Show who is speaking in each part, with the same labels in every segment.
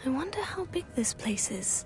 Speaker 1: I wonder how big this place is.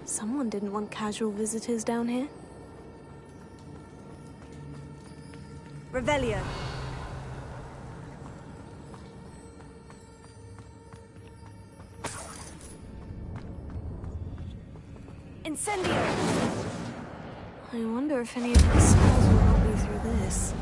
Speaker 1: Someone didn't want casual visitors down here.
Speaker 2: Revelio. Incendio.
Speaker 1: I wonder if any of my spells will help me through this.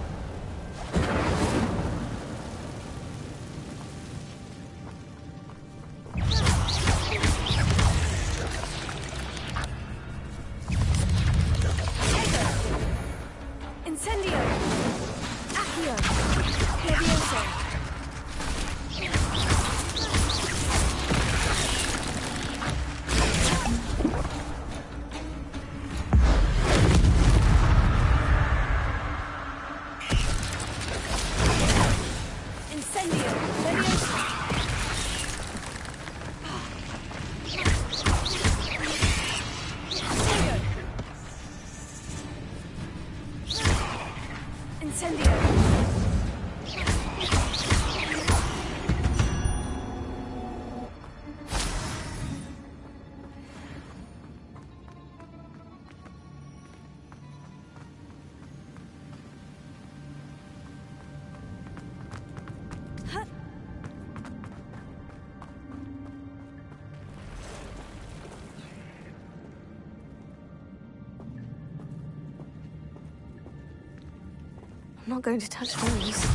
Speaker 1: I'm not going to touch those.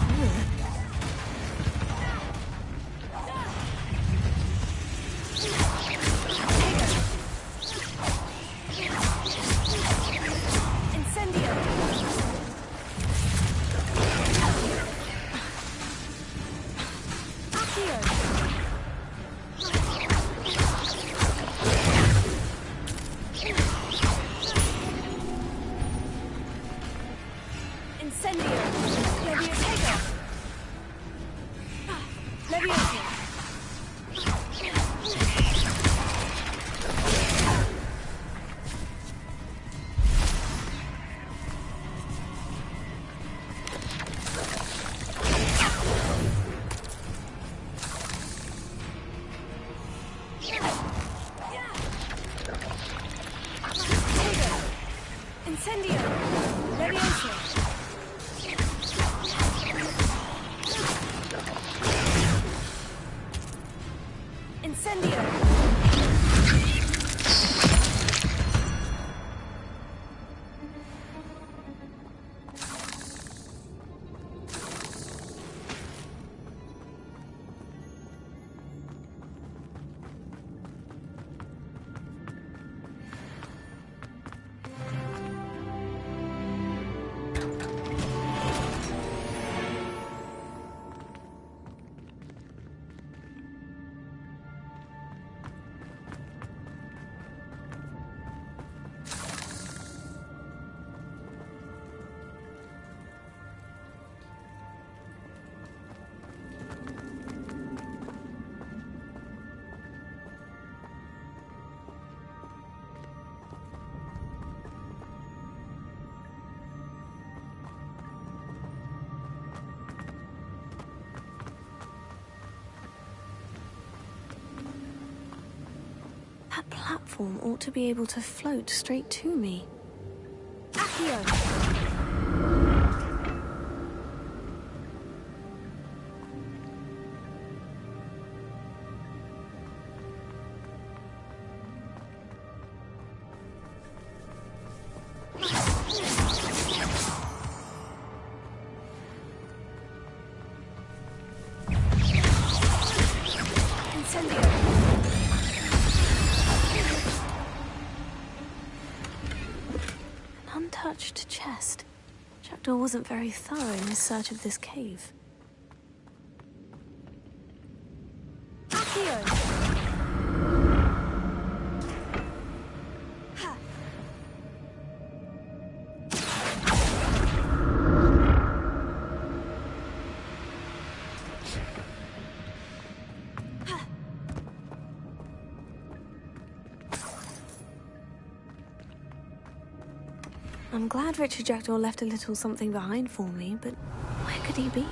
Speaker 1: That platform ought to be able to float straight to me.
Speaker 2: Accio!
Speaker 1: Jackdaw wasn't very thorough in his search of this cave.
Speaker 2: Accio!
Speaker 1: I'm glad Richard Jackdaw left a little something behind for me, but where could he be?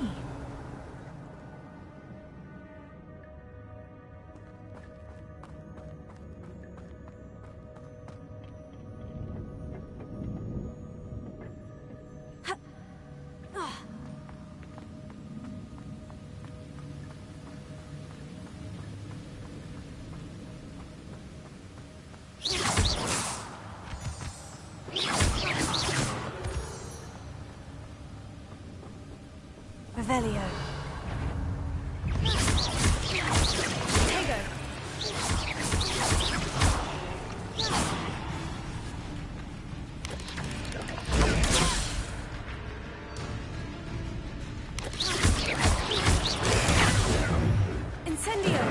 Speaker 2: Revelio. Tego. Incendio.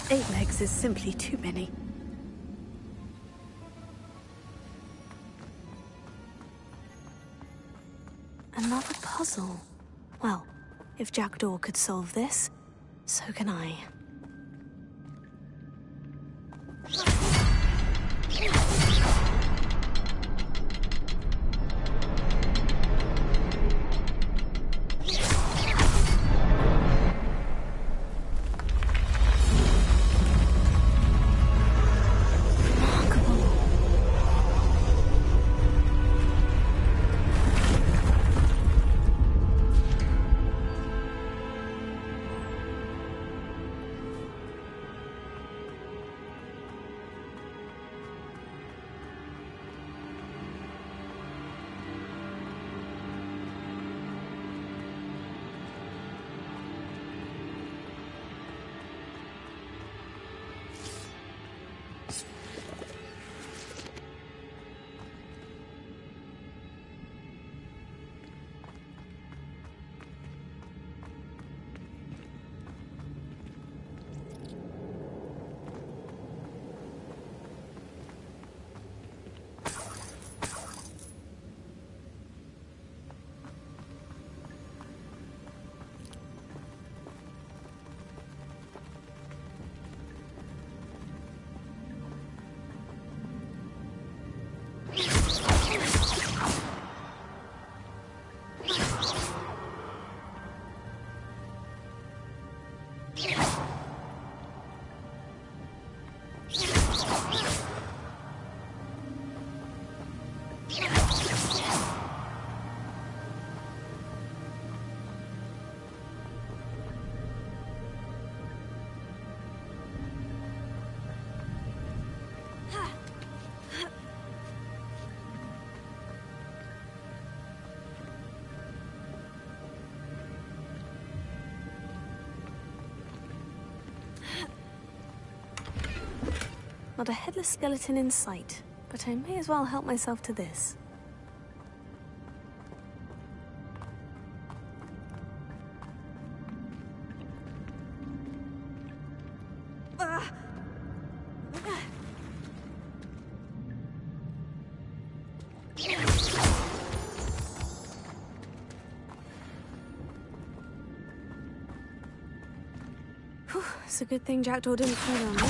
Speaker 1: 8 legs is simply too many. Another puzzle. Well, if Jackdaw could solve this, so can I. Not a headless skeleton in sight, but I may as well help myself to this. Whew, it's a good thing Jackdaw didn't call on me.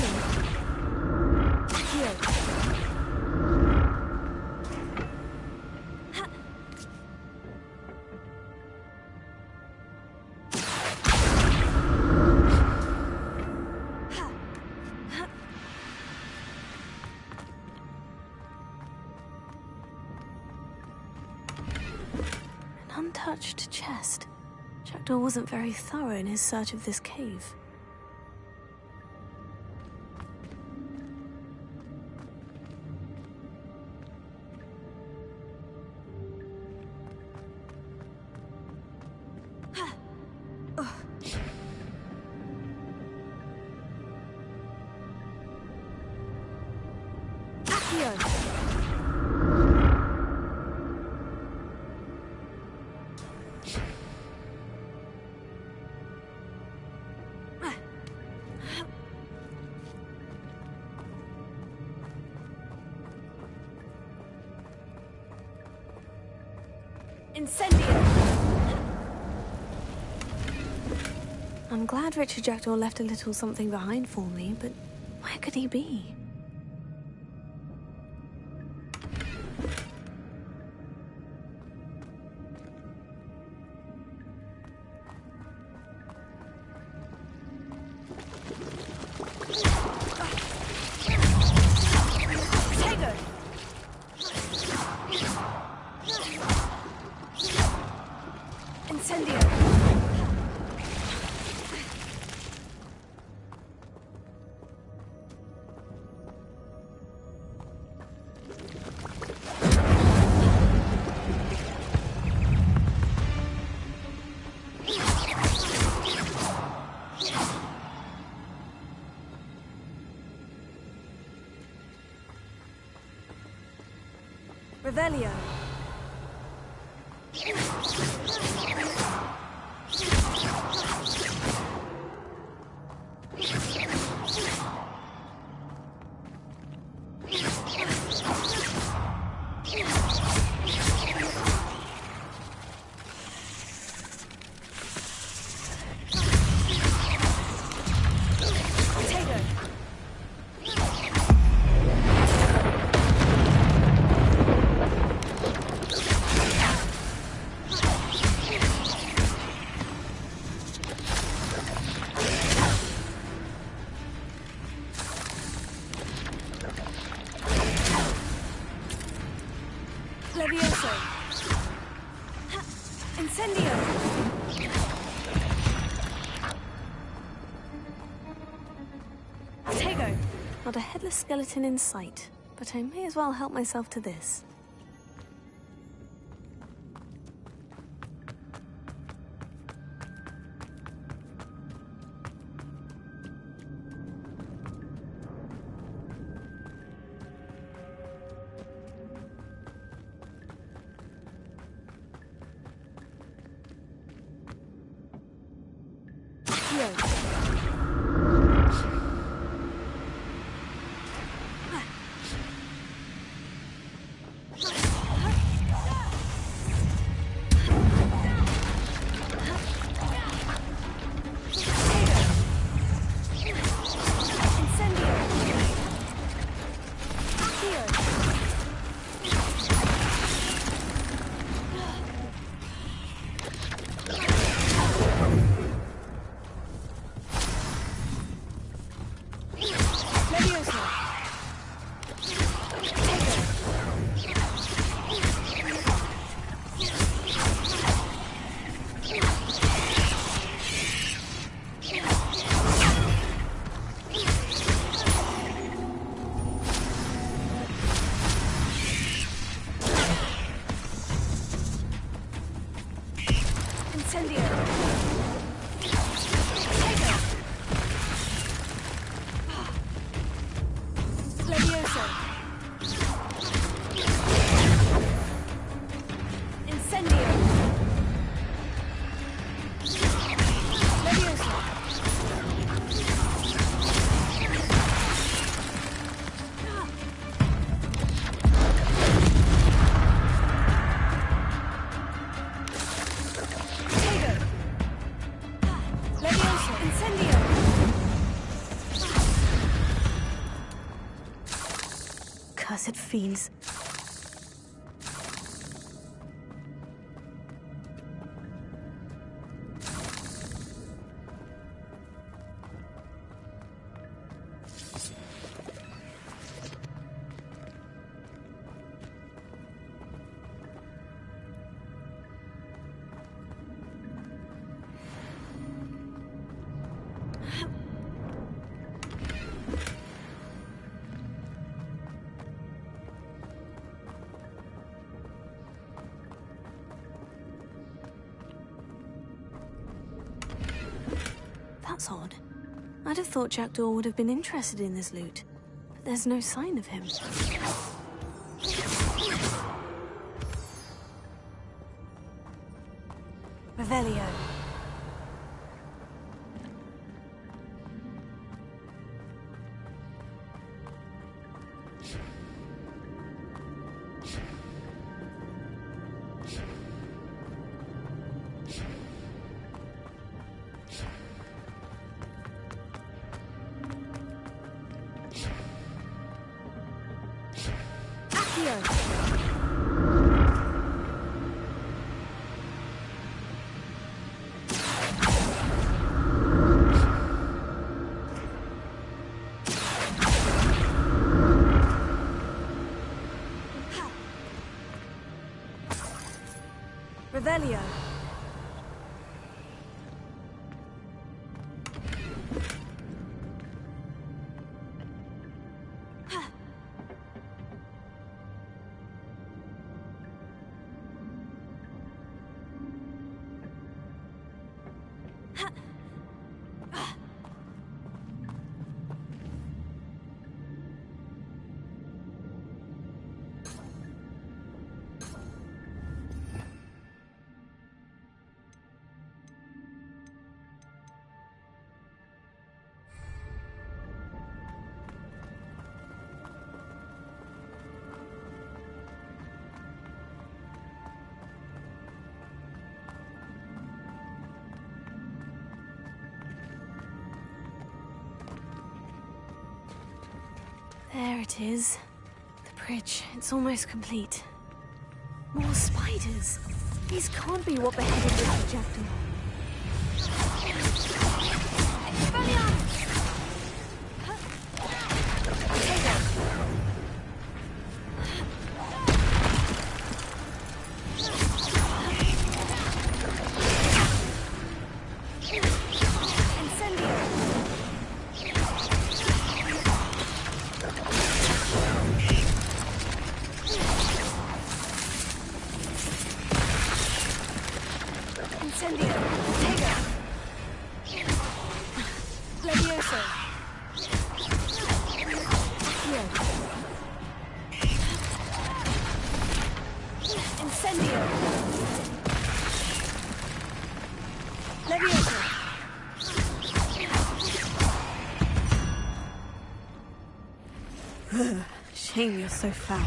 Speaker 1: An untouched chest. Jackdaw wasn't very thorough in his search of this cave.
Speaker 2: Here. Incendio!
Speaker 1: I'm glad Richard Jackdaw left a little something behind for me, but where could he be?
Speaker 2: Revelio. Levioso. Incendio. Tego.
Speaker 1: Not a headless skeleton in sight, but I may as well help myself to this. Cursed fiends. That's odd. I'd have thought Jackdaw would have been interested in this loot, but there's no sign of him.
Speaker 2: Revelio. Revelio.
Speaker 1: There it is. The bridge. It's almost complete. More spiders. These can't be what beheaded little Jackdaw. Shame you're so foul.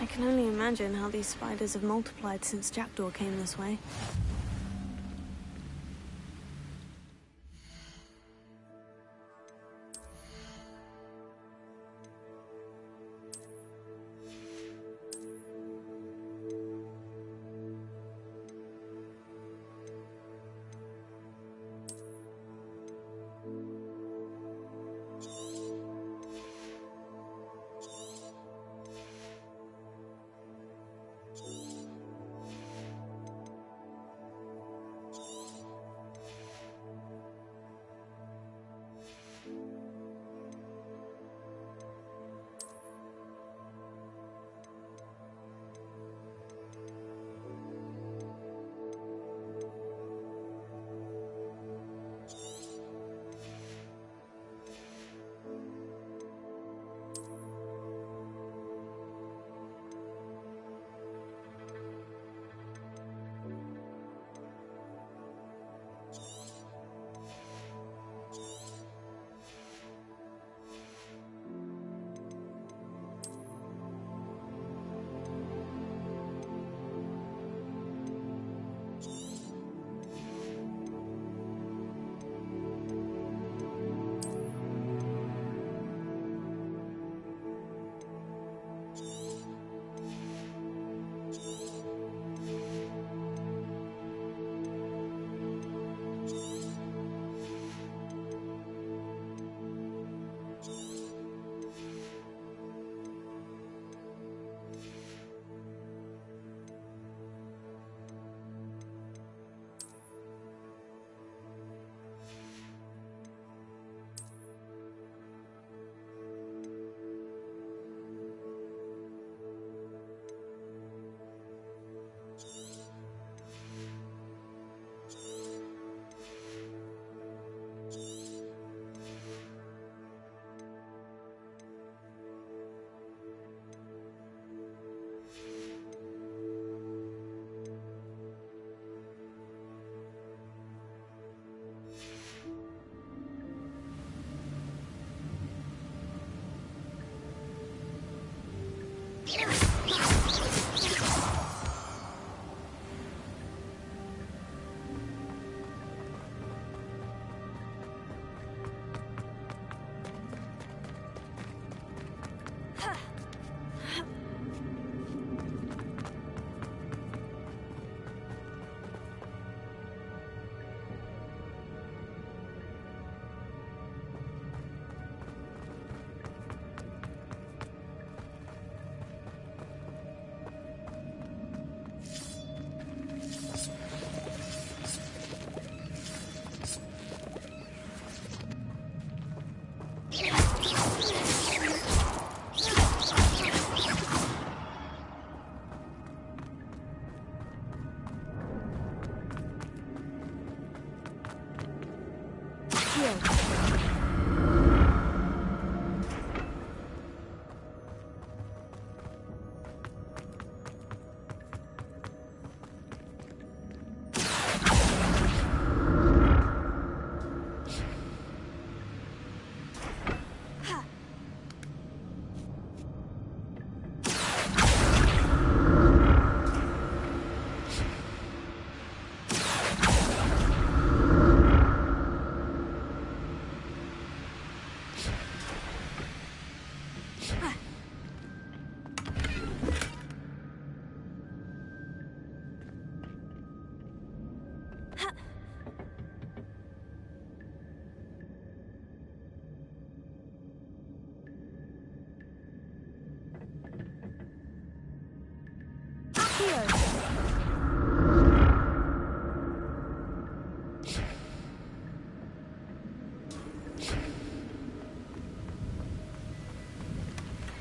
Speaker 1: I can only imagine how these spiders have multiplied since Jackdaw came this way.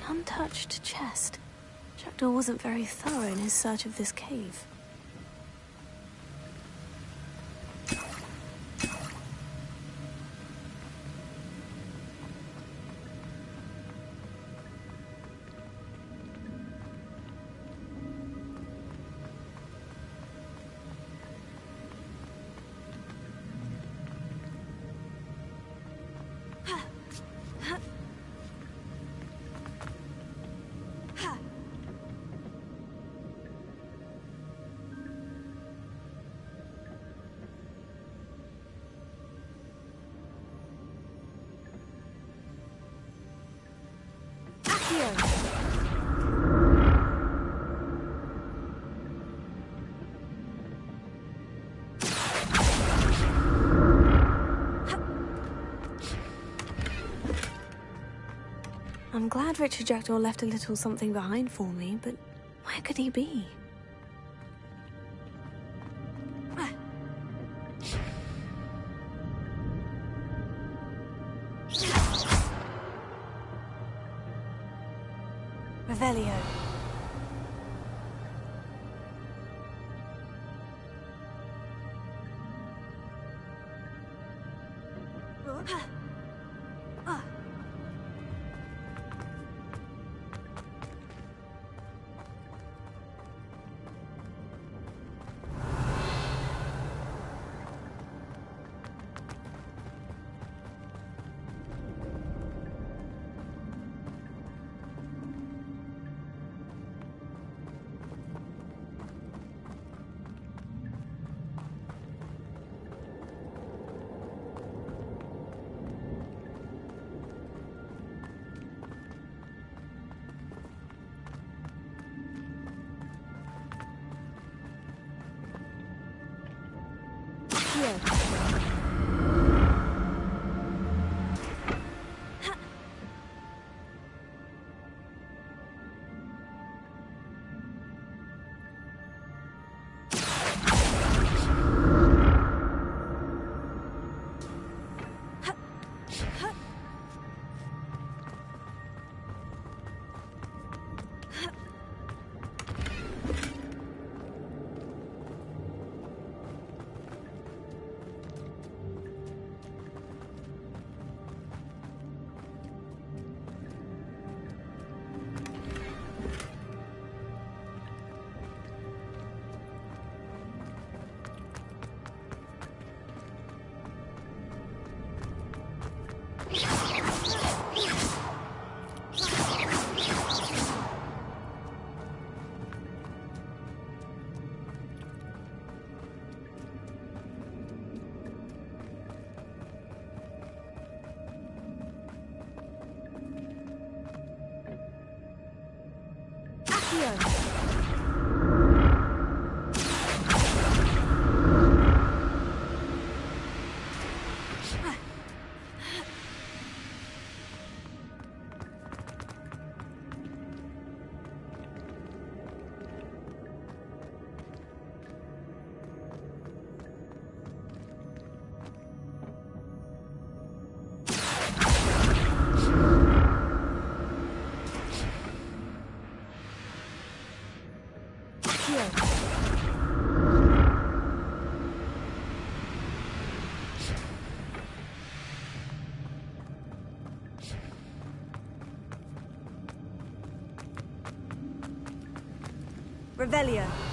Speaker 1: Untouched chest. Jackdaw wasn't very thorough in his search of this cave. I'm glad Richard Jackdaw left a little something behind for me, but where could he be?
Speaker 2: Revelio. Revelio.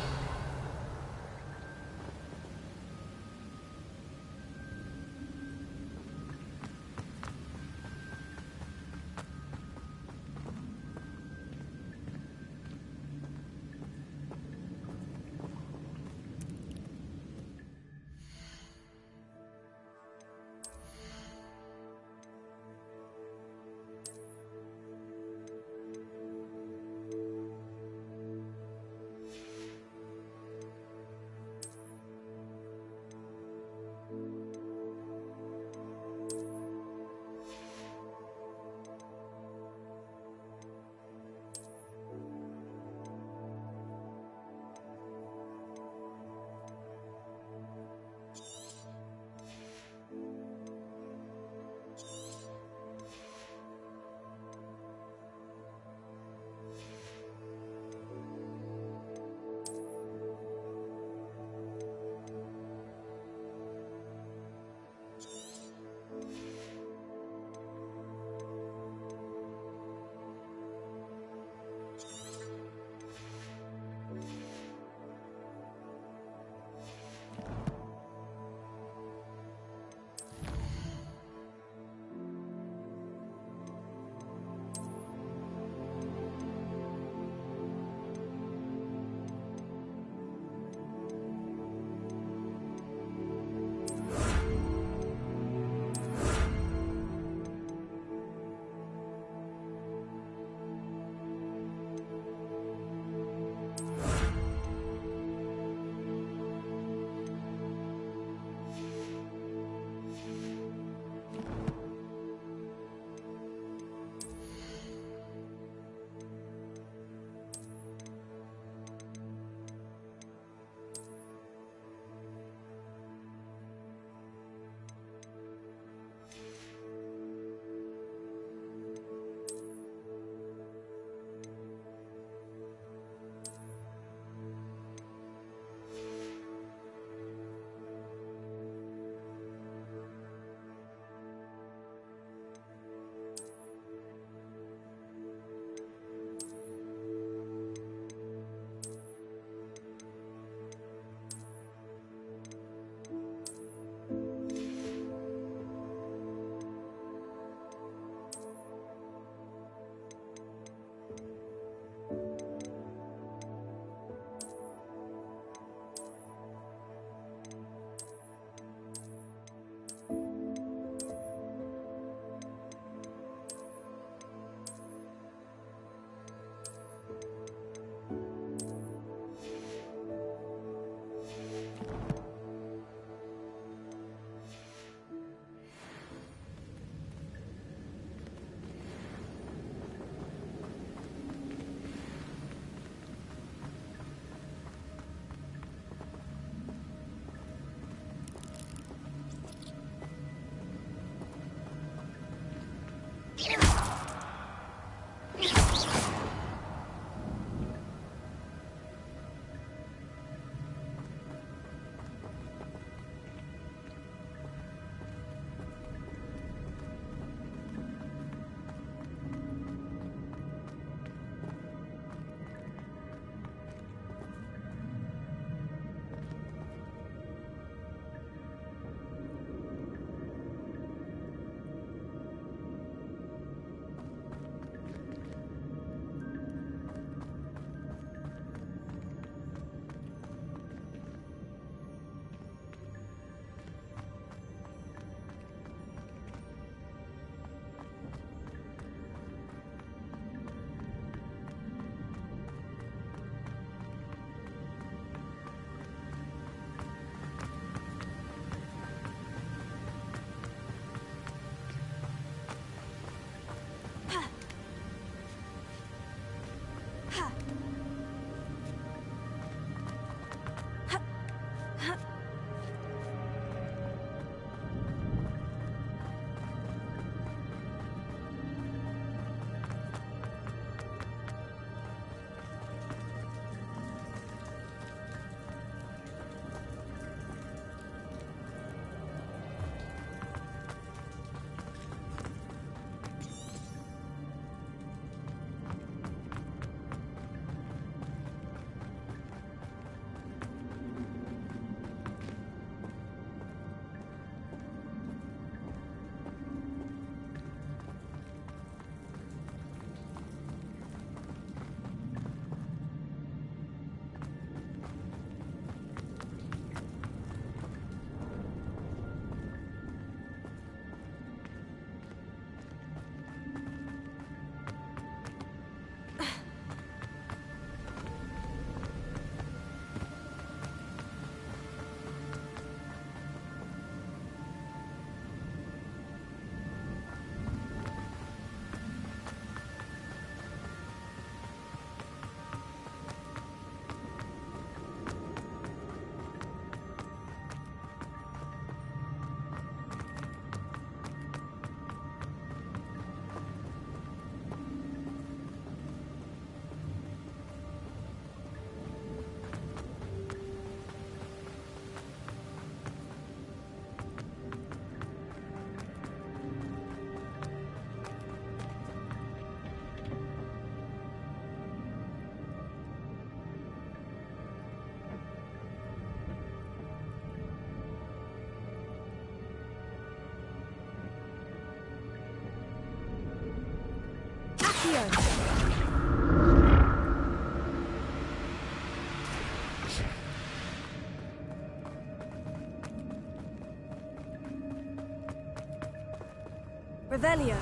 Speaker 2: Revelio.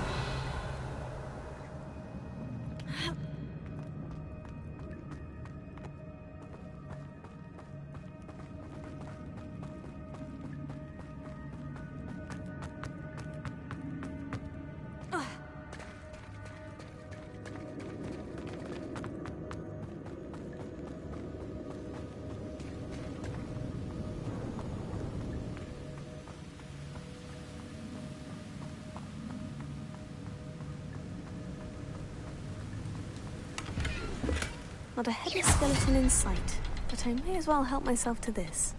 Speaker 1: Not a headless skeleton in sight, but I may as well help myself to this.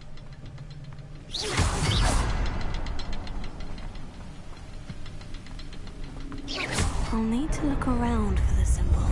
Speaker 1: I'll need to look around for the symbol.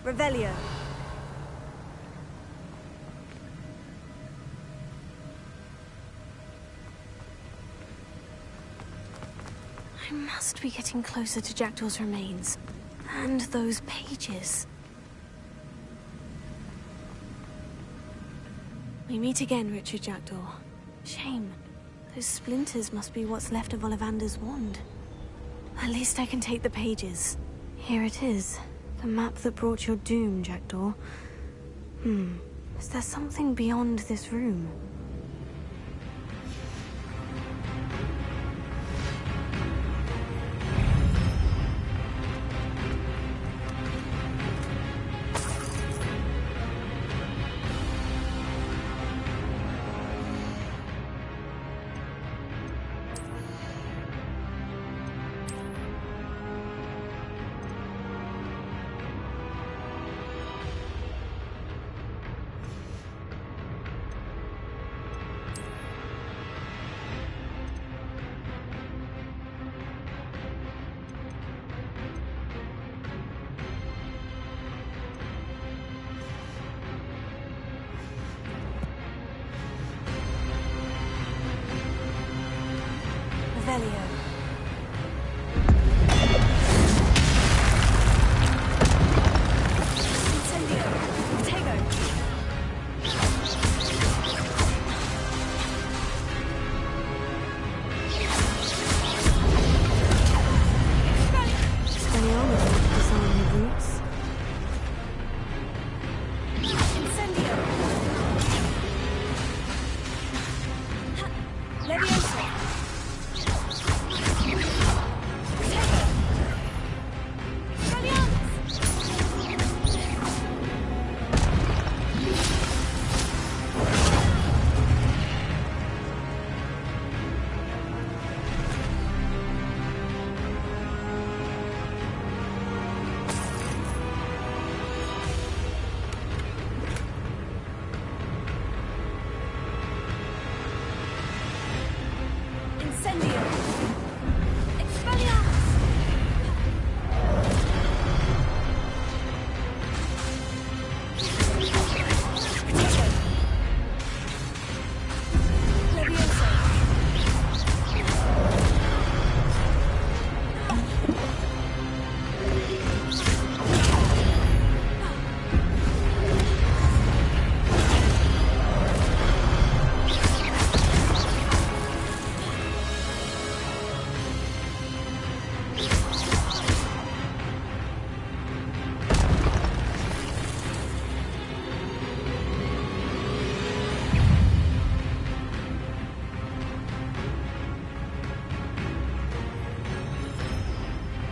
Speaker 2: Revelio.
Speaker 1: I must be getting closer to Jackdaw's remains. And those pages. We meet again, Richard Jackdaw. Shame. Those splinters must be what's left of Ollivander's wand. At least I can take the pages. Here it is. The map that brought your doom, Jackdaw. Is there something beyond this room?
Speaker 2: Revelio. Incendio. Tego.
Speaker 1: Speleology design the roots.
Speaker 2: Incendio. Leviosa. Incendio. Expelliarmus. Leviosa.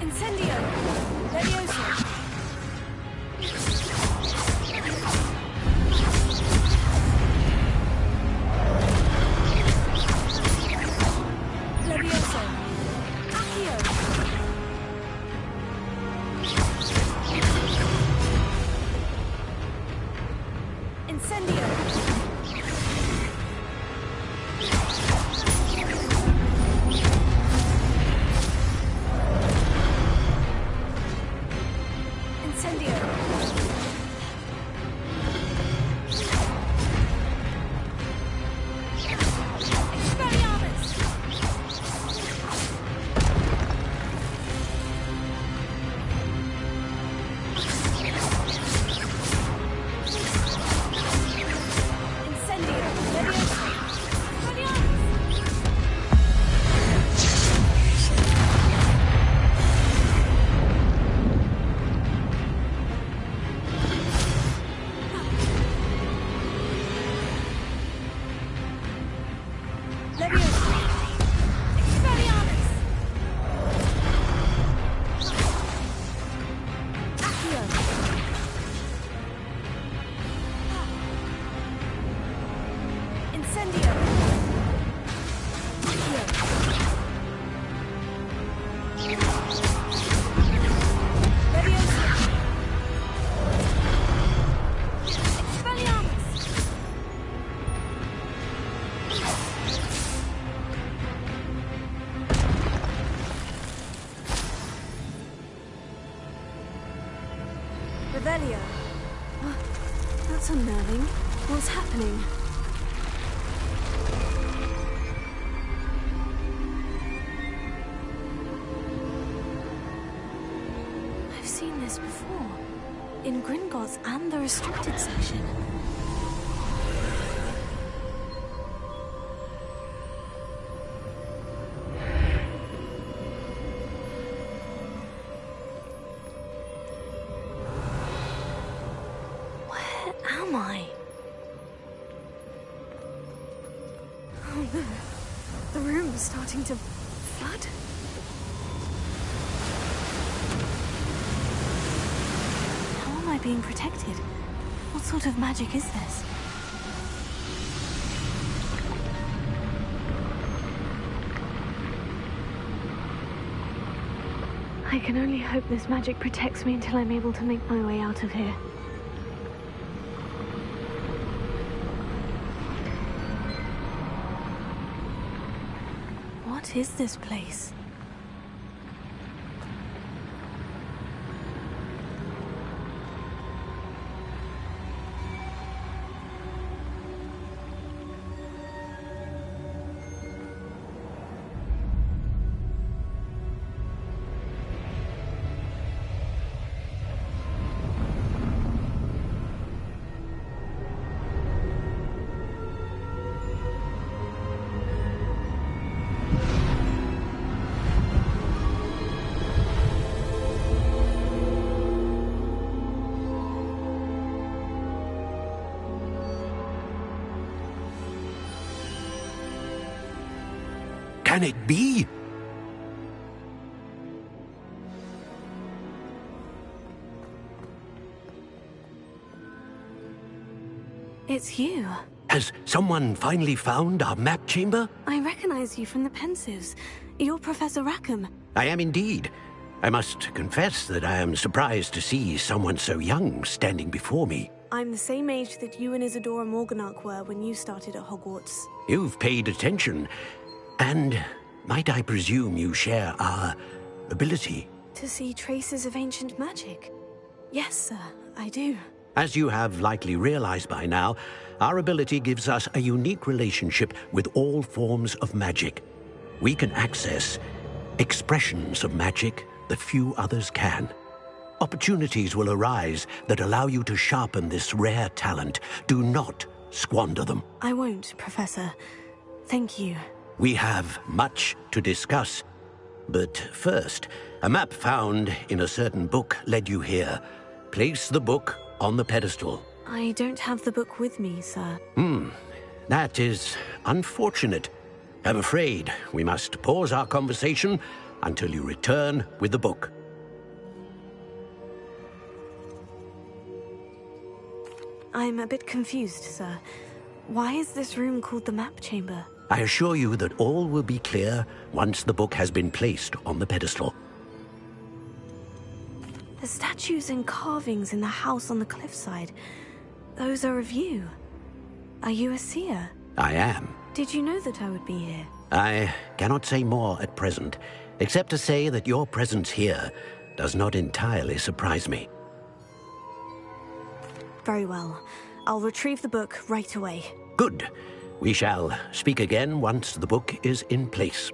Speaker 2: Incendio. Leviosa. Leviosa. Accio. Incendio. Incendio. Expelliarmus. Incendio. Leviosa. Expelliarmus. Leviosa. Expelliarmus. Accio. Incendio. Accio. Leviosa. Expelliarmus. Revelio.
Speaker 1: That's unnerving. What's happening? I've seen this before. In Gringotts and the restricted section. Where am I? Oh no. The room is starting to flood. How am I being protected? What sort of magic is this? I can only hope this magic protects me until I'm able to make my way out of here. What is this place?
Speaker 3: Can it be?
Speaker 1: It's you.
Speaker 3: Has someone finally found our map chamber?
Speaker 1: I recognize you from the Pensives. You're Professor Rackham.
Speaker 3: I am indeed. I must confess that I am surprised to see someone so young standing before me.
Speaker 1: I'm the same age that you and Isadora Morganach were when you started at Hogwarts.
Speaker 3: You've paid attention. And might I presume you share our ability?
Speaker 1: To see traces of ancient magic? Yes, sir, I do.
Speaker 3: As you have likely realized by now, our ability gives us a unique relationship with all forms of magic. We can access expressions of magic that few others can. Opportunities will arise that allow you to sharpen this rare talent. Do not squander them.
Speaker 1: I won't, Professor. Thank you.
Speaker 3: We have much to discuss. But first, a map found in a certain book led you here. Place the book on the pedestal.
Speaker 1: I don't have the book with me, sir.
Speaker 3: That is unfortunate. I'm afraid we must pause our conversation until you return with the book.
Speaker 1: I'm a bit confused, sir. Why is this room called the map chamber?
Speaker 3: I assure you that all will be clear once the book has been placed on the pedestal.
Speaker 1: The statues and carvings in the house on the cliffside, those are of you. Are you a seer?
Speaker 3: I am.
Speaker 1: Did you know that I would be here?
Speaker 3: I cannot say more at present, except to say that your presence here does not entirely surprise me.
Speaker 1: Very well. I'll retrieve the book right away.
Speaker 3: Good. We shall speak again once the book is in place.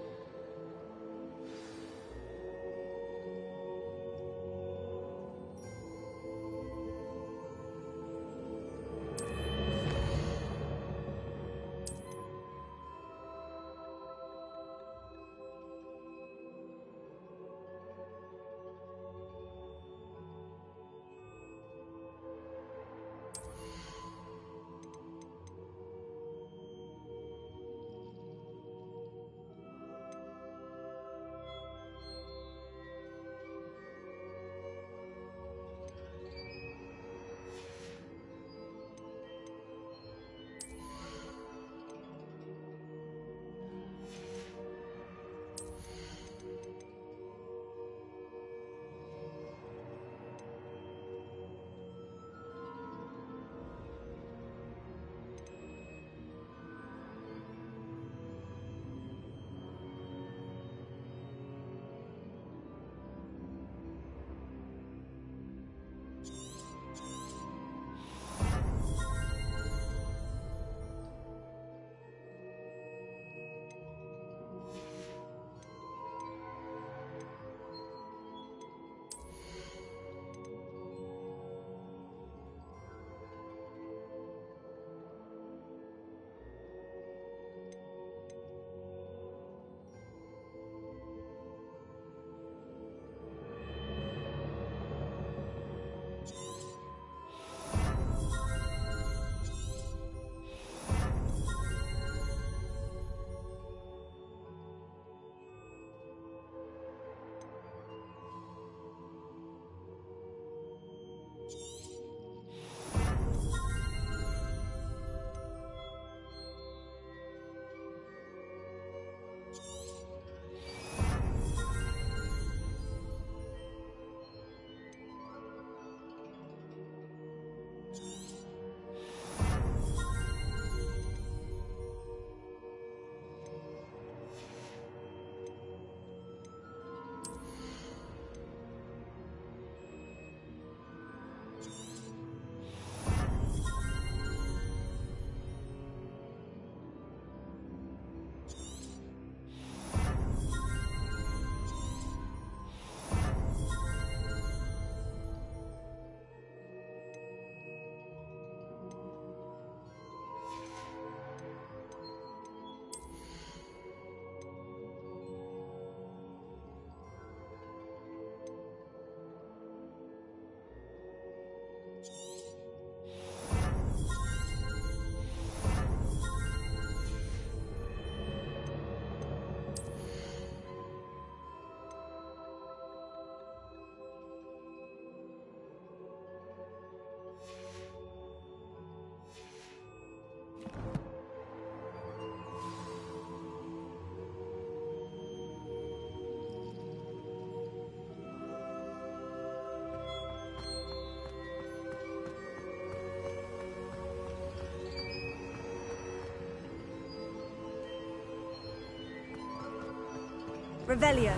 Speaker 2: Revelio.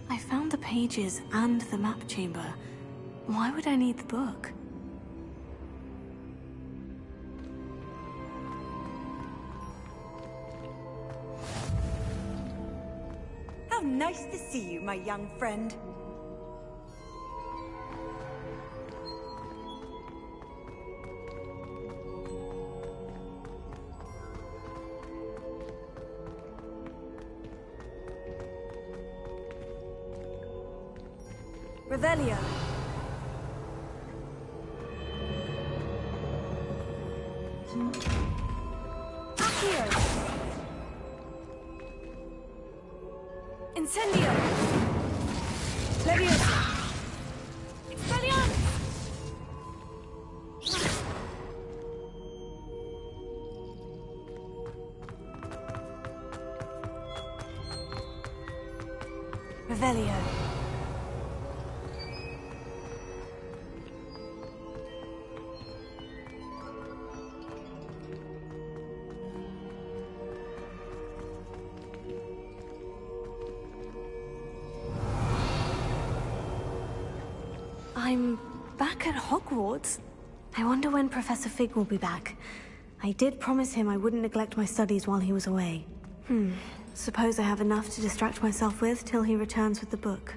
Speaker 1: I found the pages and the map chamber. Why would I need the book?
Speaker 2: How nice to see you, my young friend.
Speaker 1: Revelio.
Speaker 2: Accio.
Speaker 1: Incendio.
Speaker 2: Leviosa. Expelliarmus.
Speaker 1: Revelio. I'm back at Hogwarts. I wonder when Professor Fig will be back. I did promise him I wouldn't neglect my studies while he was away. Suppose I have enough to distract myself with till he returns with the book.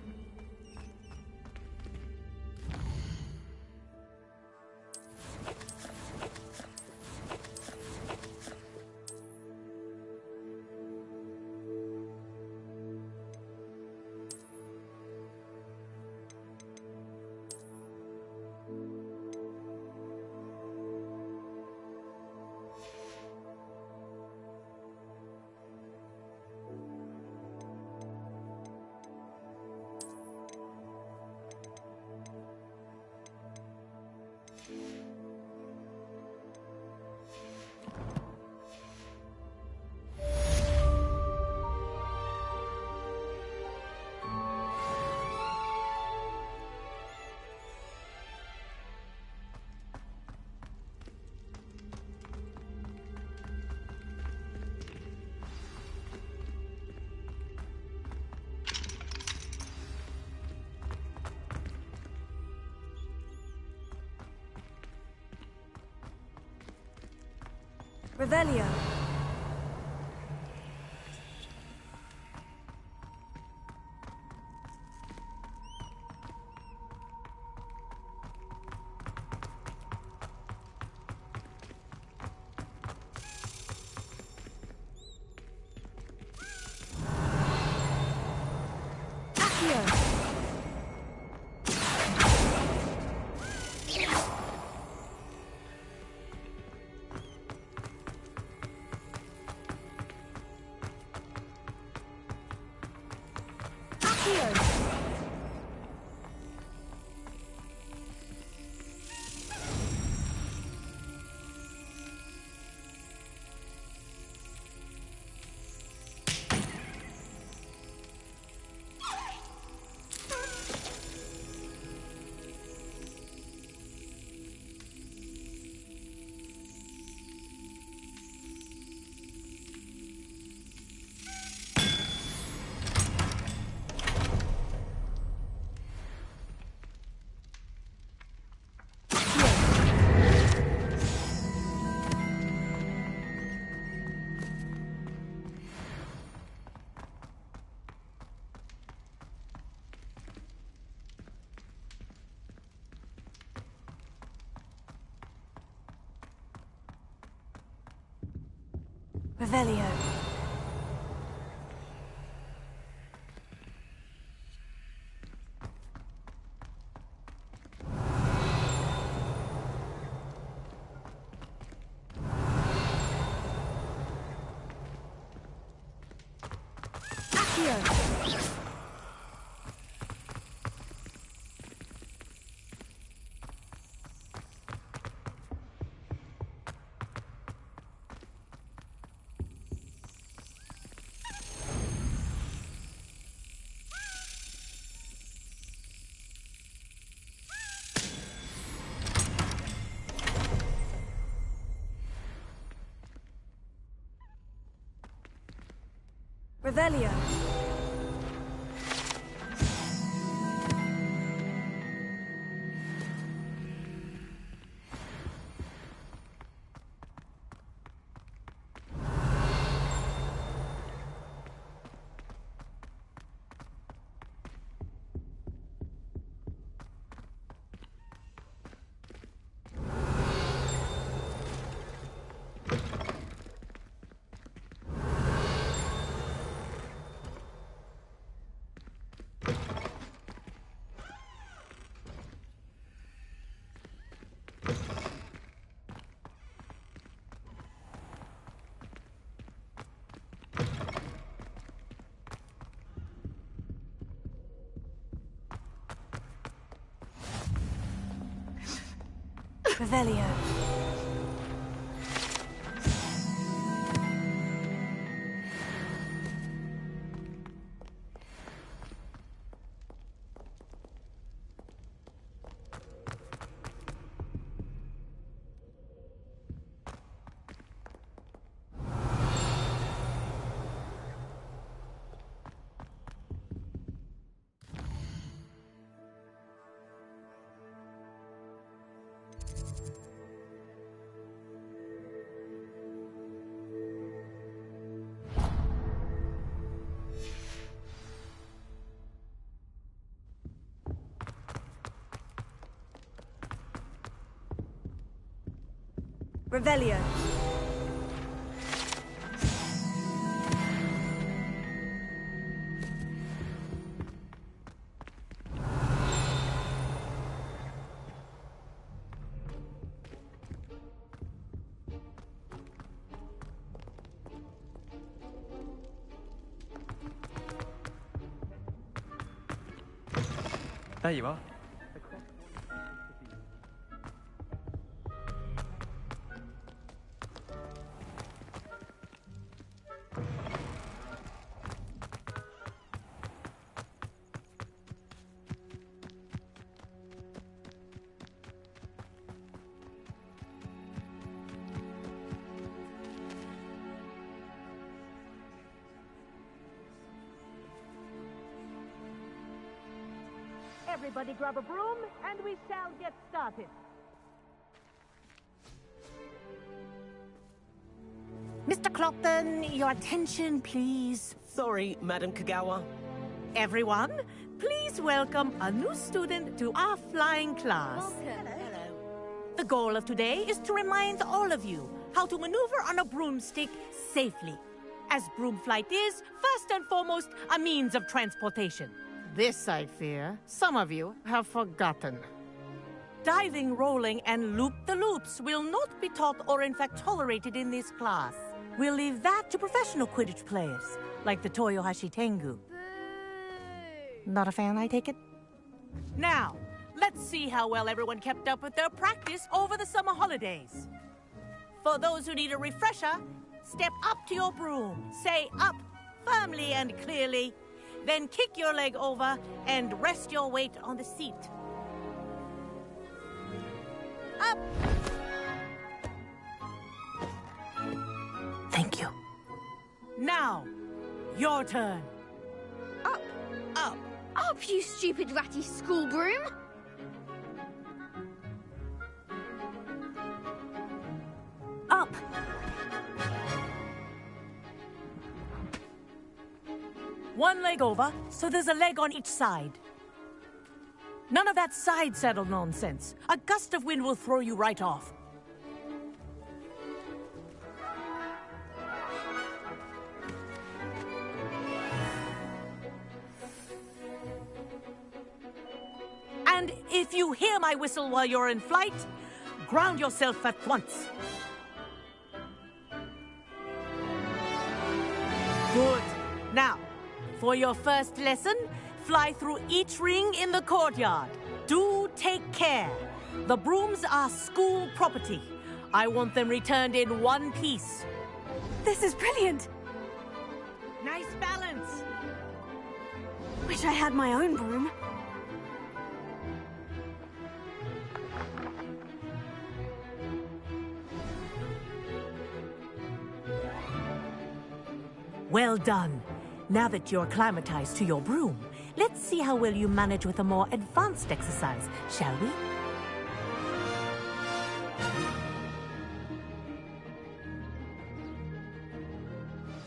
Speaker 1: Revelio. Revelio. Revelio. Revelio.
Speaker 2: Revelio.
Speaker 4: أيوة.
Speaker 5: Everybody grab a broom, and we shall get started.
Speaker 6: Mr. Clopton, your attention, please.
Speaker 7: Sorry, Madam Kagawa.
Speaker 6: Everyone, please welcome a new student to our flying class.
Speaker 7: Hello.
Speaker 6: The goal of today is to remind all of you how to maneuver on a broomstick safely, as broom flight is, first and foremost, a means of transportation.
Speaker 5: This, I fear, some of you have forgotten.
Speaker 6: Diving, rolling, and loop-the-loops will not be taught or in fact tolerated in this class. We'll leave that to professional Quidditch players, like the Toyohashi Tengu.
Speaker 5: Not a fan, I take it?
Speaker 6: Now, let's see how well everyone kept up with their practice over the summer holidays. For those who need a refresher, step up to your broom, say up firmly and clearly, then kick your leg over and rest your weight on the seat. Up!
Speaker 5: Thank you.
Speaker 6: Now, your turn.
Speaker 8: Up!
Speaker 6: Up!
Speaker 8: Up, you stupid ratty school broom!
Speaker 1: Up!
Speaker 6: One leg over, so there's a leg on each side. None of that side saddle nonsense. A gust of wind will throw you right off. And if you hear my whistle while you're in flight, ground yourself at once. Good. Now, for your first lesson, fly through each ring in the courtyard. Do take care. The brooms are school property. I want them returned in one piece.
Speaker 1: This is brilliant!
Speaker 6: Nice balance.
Speaker 1: Wish I had my own broom.
Speaker 6: Well done. Now that you're acclimatized to your broom, let's see how well you manage with a more advanced exercise, shall we?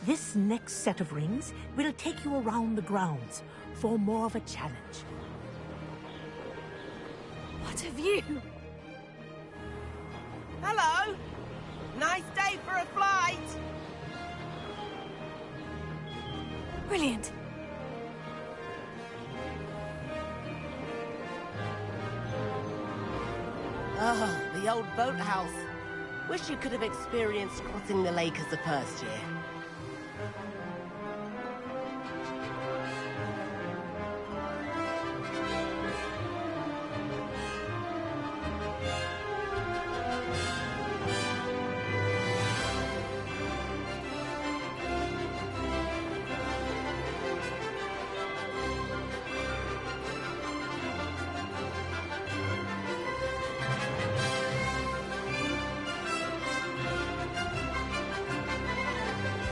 Speaker 6: This next set of rings will take you around the grounds for more of a challenge.
Speaker 1: What a view!
Speaker 7: Hello. Nice day for a flight.
Speaker 1: Brilliant!
Speaker 7: Oh, the old boathouse. Wish you could have experienced crossing the lake as a first year.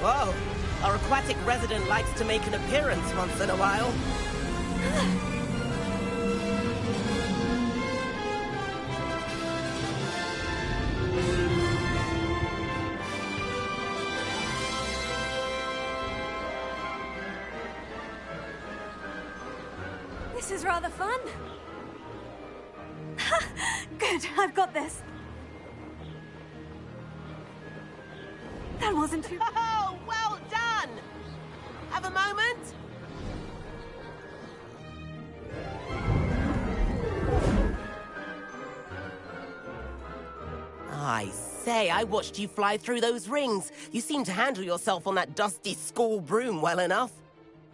Speaker 7: Whoa, our aquatic resident likes to make an appearance once in a while.
Speaker 1: was rather fun. Good, I've got this. That wasn't too...
Speaker 6: Oh, well done! Have a moment? I say, I watched you fly through those rings. You seem to handle yourself on that dusty school broom well enough.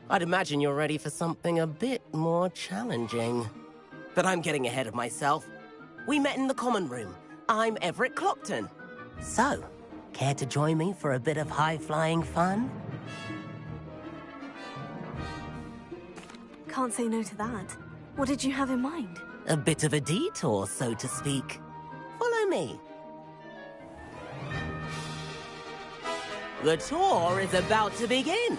Speaker 6: I'd imagine you're ready for something a bit more challenging. But I'm getting ahead of myself. We met in the common room. I'm Everett Clopton. So, care to join me for a bit of high-flying fun?
Speaker 1: Can't say no to that. What did you have in mind?
Speaker 6: A bit of a detour, so to speak. Follow me. The tour is about to begin.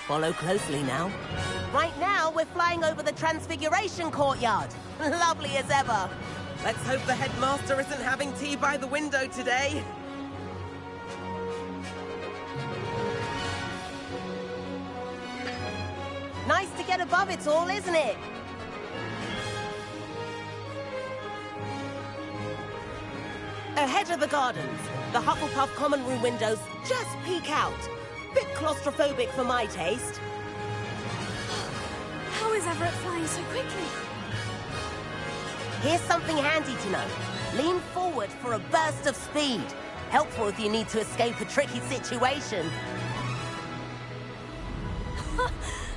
Speaker 6: Follow closely now. Right now, we're flying over the Transfiguration Courtyard. Lovely as ever. Let's hope the headmaster isn't having tea by the window today. Nice to get above it all, isn't it? Ahead of the gardens, the Hufflepuff common room windows just peek out. Bit claustrophobic for my taste.
Speaker 1: How is Everett flying so quickly?
Speaker 6: Here's something handy to know. Lean forward for a burst of speed. Helpful if you need to escape a tricky situation.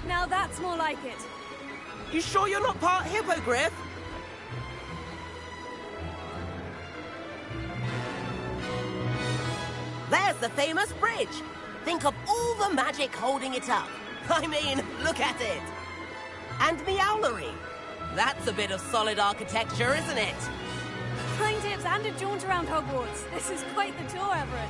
Speaker 1: Now that's more like it.
Speaker 6: You sure you're not part hippogriff? There's the famous bridge. Think of all the magic holding it up. I mean, look at it. And Meowlery. That's a bit of solid architecture, isn't it?
Speaker 1: Flying tips and a jaunt around Hogwarts. This is quite the tour, Everett.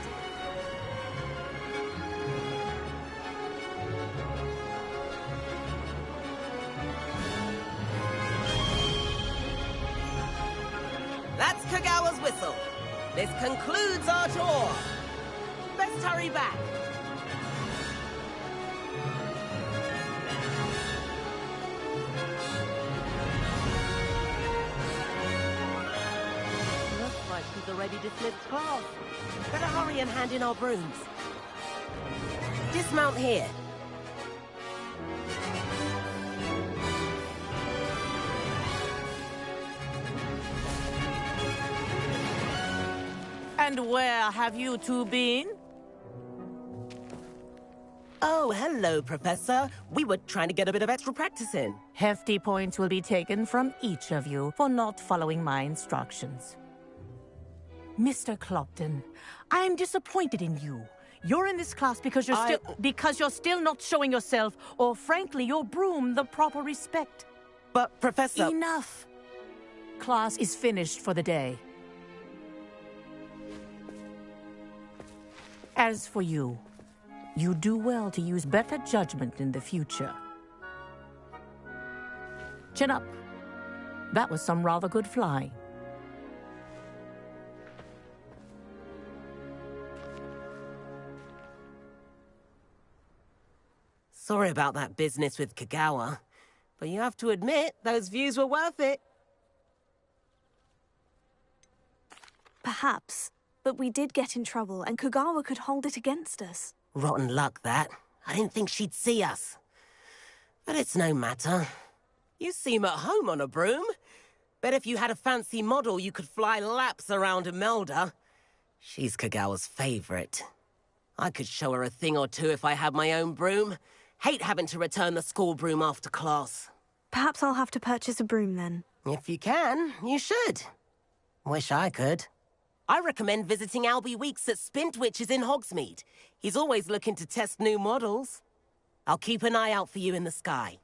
Speaker 6: That's Kagawa's whistle. This concludes our tour. Best hurry back. Looks like she's already dismissed class. Better hurry and hand in our brooms. Dismount here. And where have you two been? Oh, hello, Professor. We were trying to get a bit of extra practice in.
Speaker 4: Hefty points will be taken from each of you for not following my instructions. Mr. Clopton, I'm disappointed in you. You're in this class because you're still not showing yourself, or frankly, your broom the proper respect.
Speaker 6: But, Professor...
Speaker 4: Enough! Class is finished for the day. As for you, you do well to use better judgment in the future. Chin up. That was some rather good flying.
Speaker 6: Sorry about that business with Kagawa, but you have to admit, those views were worth it.
Speaker 1: Perhaps. But we did get in trouble, and Kagawa could hold it against us.
Speaker 6: Rotten luck, that. I didn't think she'd see us. But it's no matter. You seem at home on a broom. Bet if you had a fancy model, you could fly laps around Imelda. She's Kagawa's favorite. I could show her a thing or two if I had my own broom. Hate having to return the school broom after class.
Speaker 1: Perhaps I'll have to purchase a broom then.
Speaker 6: If you can, you should. Wish I could. I recommend visiting Albie Weeks at Spintwitches in Hogsmeade. He's always looking to test new models. I'll keep an eye out for you in the sky.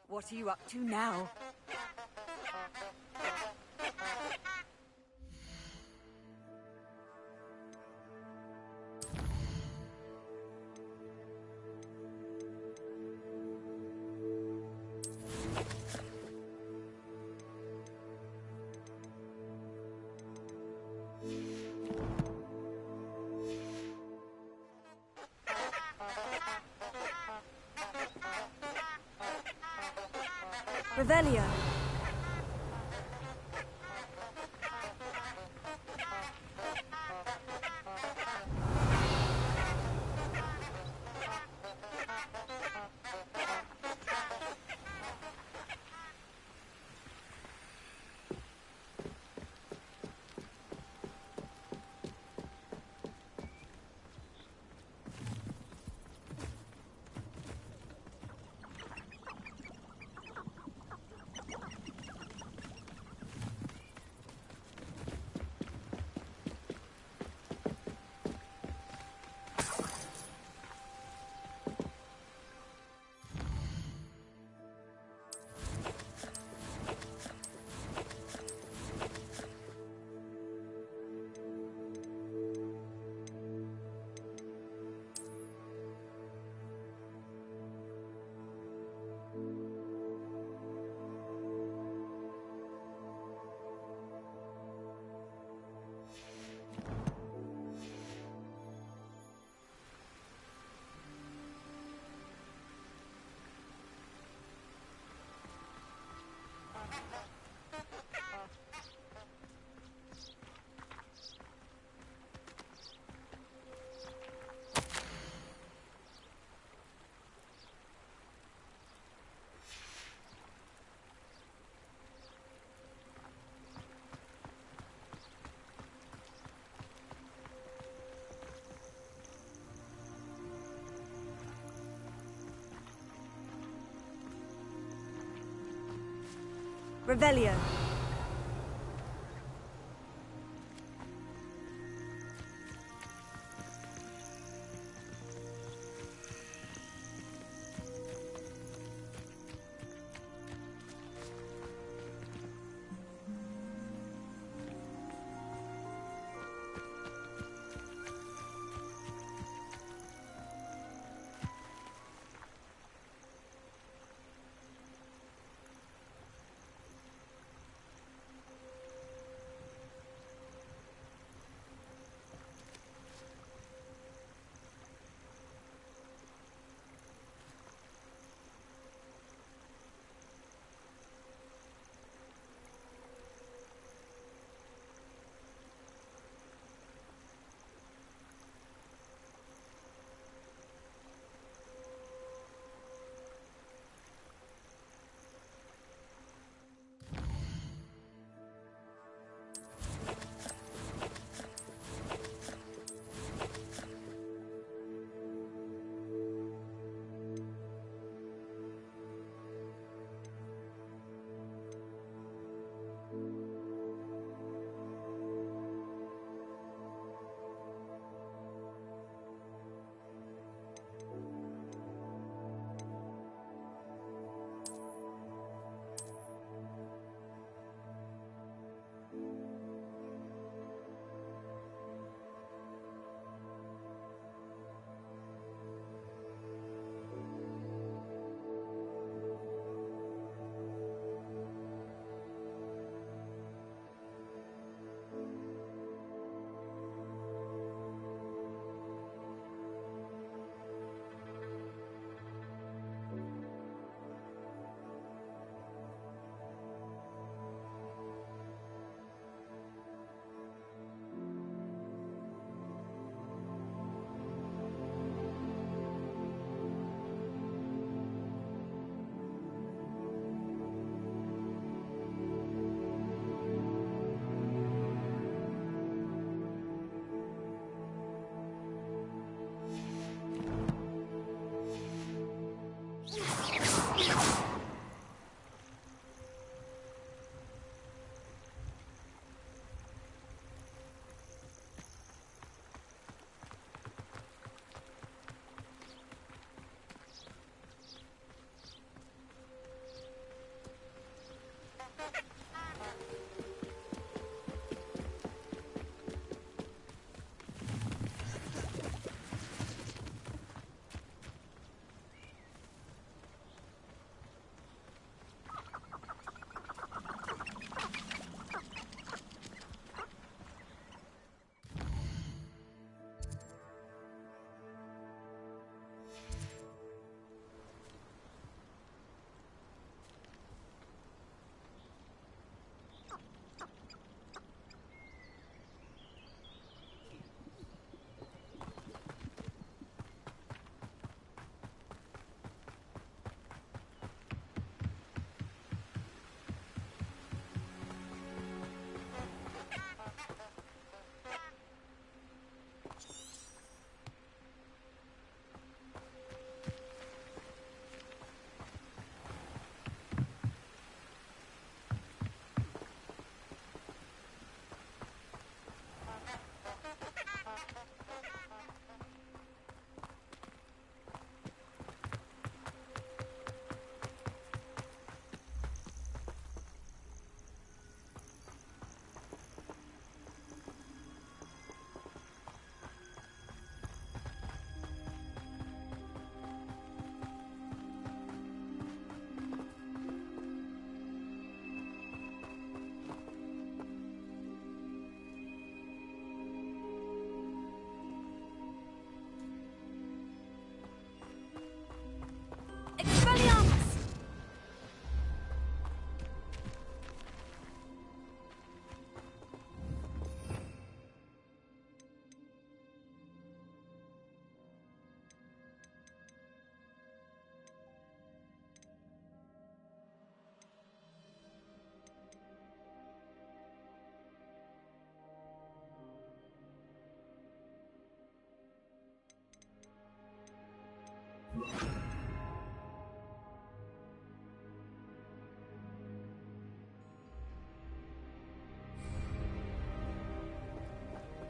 Speaker 2: What are you up to now?
Speaker 1: Revelio. Revelio.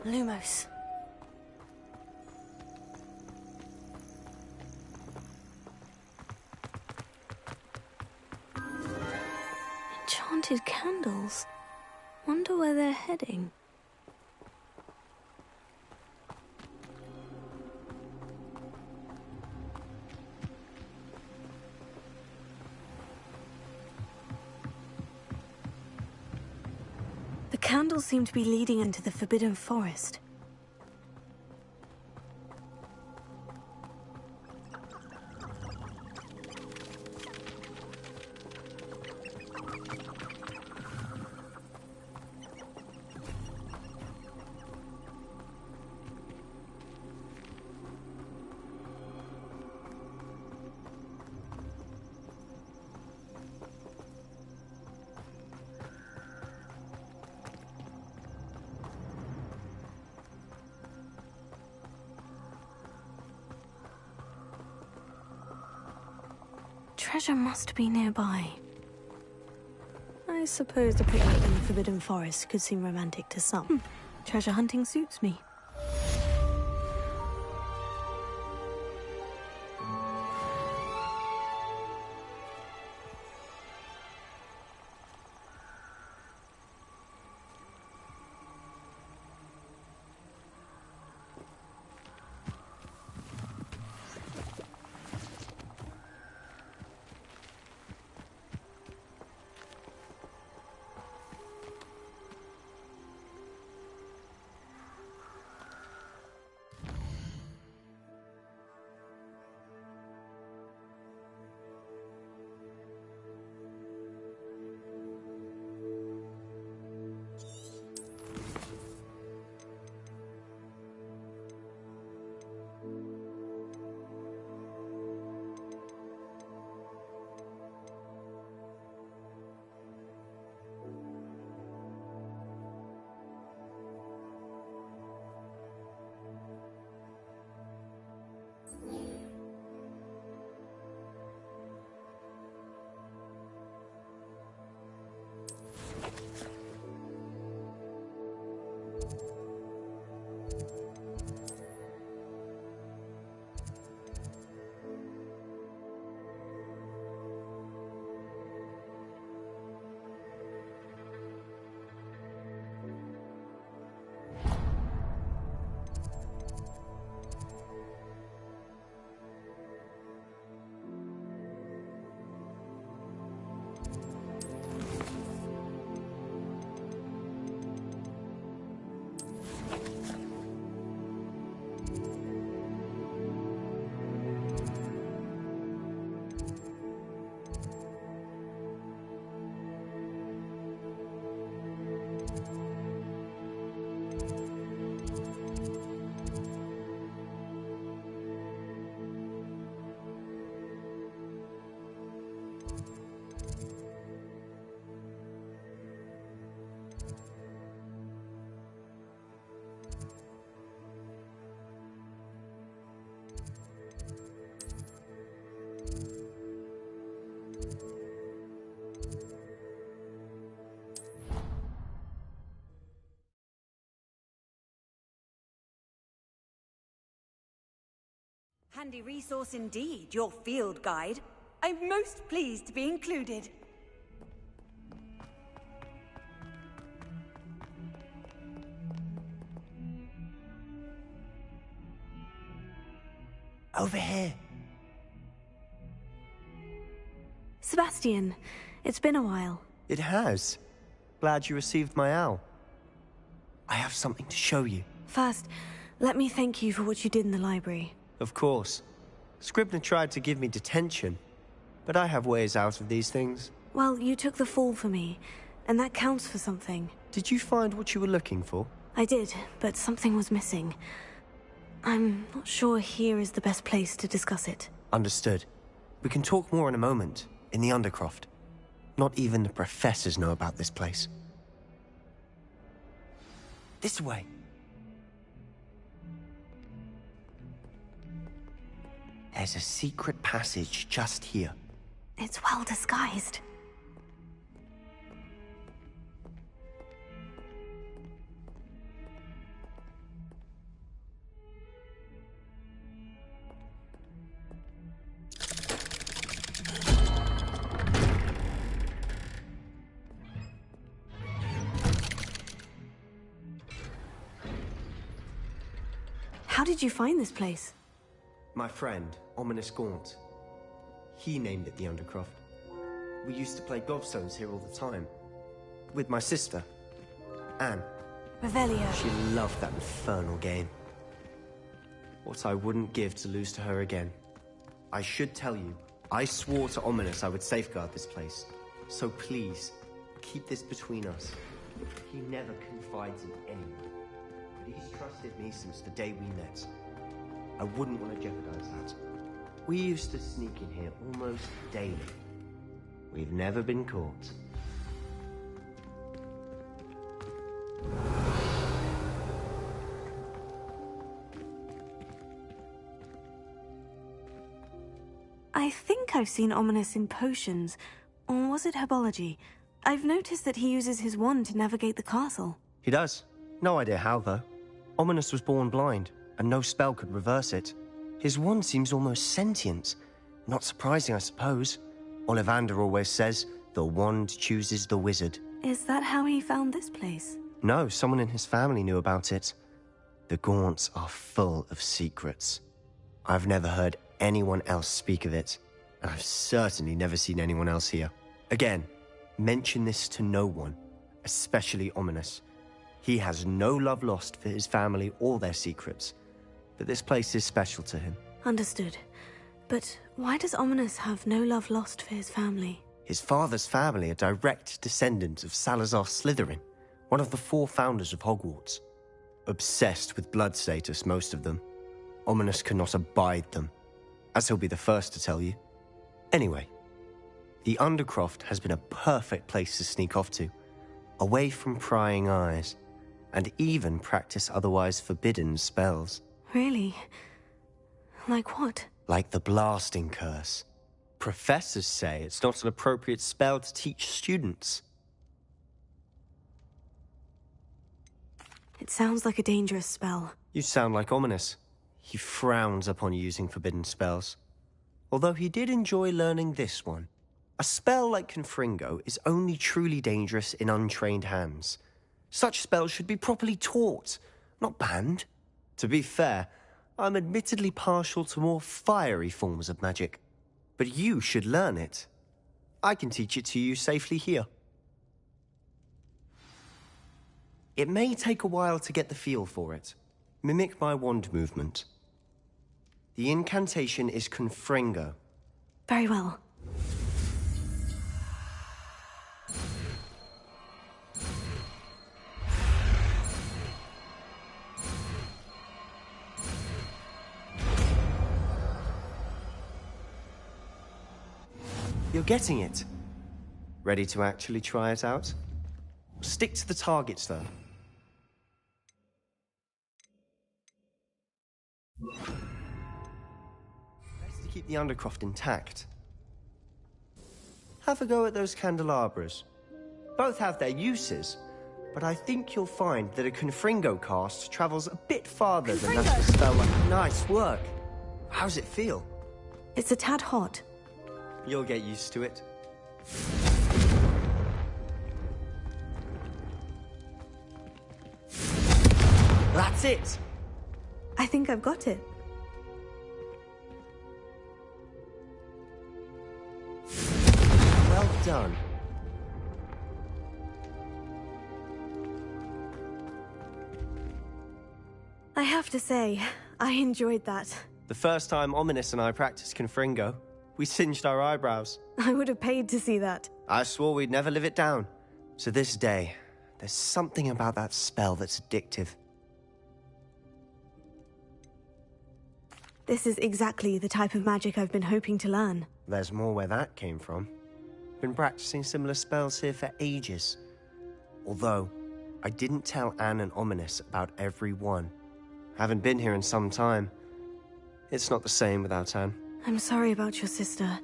Speaker 1: Lumos. Enchanted candles. Wonder where they're heading. The candles seem to be leading into the Forbidden Forest. Treasure must be nearby. I suppose a picnic in the Forbidden Forest could seem romantic to some. Treasure hunting suits me.
Speaker 2: Handy resource indeed, your field guide. I'm most pleased to be included.
Speaker 9: Over here.
Speaker 1: Sebastian, it's been a while.
Speaker 9: It has. Glad you received my owl. I have something to show you.
Speaker 1: First, let me thank you for what you did in the library.
Speaker 9: Of course. Scribner tried to give me detention, but I have ways out of these things.
Speaker 1: Well, you took the fall for me, and that counts for something.
Speaker 9: Did you find what you were looking for?
Speaker 1: I did, but something was missing. I'm not sure here is the best place to discuss it.
Speaker 9: Understood. We can talk more in a moment, in the Undercroft. Not even the professors know about this place. This way. There's a secret passage just here.
Speaker 1: It's well disguised. How did you find this place?
Speaker 9: My friend, Ominous Gaunt. He named it the Undercroft. We used to play gobstones here all the time. With my sister, Anne.
Speaker 1: Revelio.
Speaker 9: She loved that infernal game. What I wouldn't give to lose to her again. I should tell you, I swore to Ominous I would safeguard this place. So please, keep this between us. He never confides in anyone. But he's trusted me since the day we met. I wouldn't want to jeopardize that. We used to sneak in here almost daily. We've never been caught.
Speaker 1: I think I've seen Ominous in potions. Or was it herbology? I've noticed that he uses his wand to navigate the castle.
Speaker 9: He does. No idea how, though. Ominous was born blind, and no spell could reverse it. His wand seems almost sentient. Not surprising, I suppose. Ollivander always says, the wand chooses the wizard.
Speaker 1: Is that how he found this place?
Speaker 9: No, someone in his family knew about it. The Gaunts are full of secrets. I've never heard anyone else speak of it, and I've certainly never seen anyone else here. Again, mention this to no one, especially Ominous. He has no love lost for his family or their secrets, but this place is special to him.
Speaker 1: Understood. But why does Ominous have no love lost for his family?
Speaker 9: His father's family are direct descendants of Salazar Slytherin, one of the 4 founders of Hogwarts. Obsessed with blood status, most of them. Ominous cannot abide them, as he'll be the first to tell you. Anyway, the Undercroft has been a perfect place to sneak off to, away from prying eyes, and even practice otherwise forbidden spells.
Speaker 1: Really? Like what?
Speaker 9: Like the blasting curse. Professors say it's not an appropriate spell to teach students.
Speaker 1: It sounds like a dangerous spell.
Speaker 9: You sound like Ominous. He frowns upon using forbidden spells. Although he did enjoy learning this one. A spell like Confringo is only truly dangerous in untrained hands. Such spells should be properly taught, not banned. To be fair, I'm admittedly partial to more fiery forms of magic. But you should learn it. I can teach it to you safely here. It may take a while to get the feel for it. Mimic my wand movement. The incantation is Confringo.
Speaker 1: Very well.
Speaker 9: You're getting it. Ready to actually try it out? Stick to the targets, though. Best to keep the Undercroft intact. Have a go at those candelabras. Both have their uses, but I think you'll find that a Confringo cast travels a bit farther than that of a spell like... Nice work. How's it feel?
Speaker 1: It's a tad hot.
Speaker 9: You'll get used to it. That's it!
Speaker 1: I think I've got it.
Speaker 9: Well done.
Speaker 1: I have to say, I enjoyed that.
Speaker 9: The first time Ominous and I practiced Confringo, we singed our eyebrows.
Speaker 1: I would have paid to see that.
Speaker 9: I swore we'd never live it down. To this day, there's something about that spell that's addictive.
Speaker 1: This is exactly the type of magic I've been hoping to learn.
Speaker 9: There's more where that came from. Been practicing similar spells here for ages. Although, I didn't tell Anne and Ominous about every one. Haven't been here in some time. It's not the same without Anne.
Speaker 1: I'm sorry about your sister.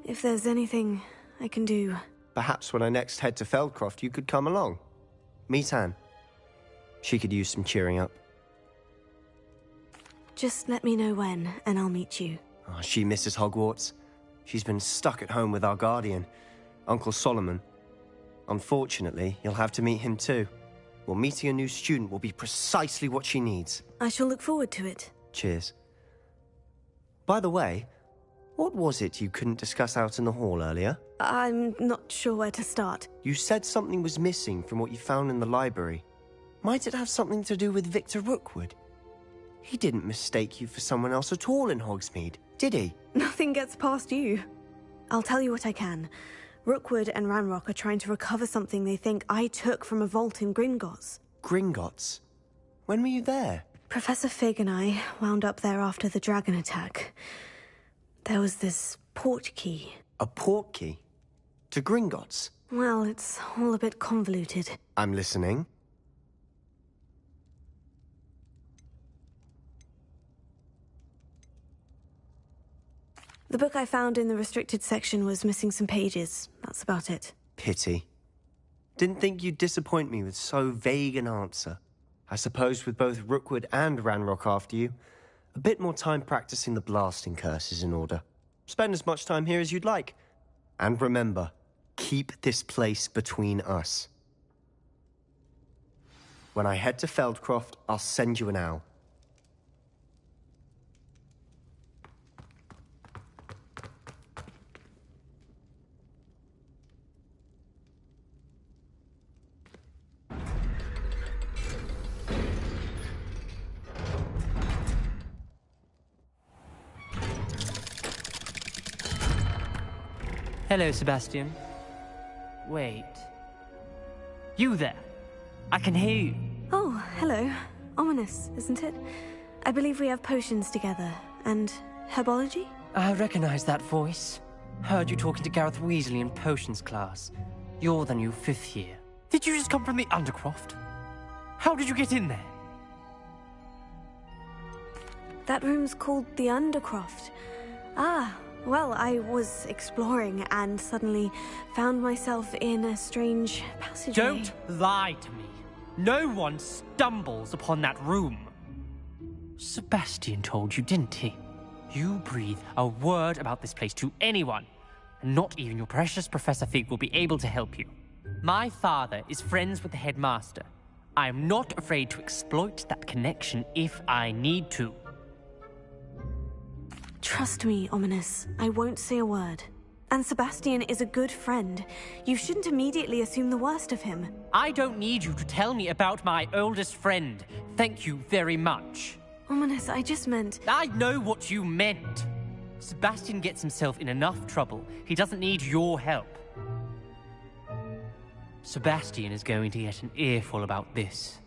Speaker 1: If there's anything I can do...
Speaker 9: Perhaps when I next head to Feldcroft, you could come along. Meet Anne. She could use some cheering up.
Speaker 1: Just let me know when, and I'll meet you.
Speaker 9: Oh, she misses Hogwarts. She's been stuck at home with our guardian, Uncle Solomon. Unfortunately, you'll have to meet him too. Well, meeting a new student will be precisely what she needs.
Speaker 1: I shall look forward to it.
Speaker 9: Cheers. By the way, what was it you couldn't discuss out in the hall earlier?
Speaker 1: I'm not sure where to start.
Speaker 9: You said something was missing from what you found in the library. Might it have something to do with Victor Rookwood? He didn't mistake you for someone else at all in Hogsmeade, did he?
Speaker 1: Nothing gets past you. I'll tell you what I can. Rookwood and Ranrock are trying to recover something they think I took from a vault in Gringotts.
Speaker 9: Gringotts? When were you there?
Speaker 1: Professor Fig and I wound up there after the dragon attack. There was this port key.
Speaker 9: A port key? To Gringotts?
Speaker 1: Well, it's all a bit convoluted.
Speaker 9: I'm listening.
Speaker 1: The book I found in the restricted section was missing some pages. That's about it.
Speaker 9: Pity. Didn't think you'd disappoint me with so vague an answer. I suppose with both Rookwood and Ranrock after you, a bit more time practicing the blasting curse is in order. Spend as much time here as you'd like. And remember, keep this place between us. When I head to Feldcroft, I'll send you an owl.
Speaker 10: Hello, Sebastian. Wait. You there? I can hear you.
Speaker 1: Oh, hello. Ominous, isn't it? I believe we have potions together. And herbology?
Speaker 10: I recognize that voice. Heard you talking to Gareth Weasley in potions class. You're the new 5th year. Did you just come from the Undercroft? How did you get in there?
Speaker 1: That room's called the Undercroft. Ah, well, I was exploring and suddenly found myself in a strange passageway.
Speaker 10: Don't lie to me. No one stumbles upon that room. Sebastian told you, didn't he? You breathe a word about this place to anyone, and not even your precious Professor Fig will be able to help you. My father is friends with the headmaster. I am not afraid to exploit that connection if I need to.
Speaker 1: Trust me, Ominous. I won't say a word. And Sebastian is a good friend. You shouldn't immediately assume the worst of him.
Speaker 10: I don't need you to tell me about my oldest friend. Thank you very much.
Speaker 1: Ominous, I just meant...
Speaker 10: I know what you meant. Sebastian gets himself in enough trouble. He doesn't need your help. Sebastian is going to get an earful about this.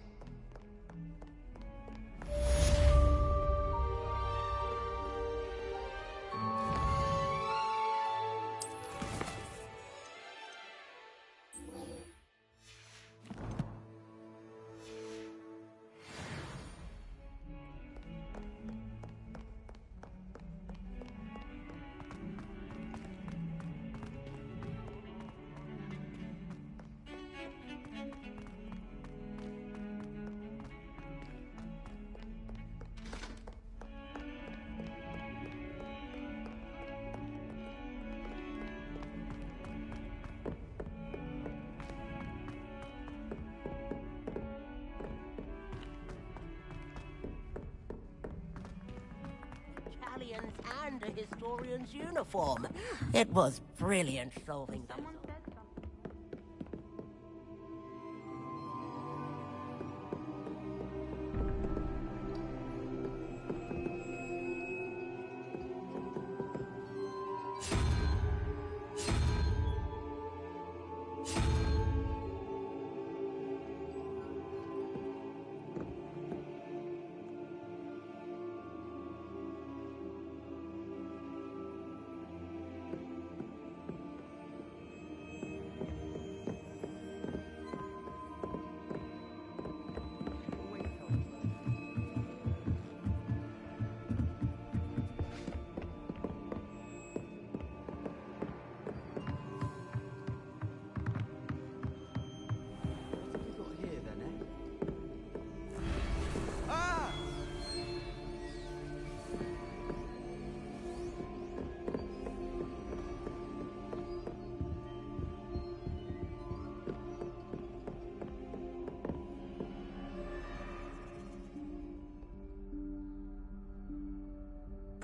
Speaker 7: And a historian's uniform. It was brilliant solving them.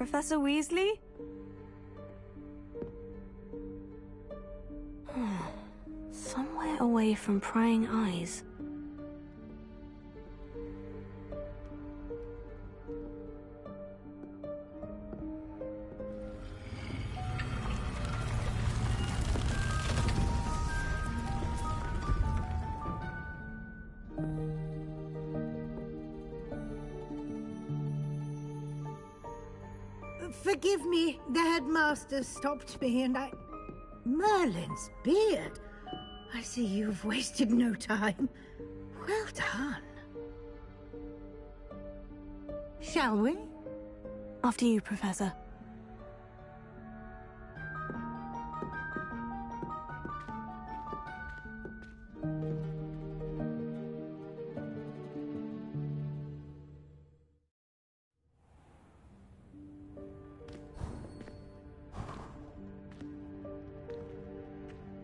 Speaker 1: Professor Weasley? Somewhere away from prying eyes.
Speaker 11: Forgive me, the headmaster stopped me and I... Merlin's beard! I see you've wasted no time. Well done. Shall we?
Speaker 1: After you, Professor.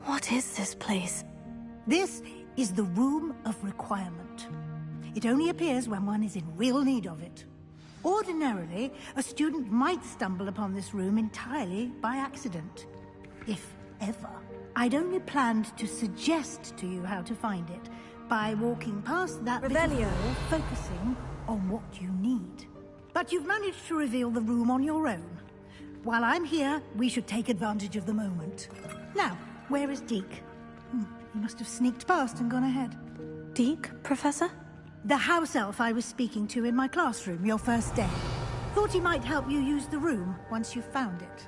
Speaker 1: What is this place?
Speaker 11: This is the Room of Requirement. It only appears when one is in real need of it. Ordinarily, a student might stumble upon this room entirely by accident. If ever. I'd only planned to suggest to you how to find it by walking past that bit of wall, focusing on what you need. But you've managed to reveal the room on your own. While I'm here, we should take advantage of the moment. Now, where is Deke? He must have sneaked past and gone ahead.
Speaker 1: Deke, Professor?
Speaker 11: The house elf I was speaking to in my classroom your first day. Thought he might help you use the room once you've found it.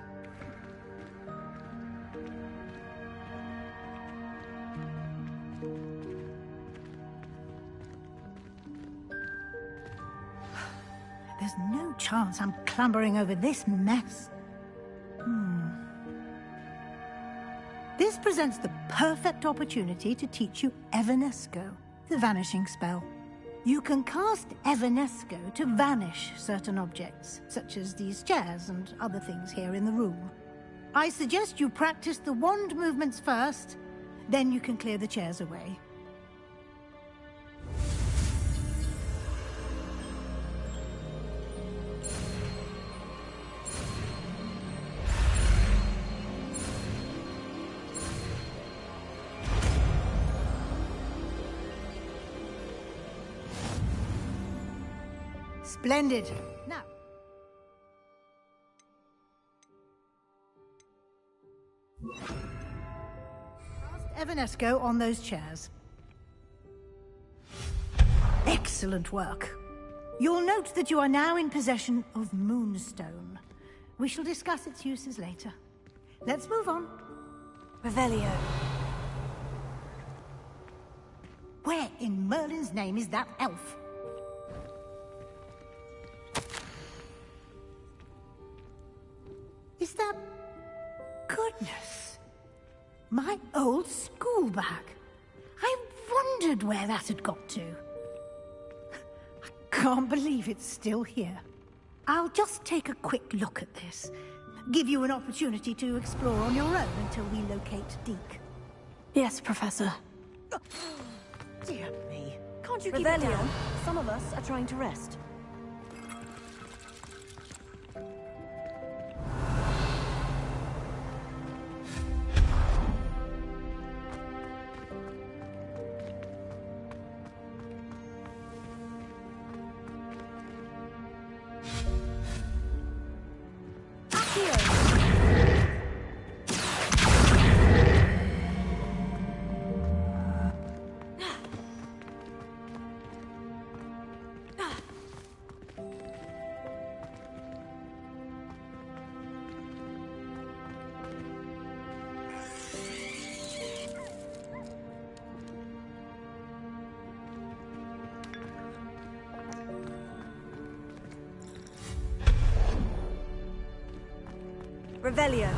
Speaker 11: There's no chance I'm clambering over this mess. This presents the perfect opportunity to teach you Evanesco, the vanishing spell. You can cast Evanesco to vanish certain objects, such as these chairs and other things here in the room. I suggest you practice the wand movements first, then you can clear the chairs away. Splendid. Now. Cast Evanesco on those chairs. Excellent work. You'll note that you are now in possession of Moonstone. We shall discuss its uses later. Let's move on.
Speaker 1: Revelio.
Speaker 11: Where in Merlin's name is that elf? Is that... Goodness. My old school bag. I wondered where that had got to. I can't believe it's still here. I'll just take a quick look at this. Give you an opportunity to explore on your own until we locate Deke.
Speaker 1: Yes, Professor.
Speaker 11: Dear me.
Speaker 12: Can't you keep it down? Some of us are trying to rest.
Speaker 2: Revelio.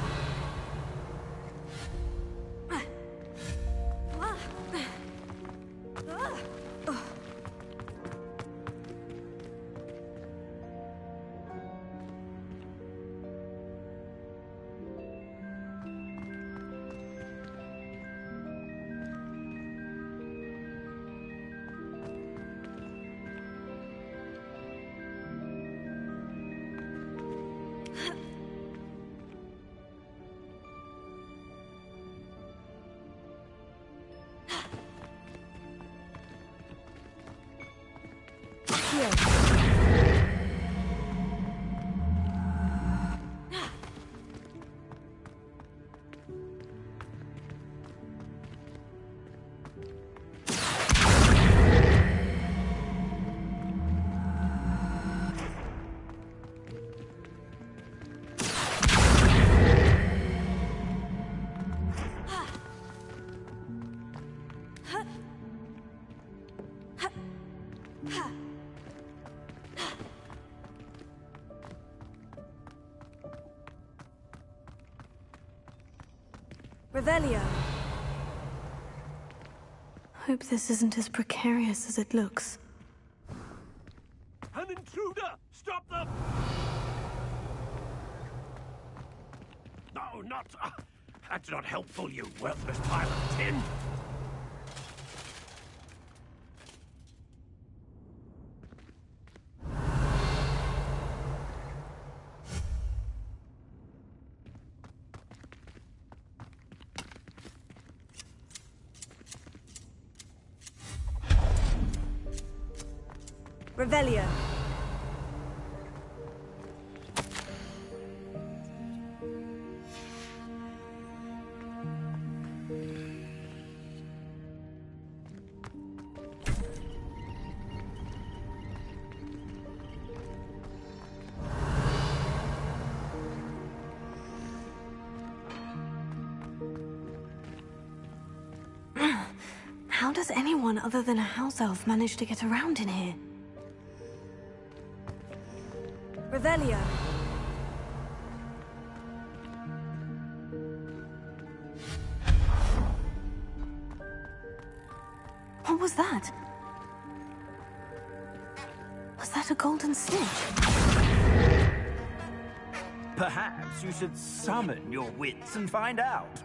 Speaker 1: Revelio. Hope this isn't as precarious as it looks.
Speaker 13: An intruder! Stop them! No, not... that's not helpful, you worthless pile of tin!
Speaker 2: Revelio.
Speaker 1: How does anyone other than a house elf manage to get around in here?
Speaker 2: Revelio.
Speaker 1: What was that? Was that a golden snitch?
Speaker 14: Perhaps you should summon your wits and find out.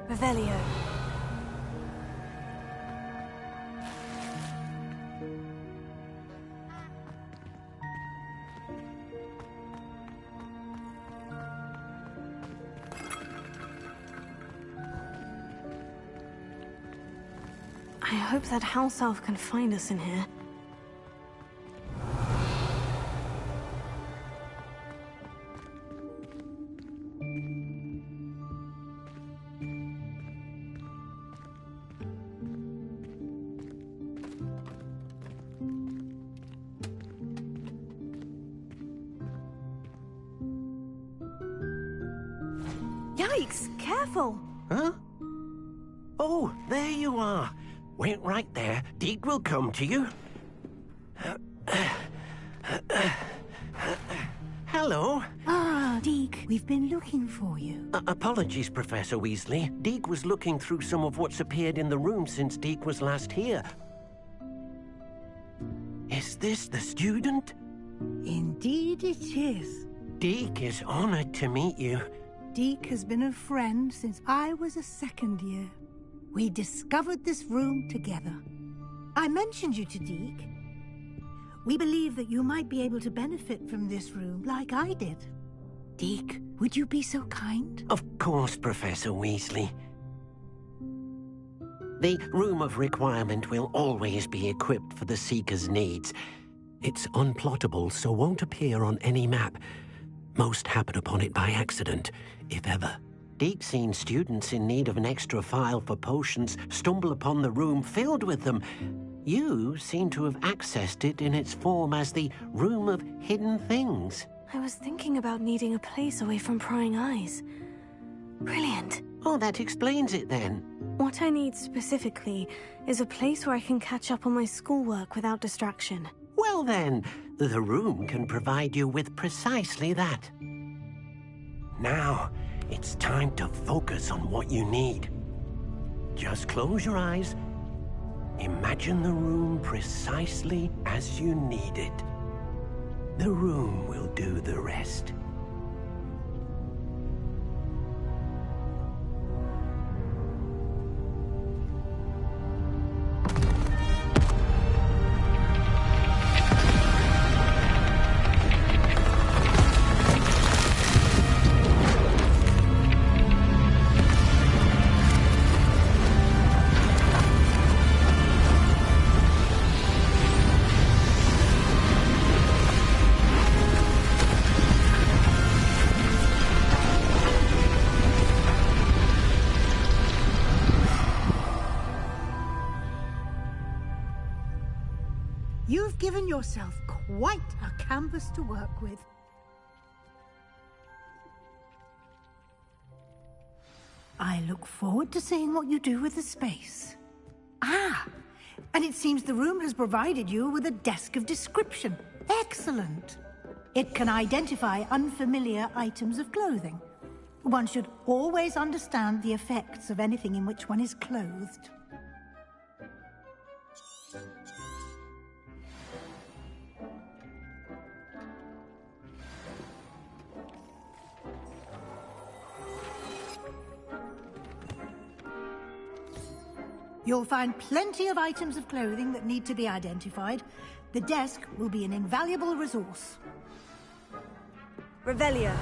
Speaker 2: Revelio.
Speaker 1: I hope that house elf can find us in here.
Speaker 2: Yikes! Careful!
Speaker 3: Huh? Oh, there you are. Wait right there. Deke will come to you. Hello.
Speaker 11: Ah, Deke, we've been looking for you.
Speaker 3: Apologies, Professor Weasley. Deke was looking through some of what's appeared in the room since Deke was last here. Is this the student?
Speaker 11: Indeed it is.
Speaker 3: Deke is honored to meet you.
Speaker 11: Deke has been a friend since I was a second year. We discovered this room together. I mentioned you to Deke. We believe that you might be able to benefit from this room like I did. Deke, would you be so kind?
Speaker 3: Of course, Professor Weasley. The Room of Requirement will always be equipped for the Seeker's needs. It's unplottable, so won't appear on any map. Most happen upon it by accident, if ever. Deke's seen students in need of an extra file for potions stumble upon the room filled with them. You seem to have accessed it in its form as the Room of Hidden Things.
Speaker 1: I was thinking about needing a place away from prying eyes. Brilliant.
Speaker 3: Oh, that explains it then.
Speaker 1: What I need specifically is a place where I can catch up on my schoolwork without distraction.
Speaker 3: Well then, the room can provide you with precisely that. Now, it's time to focus on what you need. Just close your eyes. Imagine the room precisely as you need it. The room will do the rest.
Speaker 11: You've given yourself quite a canvas to work with. I look forward to seeing what you do with the space. Ah, and it seems the room has provided you with a desk of description. Excellent. It can identify unfamiliar items of clothing. One should always understand the effects of anything in which one is clothed. You'll find plenty of items of clothing that need to be identified. The desk will be an invaluable resource.
Speaker 2: Revelio.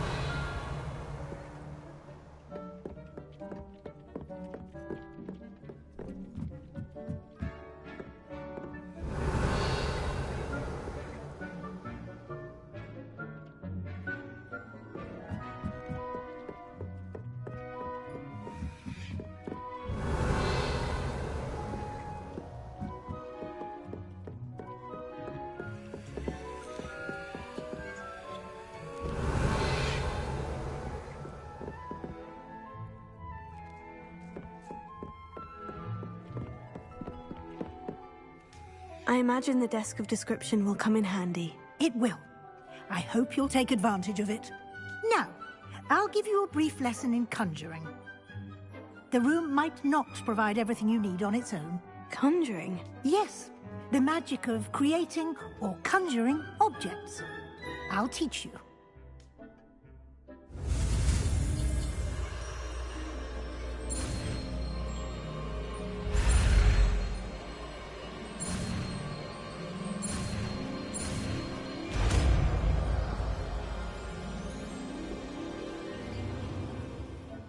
Speaker 1: I imagine the desk of description will come in handy.
Speaker 11: It will. I hope you'll take advantage of it. Now, I'll give you a brief lesson in conjuring. The room might not provide everything you need on its own.
Speaker 1: Conjuring?
Speaker 11: Yes, the magic of creating or conjuring objects. I'll teach you.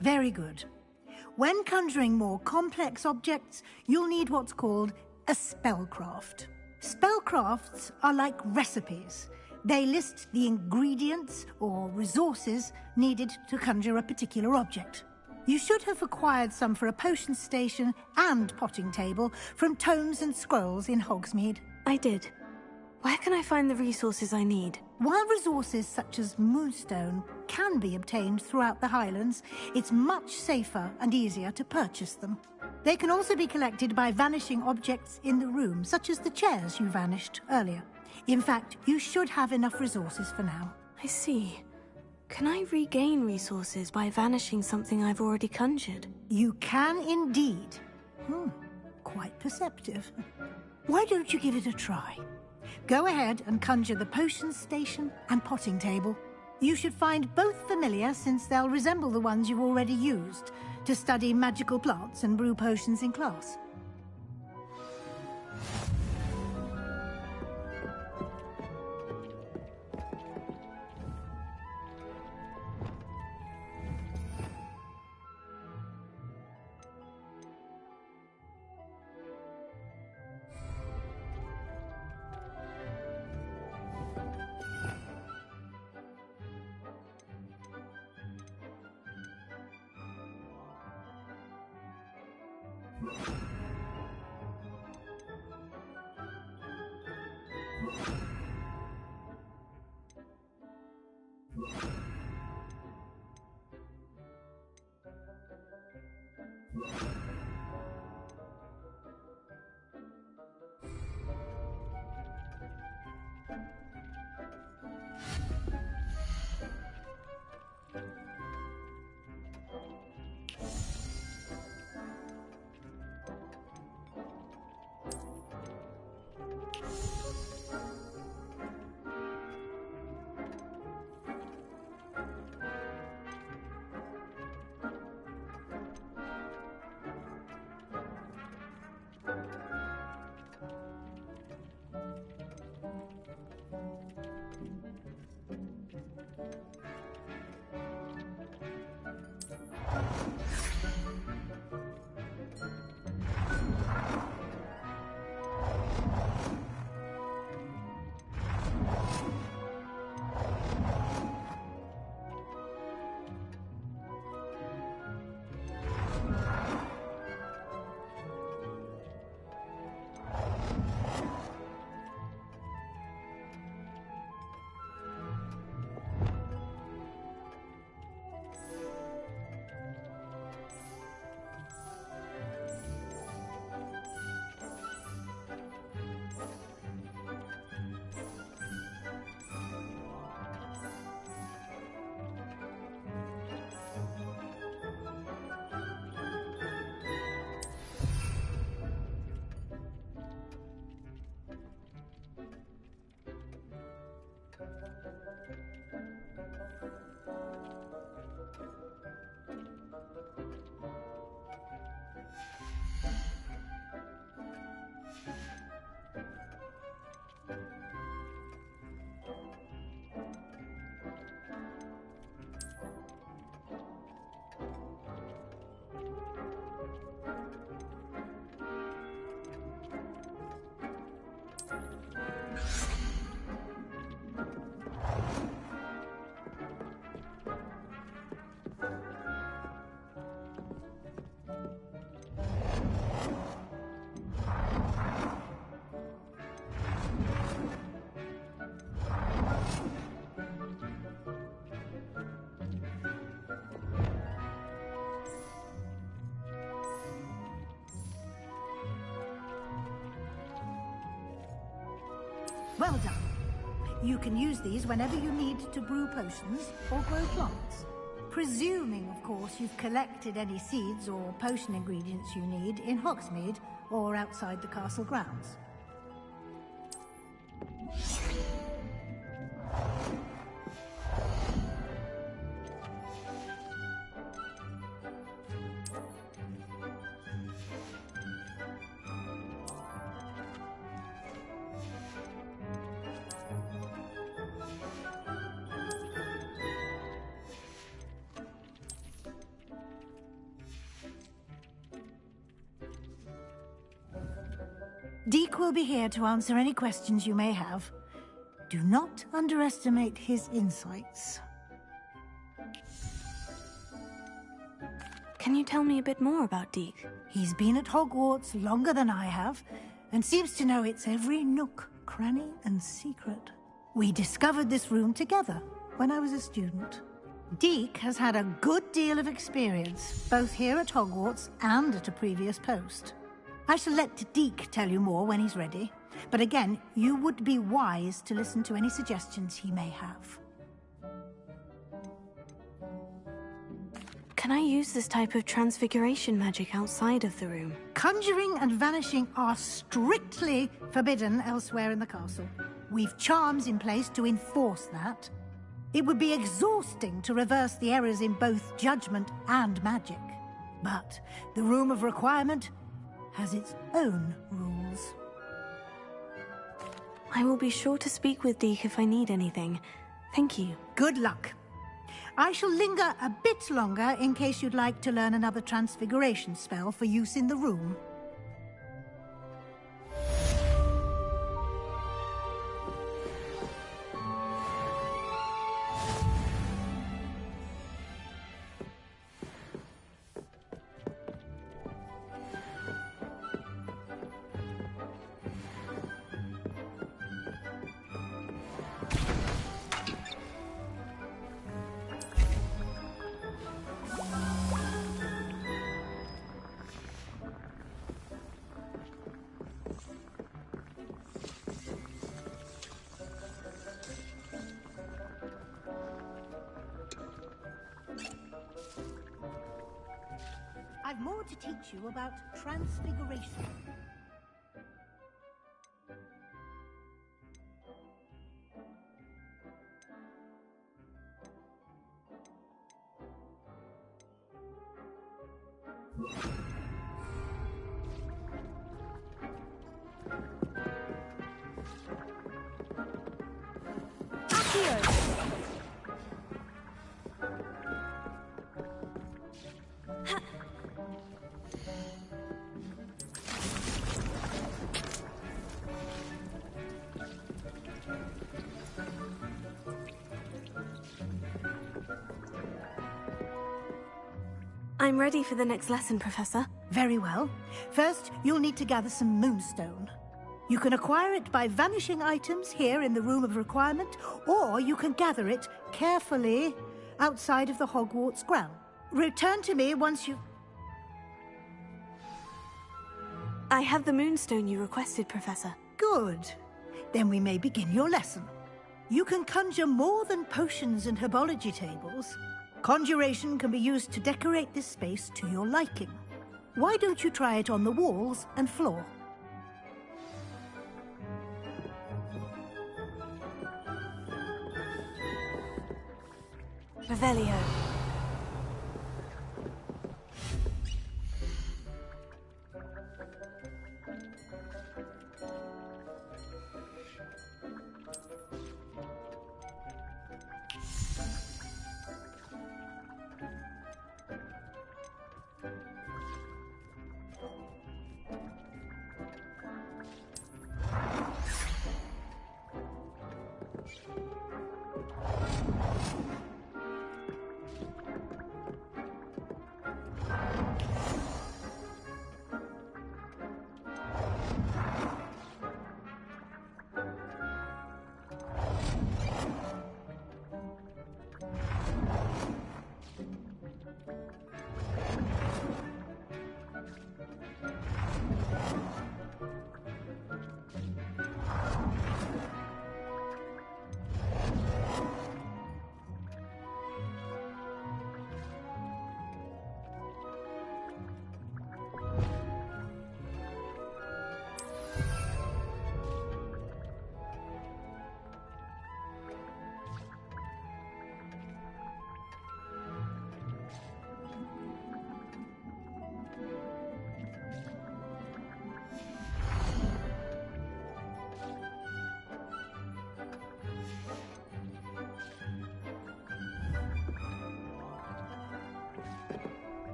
Speaker 11: Very good. When conjuring more complex objects, you'll need what's called a spellcraft. Spellcrafts are like recipes. They list the ingredients or resources needed to conjure a particular object. You should have acquired some for a potion station and potting table from tomes and scrolls in Hogsmeade.
Speaker 1: I did. Where can I find the resources I need?
Speaker 11: While resources such as moonstone can be obtained throughout the Highlands, it's much safer and easier to purchase them. They can also be collected by vanishing objects in the room, such as the chairs you vanished earlier. In fact, you should have enough resources for now.
Speaker 1: I see. Can I regain resources by vanishing something I've already conjured?
Speaker 11: You can indeed. Quite perceptive. Why don't you give it a try? Go ahead and conjure the potion station and potting table. You should find both familiar, since they'll resemble the ones you've already used to study magical plants and brew potions in class. Well done. You can use these whenever you need to brew potions or grow plants. Presuming, of course, you've collected any seeds or potion ingredients you need in Hogsmeade or outside the castle grounds. Deke will be here to answer any questions you may have. Do not underestimate his insights.
Speaker 1: Can you tell me a bit more about Deke?
Speaker 11: He's been at Hogwarts longer than I have, and seems to know its every nook, cranny, and secret. We discovered this room together when I was a student. Deke has had a good deal of experience, both here at Hogwarts and at a previous post. I shall let Deke tell you more when he's ready, but again, you would be wise to listen to any suggestions he may have.
Speaker 1: Can I use this type of transfiguration magic outside of the room?
Speaker 11: Conjuring and vanishing are strictly forbidden elsewhere in the castle. We've charms in place to enforce that. It would be exhausting to reverse the errors in both judgment and magic. But the Room of Requirement has its own rules.
Speaker 1: I will be sure to speak with Deke if I need anything. Thank you.
Speaker 11: Good luck. I shall linger a bit longer in case you'd like to learn another transfiguration spell for use in the room. I've more to teach you about transfiguration.
Speaker 1: I'm ready for the next lesson, Professor.
Speaker 11: Very well. First, you'll need to gather some moonstone. You can acquire it by vanishing items here in the Room of Requirement, or you can gather it carefully outside of the Hogwarts ground. Return to me once you...
Speaker 1: I have the moonstone you requested, Professor.
Speaker 11: Good. Then we may begin your lesson. You can conjure more than potions and herbology tables. Conjuration can be used to decorate this space to your liking. Why don't you try it on the walls and floor?
Speaker 1: Revelio.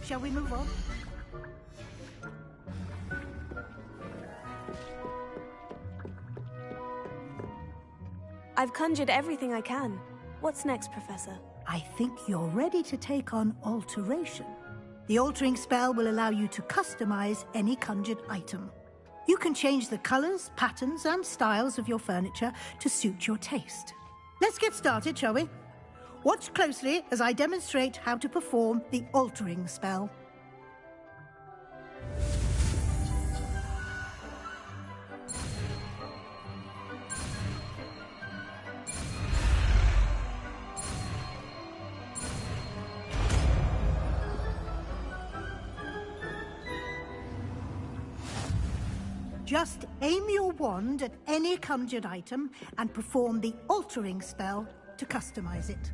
Speaker 11: Shall we move on?
Speaker 1: I've conjured everything I can. What's next, Professor?
Speaker 11: I think you're ready to take on alteration. The altering spell will allow you to customize any conjured item. You can change the colors, patterns, and styles of your furniture to suit your taste. Let's get started, shall we? Watch closely as I demonstrate how to perform the altering spell. Just aim your wand at any conjured item and perform the altering spell to customize it.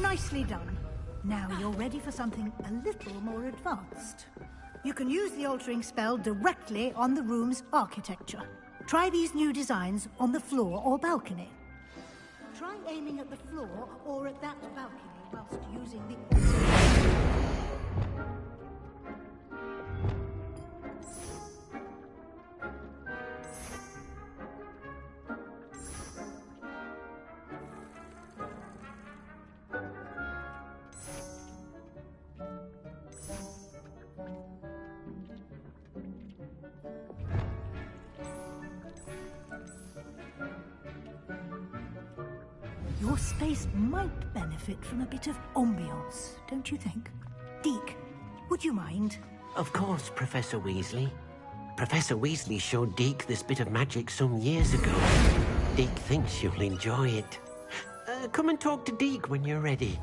Speaker 11: Nicely done. Now you're ready for something a little more advanced. You can use the altering spell directly on the room's architecture. Try these new designs on the floor or balcony. Try aiming at the floor or at that balcony whilst using the Your space might benefit from a bit of ambiance, don't you think? Deke, would you mind?
Speaker 3: Of course, Professor Weasley. Professor Weasley showed Deke this bit of magic some years ago. Deke thinks you'll enjoy it. Come and talk to Deke when you're ready.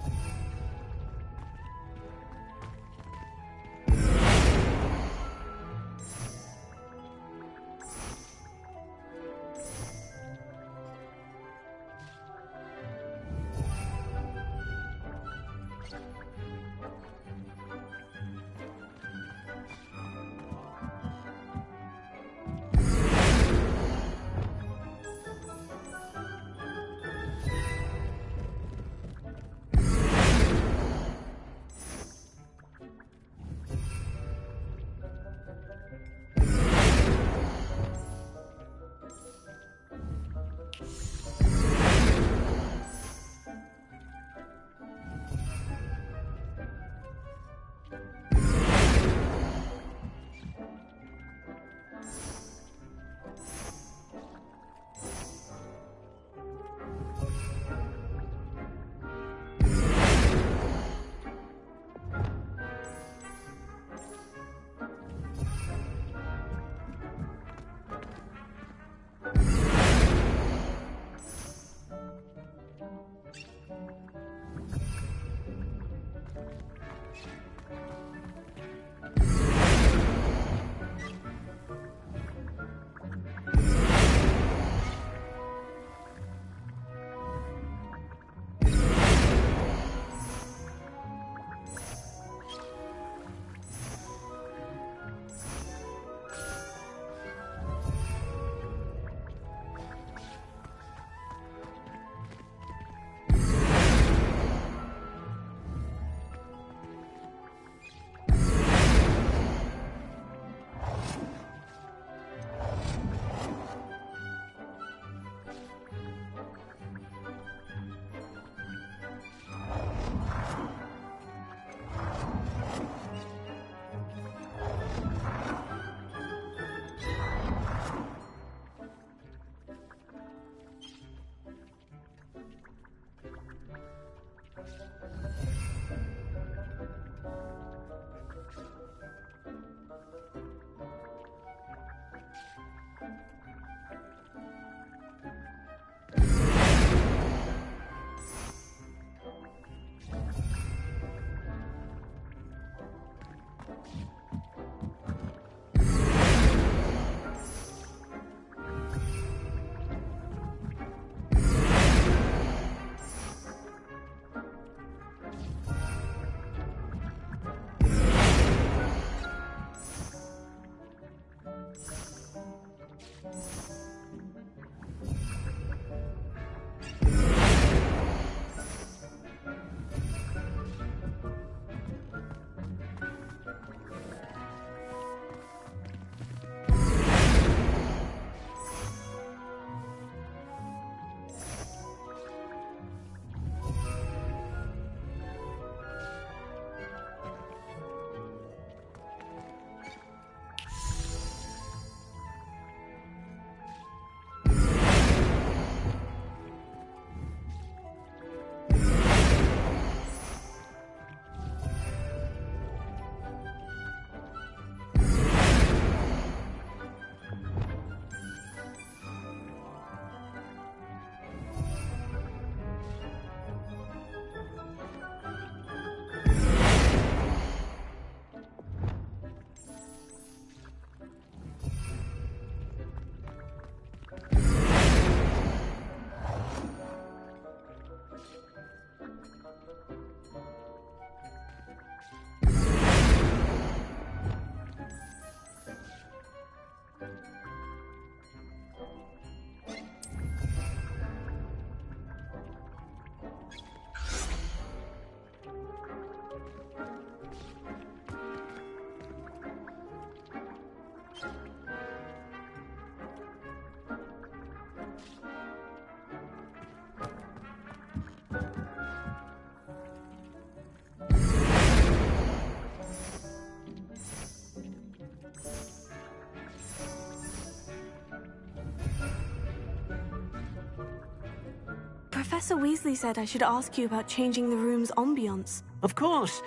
Speaker 1: Professor Weasley said I should ask you about changing the room's ambiance.
Speaker 3: Of course.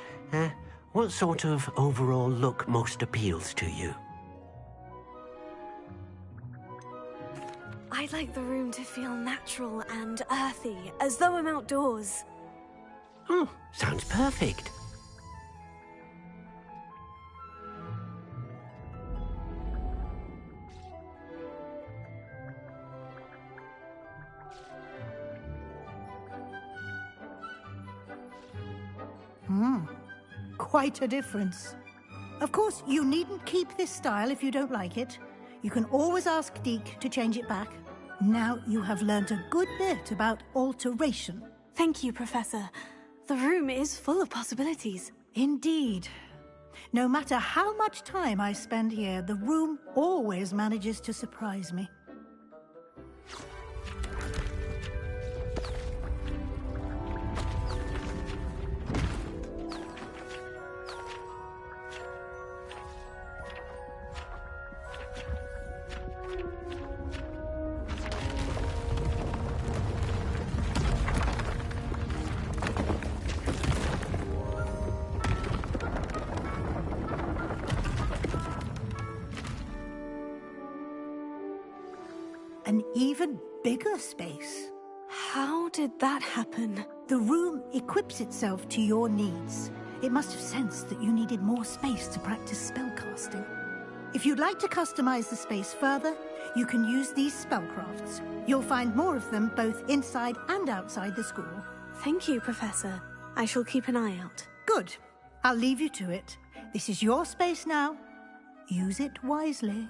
Speaker 3: What sort of overall look most appeals to you?
Speaker 1: I'd like the room to feel natural and earthy, as though I'm outdoors.
Speaker 3: Oh, sounds perfect.
Speaker 11: Quite a difference. Of course, you needn't keep this style if you don't like it. You can always ask Deke to change it back. Now you have learnt a good bit about alteration.
Speaker 1: Thank you, Professor. The room is full of possibilities.
Speaker 11: Indeed. No matter how much time I spend here, the room always manages to surprise me. An even bigger space.
Speaker 1: How did that happen?
Speaker 11: The room equips itself to your needs. It must have sensed that you needed more space to practice spellcasting. If you'd like to customize the space further, you can use these spellcrafts. You'll find more of them both inside and outside the school.
Speaker 1: Thank you, Professor. I shall keep an eye out.
Speaker 11: Good. I'll leave you to it. This is your space now. Use it wisely.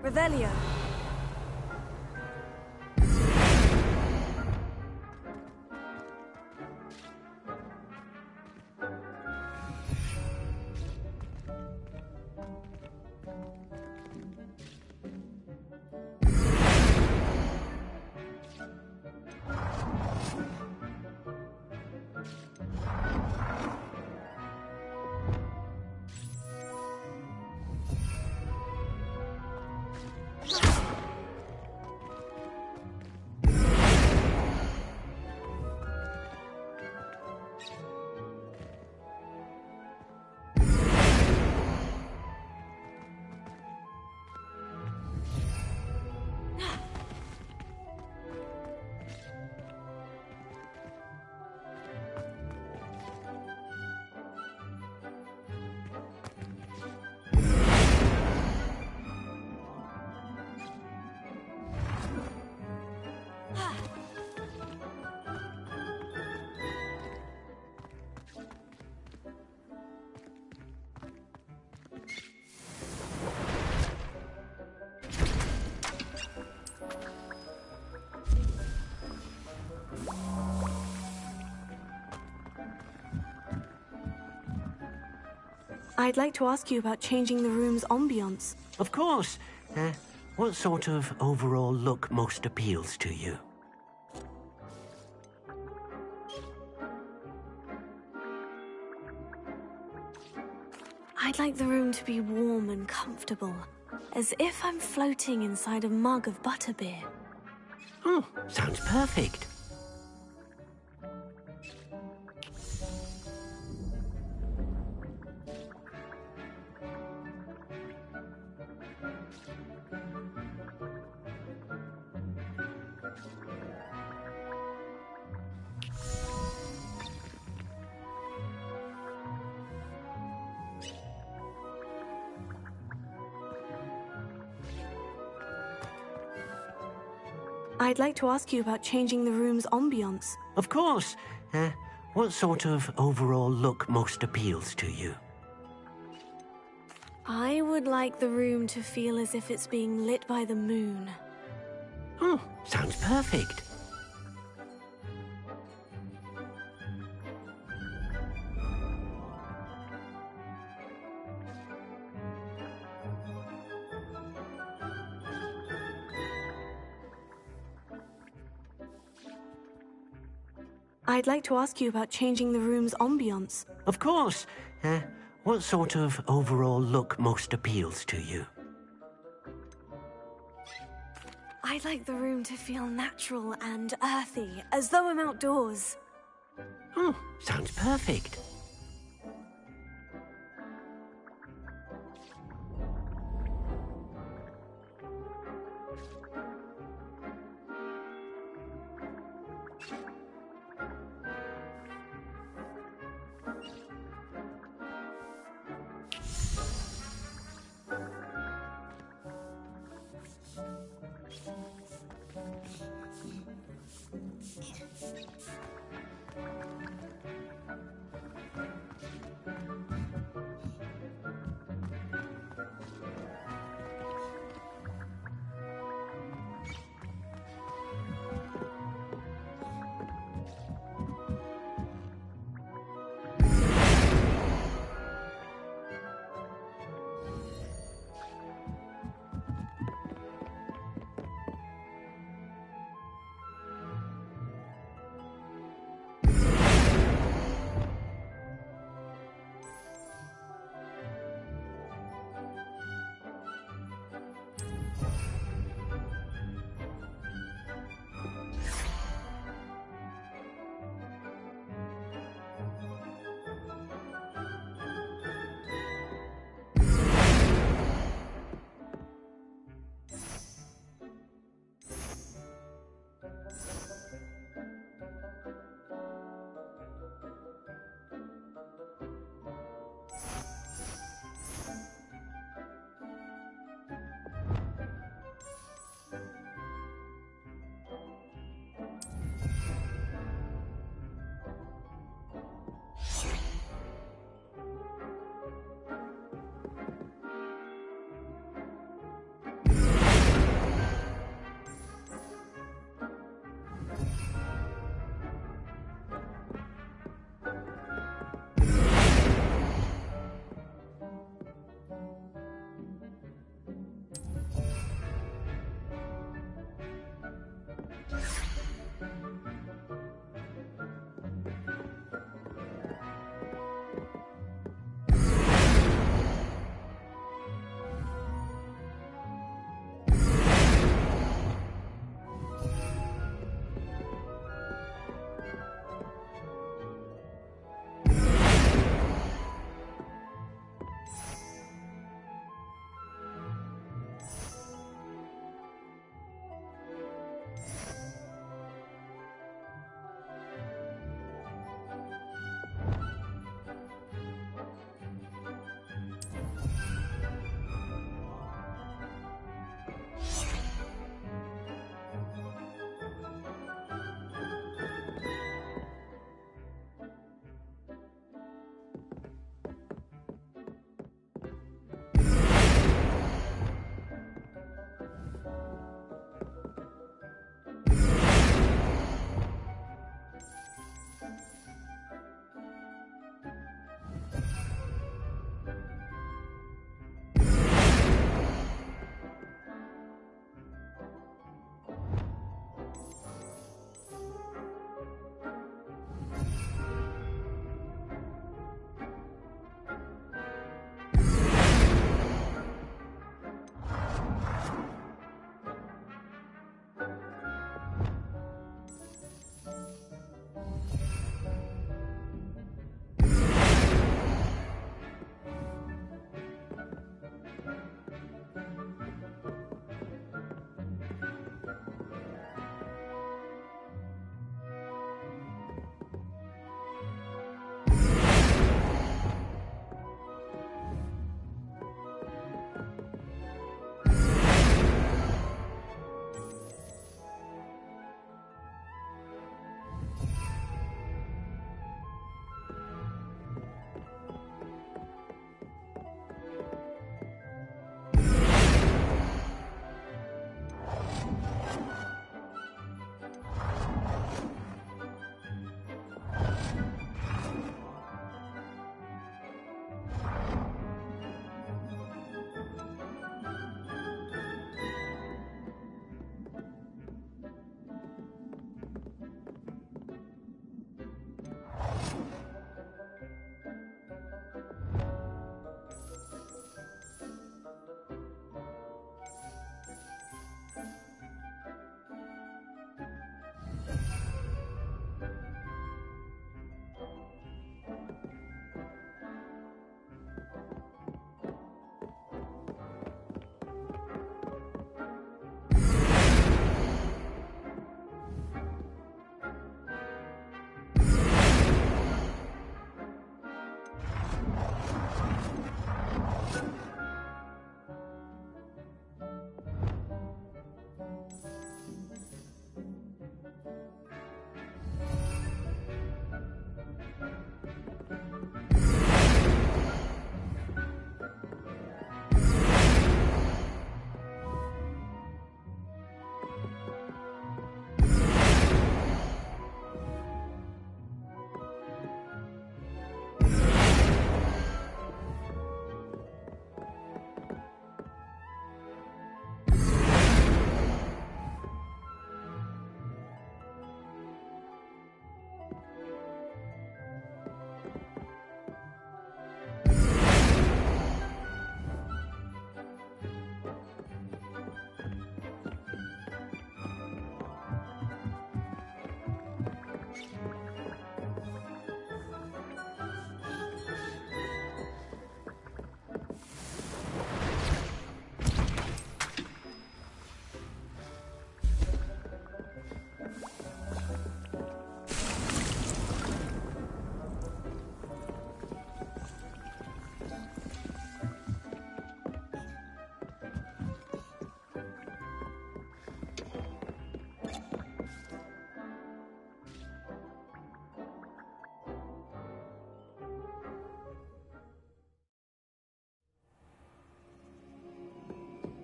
Speaker 1: Revelio. I'd like to ask you about changing the room's ambiance.
Speaker 3: Of course. What sort of overall look most appeals to you?
Speaker 1: I'd like the room to be warm and comfortable, as if I'm floating inside a mug of butterbeer.
Speaker 3: Oh, sounds perfect.
Speaker 1: I'd like to ask you about changing the room's ambiance.
Speaker 3: Of course. What sort of overall look most appeals to you?
Speaker 1: I would like the room to feel as if it's being lit by the moon.
Speaker 3: Oh, sounds perfect.
Speaker 1: I'd like to ask you about changing the room's ambiance.
Speaker 3: Of course. What sort of overall look most appeals to you?
Speaker 1: I'd like the room to feel natural and earthy, as though I'm outdoors.
Speaker 3: Oh, sounds perfect.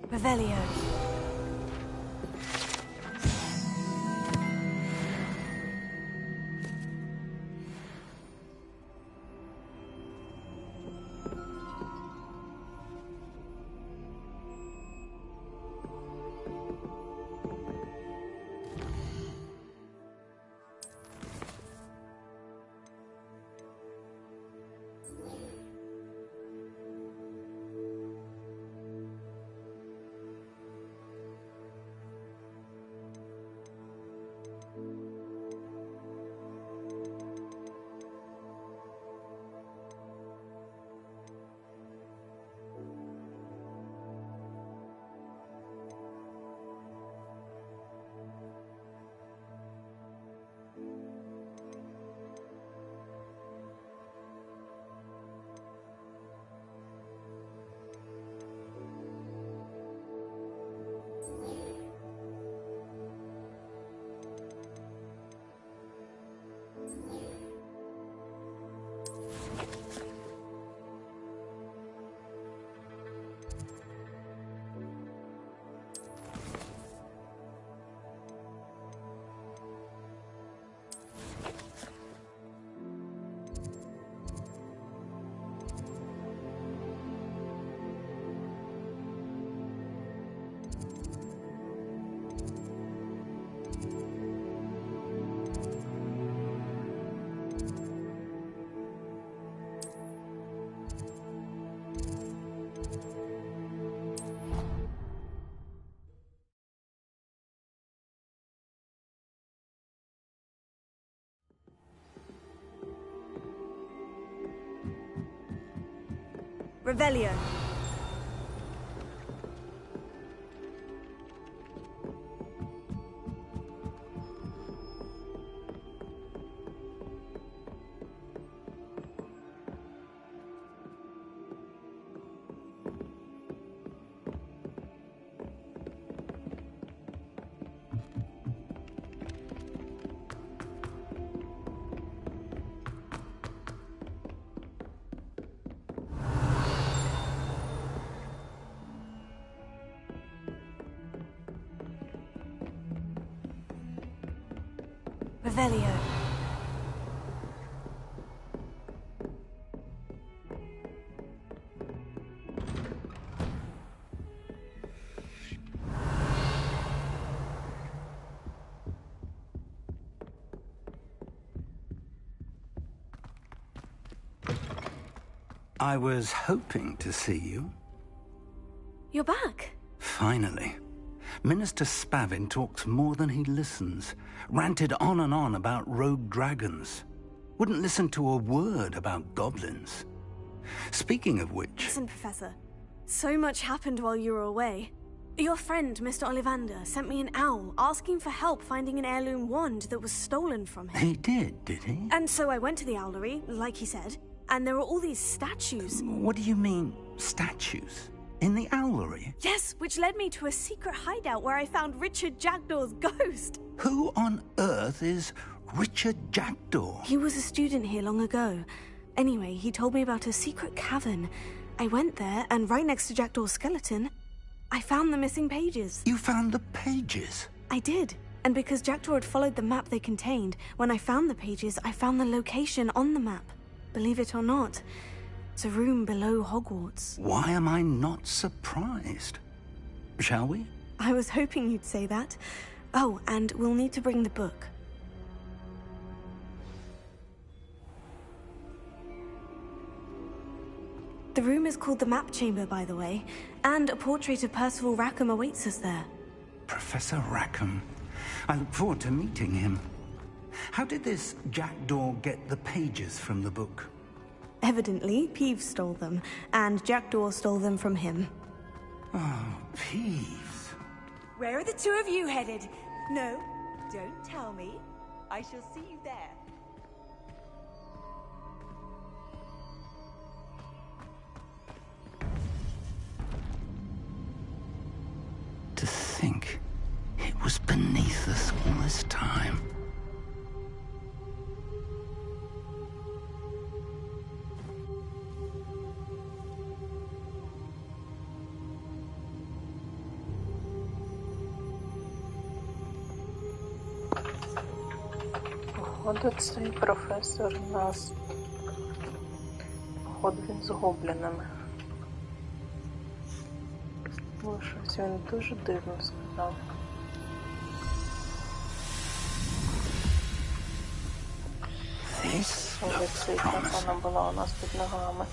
Speaker 1: Revelio. Revelio. Revelio.
Speaker 15: I was hoping to see you.
Speaker 1: You're back.
Speaker 15: Finally. Minister Spavin talks more than he listens. Ranted on and on about rogue dragons. Wouldn't listen to a word about goblins. Speaking of which...
Speaker 1: Listen, Professor. So much happened while you were away. Your friend, Mr. Ollivander, sent me an owl asking for help finding an heirloom wand that was stolen from him.
Speaker 15: He did he?
Speaker 1: And so I went to the owlery, like he said, and there were all these statues.
Speaker 15: What do you mean, statues? In the owlery?
Speaker 1: Yes, which led me to a secret hideout where I found Richard Jackdaw's ghost.
Speaker 15: Who on earth is Richard Jackdaw?
Speaker 1: He was a student here long ago. Anyway, he told me about a secret cavern. I went there, and right next to Jackdaw's skeleton, I found the missing pages.
Speaker 15: You found the pages?
Speaker 1: I did. And because Jackdaw had followed the map they contained, when I found the pages, I found the location on the map. Believe it or not, it's a room below Hogwarts.
Speaker 15: Why am I not surprised? Shall we?
Speaker 1: I was hoping you'd say that. Oh, and we'll need to bring the book. The room is called the Map Chamber, by the way, and a portrait of Percival Rackham awaits us there.
Speaker 15: Professor Rackham. I look forward to meeting him. How did this Jackdaw get the pages from the book?
Speaker 1: Evidently, Peeves stole them, and Jackdaw stole them from him.
Speaker 15: Oh, Peeves.
Speaker 2: Where are the two of you headed? No, don't tell me. I shall see you there.
Speaker 15: To think it was beneath us all this time.
Speaker 16: Походу, цей професор нас... Походу, він з гоблінами. Бо щось він дуже дивно сказав. Вона була у нас під ногами.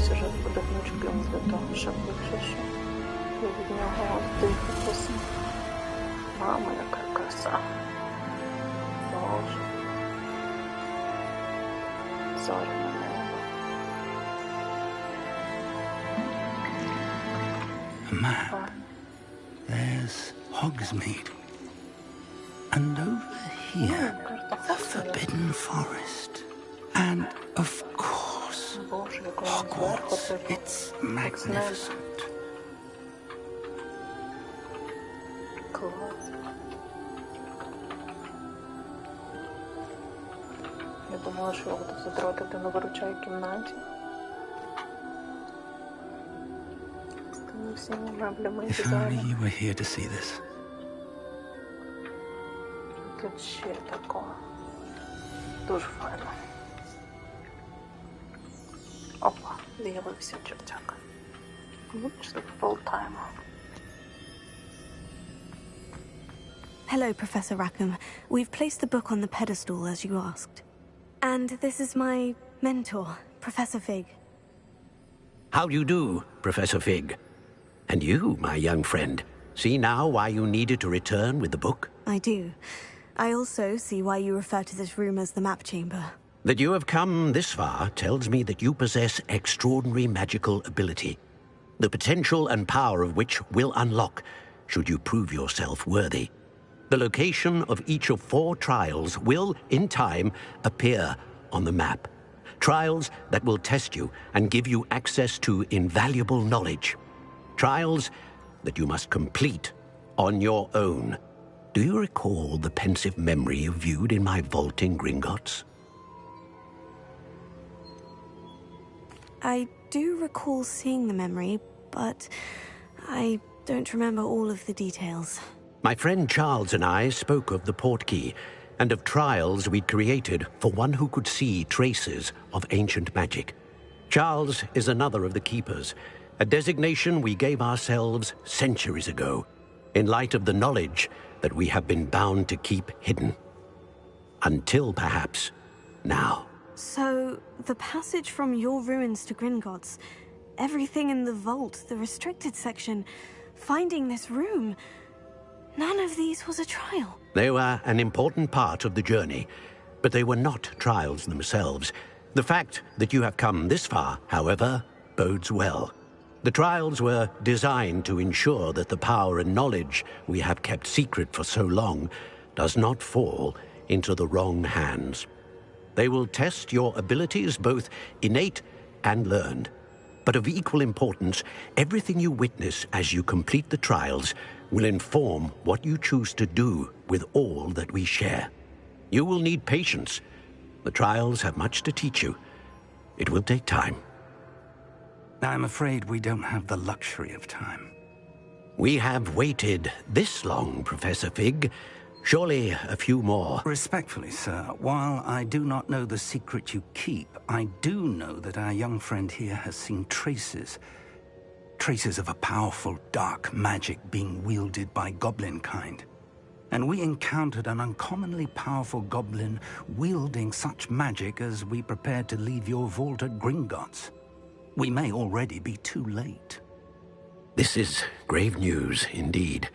Speaker 16: Сюжет буде гнучким для того, щоб якщо що, я від нього дивитися. Мама, яка краса. Боже. Зоряне небо.
Speaker 15: Map. There's Hogsmeade. And over here, the Forbidden Forest. And, of course, Hogwarts. It's magnificent.
Speaker 16: Клас. Я думала, що я буду задротити на Виручай кімнаті. З тими всіми меблями і
Speaker 15: If only
Speaker 16: дизайном.
Speaker 15: you were here to see this.
Speaker 16: Тут ще такого. Дуже файно. Опа, з'явився чортяк. Лучше полтаймо.
Speaker 1: Hello, Professor Rackham. We've placed the book on the pedestal, as you asked. And this is my mentor, Professor Fig.
Speaker 3: How do you do, Professor Fig? And you, my young friend, see now why you needed to return with the book?
Speaker 1: I do. I also see why you refer to this room as the map chamber.
Speaker 3: That you have come this far tells me that you possess extraordinary magical ability, the potential and power of which will unlock should you prove yourself worthy. The location of each of 4 trials will, in time, appear on the map. Trials that will test you and give you access to invaluable knowledge. Trials that you must complete on your own. Do you recall the pensive memory you viewed in my vault in Gringotts?
Speaker 1: I do recall seeing the memory, but I don't remember all of the details.
Speaker 3: My friend Charles and I spoke of the portkey and of trials we'd created for one who could see traces of ancient magic. Charles is another of the keepers, a designation we gave ourselves centuries ago, in light of the knowledge that we have been bound to keep hidden. Until, perhaps, now.
Speaker 1: So, the passage from your ruins to Gringotts, everything in the vault, the restricted section, finding this room, none of these was a trial.
Speaker 3: They were an important part of the journey, but they were not trials themselves. The fact that you have come this far, however, bodes well. The trials were designed to ensure that the power and knowledge we have kept secret for so long does not fall into the wrong hands. They will test your abilities, both innate and learned. But of equal importance, everything you witness as you complete the trials will inform what you choose to do with all that we share. You will need patience. The trials have much to teach you. It will take time.
Speaker 15: I'm afraid we don't have the luxury of time.
Speaker 3: We have waited this long, Professor Fig. Surely a few more.
Speaker 15: Respectfully, sir, while I do not know the secret you keep, I do know that our young friend here has seen traces of a powerful dark magic being wielded by goblin kind. And we encountered an uncommonly powerful goblin wielding such magic as we prepared to leave your vault at Gringotts. We may already be too late.
Speaker 3: This is grave news indeed.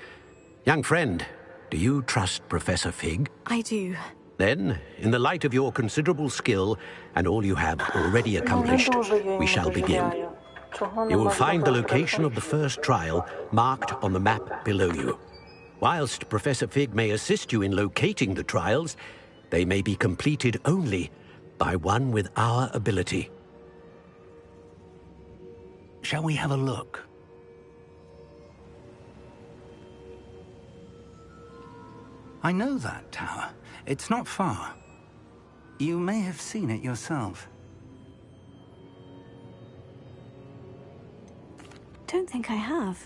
Speaker 3: Young friend, do you trust Professor Fig?
Speaker 1: I do.
Speaker 3: Then, in the light of your considerable skill and all you have already accomplished, we shall begin. You will find the location of the first trial marked on the map below you. Whilst Professor Fig may assist you in locating the trials, they may be completed only by one with our ability.
Speaker 15: Shall we have a look? I know that tower. It's not far. You may have seen it yourself.
Speaker 1: don't think I have.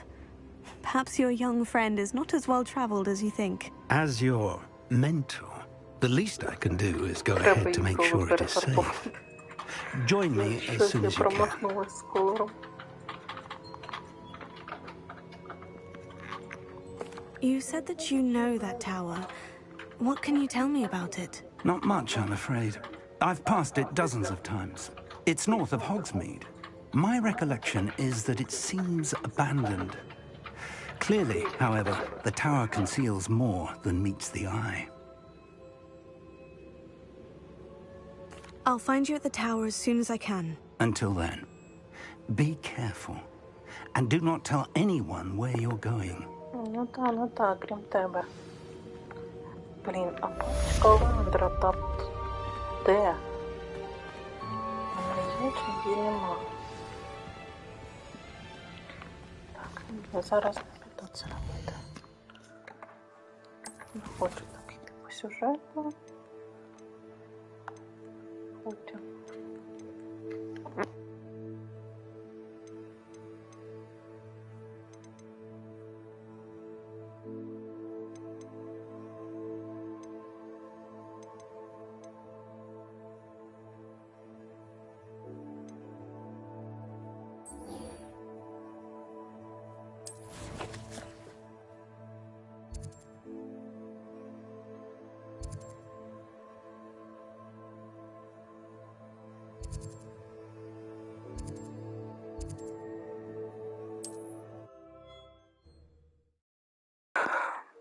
Speaker 1: Perhaps your young friend is not as well-traveled as you think.
Speaker 15: As your mentor, the least I can do is go ahead to make sure it is safe. Join me as soon as you can.
Speaker 16: Промахнулась з кольором.
Speaker 1: You said that you know that tower. What can you tell me about it?
Speaker 15: Not much, I'm afraid. I've passed it dozens of times. It's north of Hogsmeade. My recollection is that it seems abandoned. Clearly, however, the tower conceals more than meets the eye.
Speaker 1: I'll find you at the tower as soon as I can.
Speaker 15: Until then, be careful. And do not tell anyone where you're going.
Speaker 16: Ну так, крім тебе. Блін, а пачка Оландра там де? Звичайно, її нема. Так, я зараз не піду це робити. Не хочу так йти по сюжету. Хочу.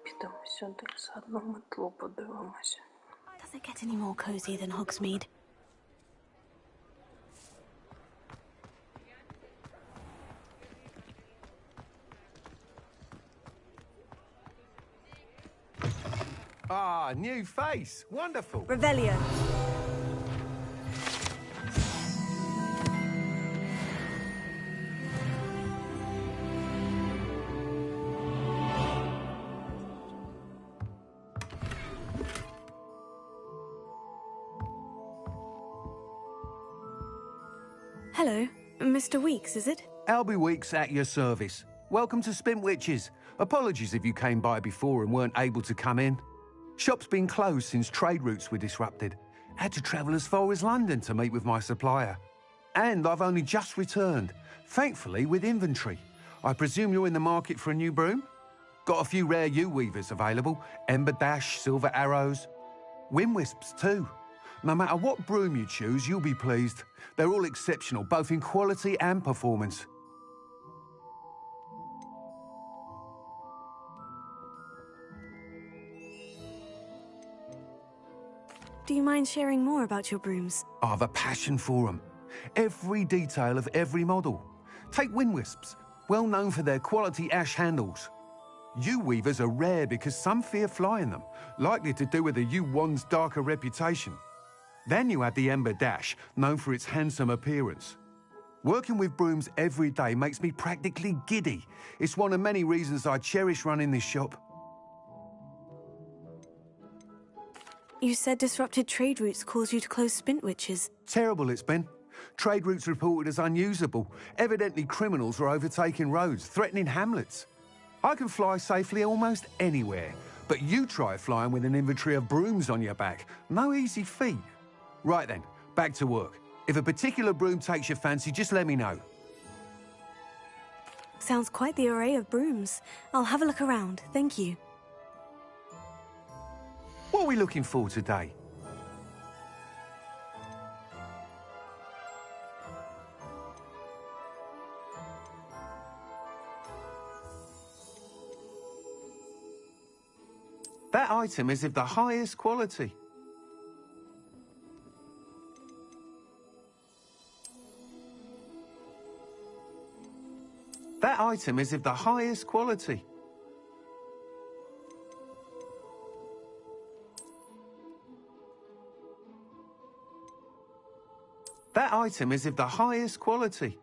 Speaker 16: Підемо сюди, заодно мітлу подивимося.
Speaker 1: Does it get any more cozy than Hogsmeade?
Speaker 17: Ah, new face. Wonderful.
Speaker 2: Revelio.
Speaker 1: Hello, Mr. Weeks, is it?
Speaker 17: Albie Weeks at your service. Welcome to Spintwitches. Apologies if you came by before and weren't able to come in. Shop's been closed since trade routes were disrupted. Had to travel as far as London to meet with my supplier. And I've only just returned, thankfully with inventory. I presume you're in the market for a new broom? Got a few rare U-weavers available. Ember Dash, Silver Arrows. Wind Wisps too. No matter what broom you choose, you'll be pleased. They're all exceptional, both in quality and performance.
Speaker 1: Do you mind sharing more about your brooms?
Speaker 17: I have a passion for them. Every detail of every model. Take Wind Wisps, well known for their quality ash handles. U-weavers are rare because some fear flying them, likely to do with the U-wand's darker reputation. Then you have the Ember Dash, known for its handsome appearance. Working with brooms every day makes me practically giddy. It's one of many reasons I cherish running this shop.
Speaker 1: You said disrupted trade routes caused you to close Spintwitches.
Speaker 17: Terrible it's been. Trade routes reported as unusable. Evidently criminals are overtaking roads, threatening hamlets. I can fly safely almost anywhere, but you try flying with an inventory of brooms on your back. No easy feat. Right then, back to work. If a particular broom takes your fancy, just let me know.
Speaker 1: Sounds quite the array of brooms. I'll have a look around, thank you.
Speaker 17: What are we looking for today? That item is of the highest quality. That item is of the highest quality. That item is of the highest quality.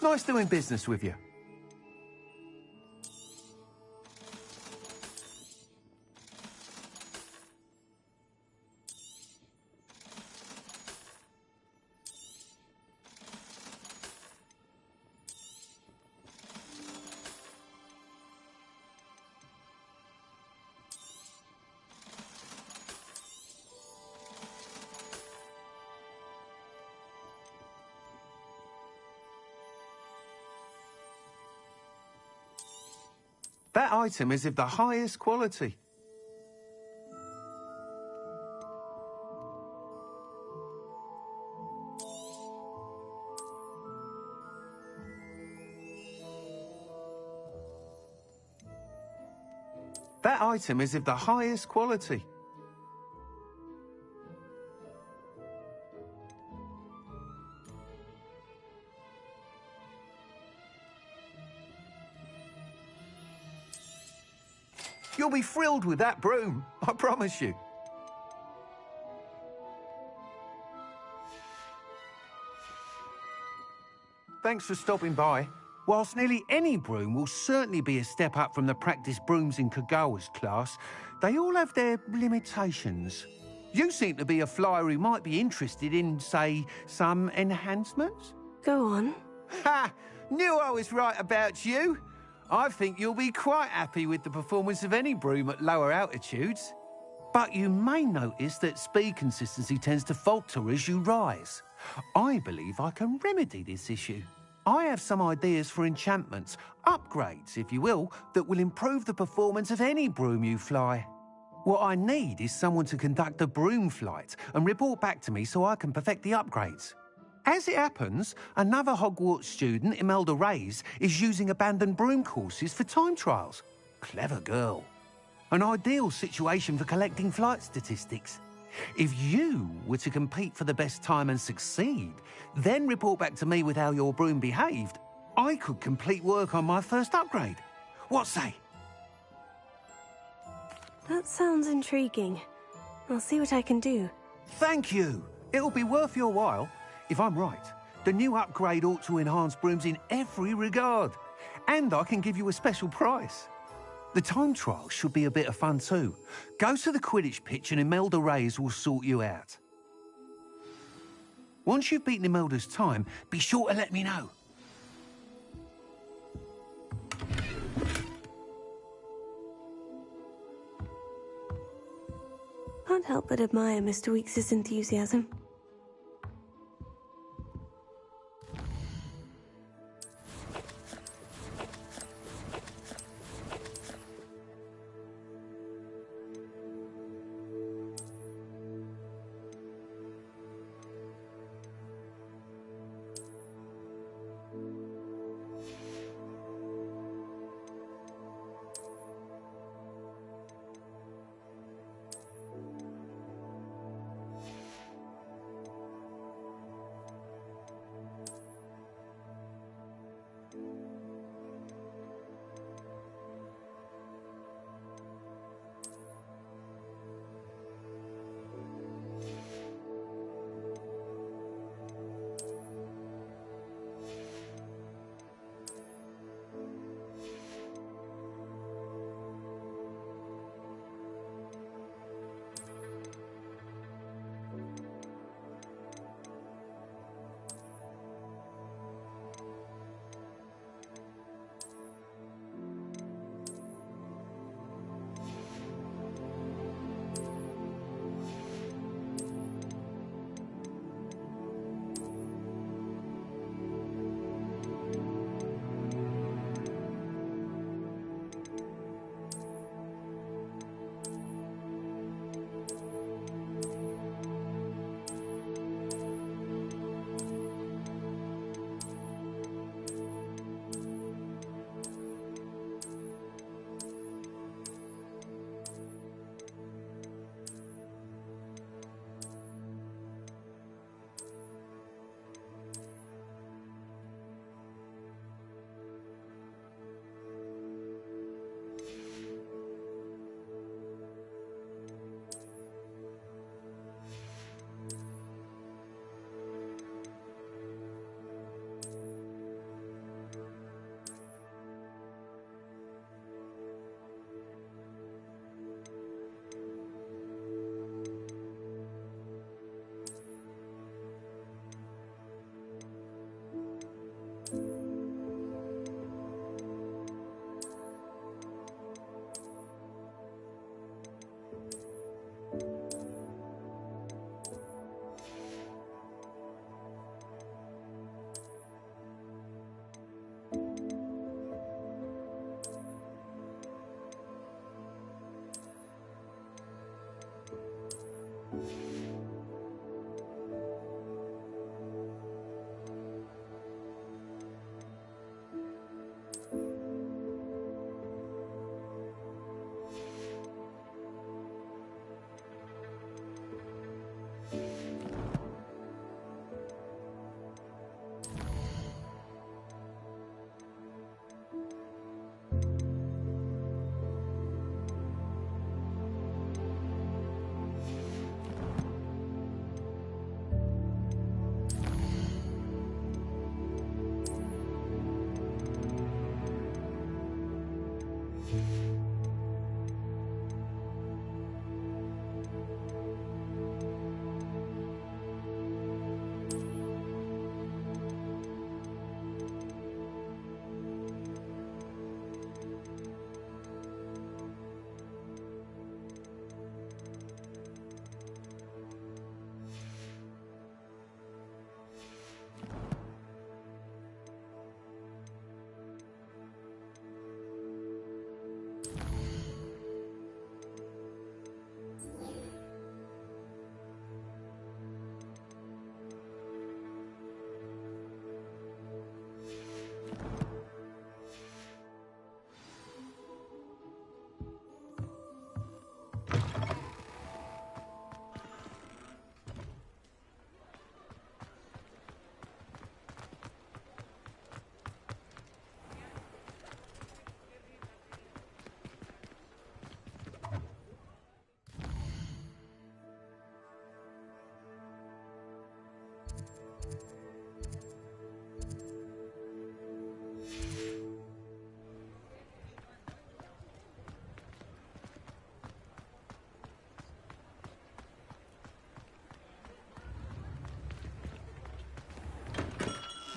Speaker 17: Nice doing business with you. That item is of the highest quality. That item is of the highest quality. You'll be thrilled with that broom, I promise you. Thanks for stopping by. Whilst nearly any broom will certainly be a step up from the practice brooms in Kagawa's class, they all have their limitations. You seem to be a flyer who might be interested in, say, some enhancements?
Speaker 1: Go on.
Speaker 17: Ha! Knew I was right about you. I think you'll be quite happy with the performance of any broom at lower altitudes. But you may notice that speed consistency tends to falter as you rise. I believe I can remedy this issue. I have some ideas for enchantments, upgrades, if you will, that will improve the performance of any broom you fly. What I need is someone to conduct a broom flight and report back to me so I can perfect the upgrades. As it happens, another Hogwarts student, Imelda Reyes, is using abandoned broom courses for time trials. Clever girl. An ideal situation for collecting flight statistics. If you were to compete for the best time and succeed, then report back to me with how your broom behaved, I could complete work on my first upgrade. What say?
Speaker 1: That sounds intriguing. I'll see what I can do.
Speaker 17: Thank you. It'll be worth your while. If I'm right, the new upgrade ought to enhance brooms in every regard. And I can give you a special price. The time trial should be a bit of fun too. Go to the Quidditch pitch and Imelda Reyes will sort you out. Once you've beaten Imelda's time, be sure to let me know.
Speaker 1: Can't help but admire Mr. Weekes' enthusiasm.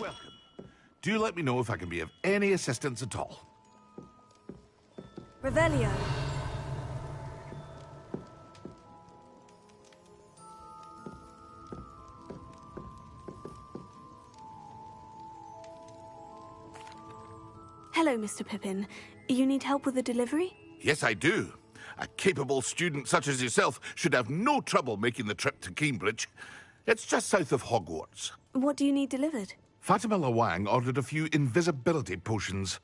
Speaker 18: welcome. Do let me know if I can be of any assistance at all.
Speaker 1: Revelio. Hello, Mr. Pippin. You need help with a delivery?
Speaker 18: Yes, I do. A capable student such as yourself should have no trouble making the trip to Cambridge. It's just south of Hogwarts.
Speaker 1: What do you need delivered?
Speaker 18: Fatima Lawang ordered a few invisibility potions.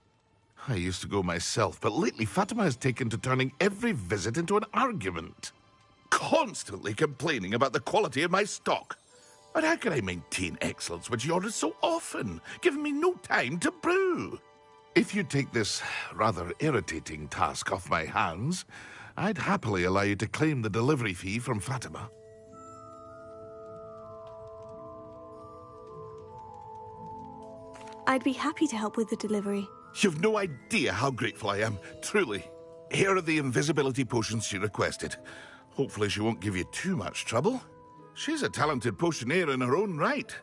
Speaker 18: I used to go myself, but lately Fatima has taken to turning every visit into an argument. Constantly complaining about the quality of my stock. But how can I maintain excellence when she orders so often, giving me no time to brew? If you take this rather irritating task off my hands, I'd happily allow you to claim the delivery fee from Fatima.
Speaker 1: I'd be happy to help with the delivery.
Speaker 18: You've no idea how grateful I am, truly. Here are the invisibility potions she requested. Hopefully she won't give you too much trouble. She's a talented potioneer in her own right.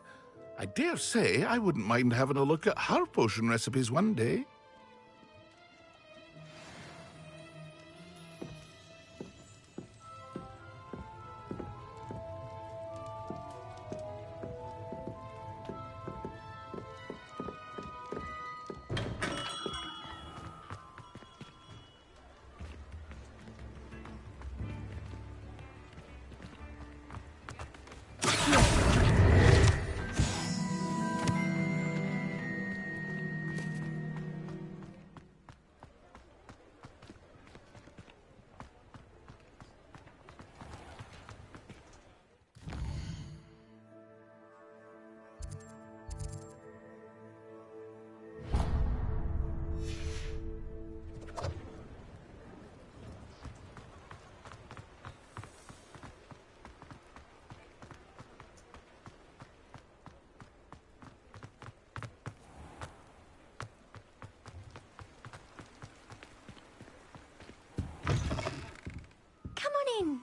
Speaker 18: I dare say I wouldn't mind having a look at her potion recipes one day.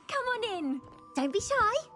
Speaker 8: Come on in. Don't be shy.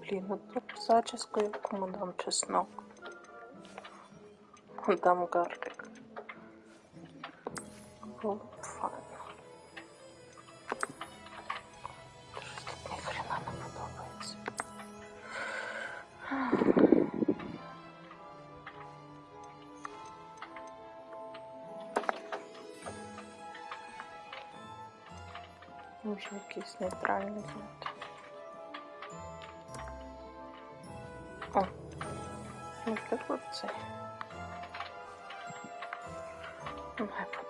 Speaker 16: Блін, от тут зачіскою кому дам чеснок. Дам гарлик. Було б файно. Щось тут ніхрена не подобається. Може якийсь нейтральний знати. О, наприклад, цей. Нехай буде.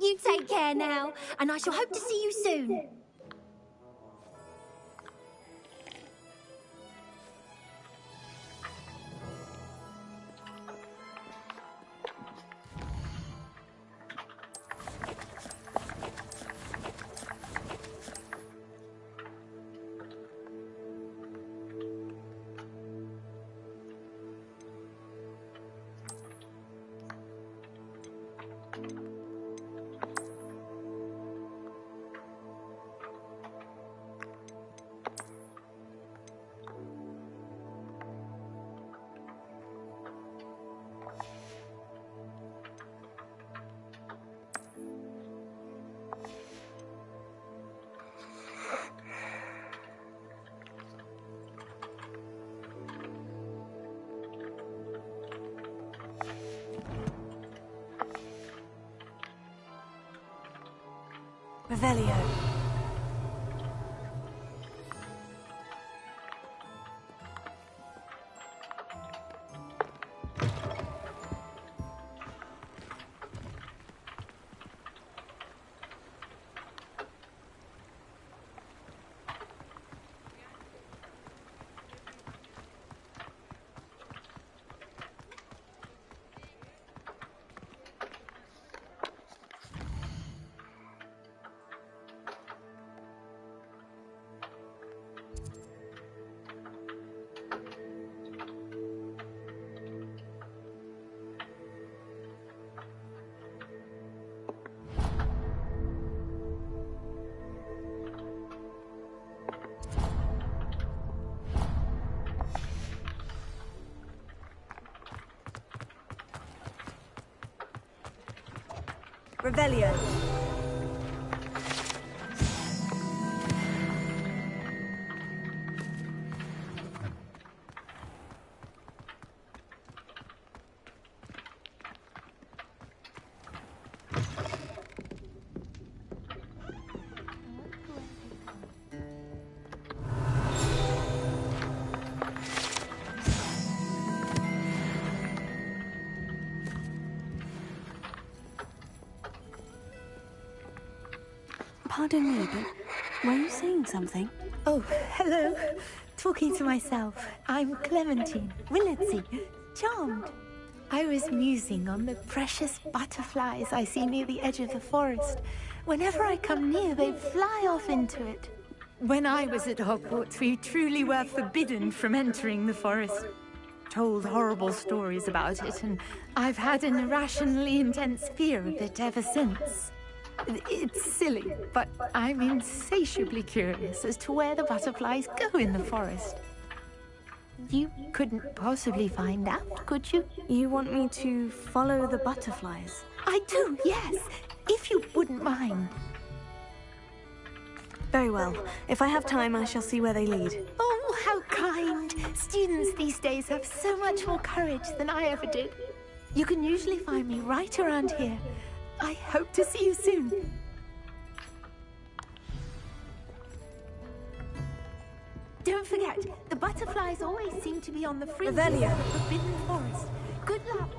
Speaker 8: You take care now, and I shall hope to see you soon.
Speaker 1: Revelio. Revelio. Pardon me, but were you saying something?
Speaker 19: Oh, hello. Talking to myself. I'm Clementine, Willetsy, charmed. I was musing on the precious butterflies I see near the edge of the forest. Whenever I come near, they fly off into it. When I was at Hogwarts, we truly were forbidden from entering the forest. Told horrible stories about it, and I've had an irrationally intense fear of it ever since. It's silly, but I'm insatiably curious as to where the butterflies go in the forest. You couldn't possibly find out, could you?
Speaker 1: You want me to follow the butterflies?
Speaker 19: I do, yes, if you wouldn't mind.
Speaker 1: Very well. If I have time, I shall see where they lead.
Speaker 19: Oh, how kind. Students these days have so much more courage than I ever did. You can usually find me right around here. I hope to see you soon. Don't forget, the butterflies always seem to be on the fringes of the Forbidden Forest. Good luck.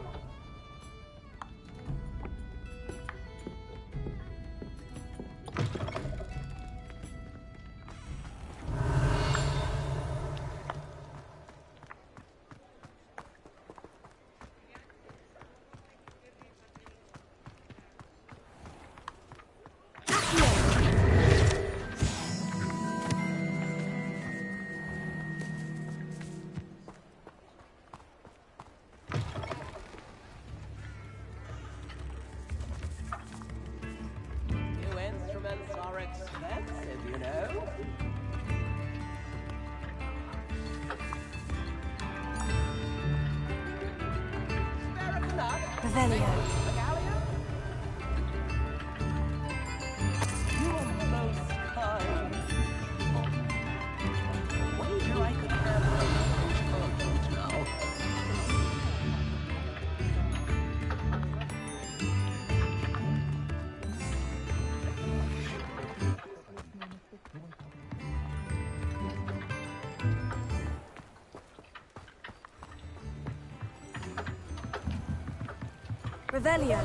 Speaker 1: Revelio.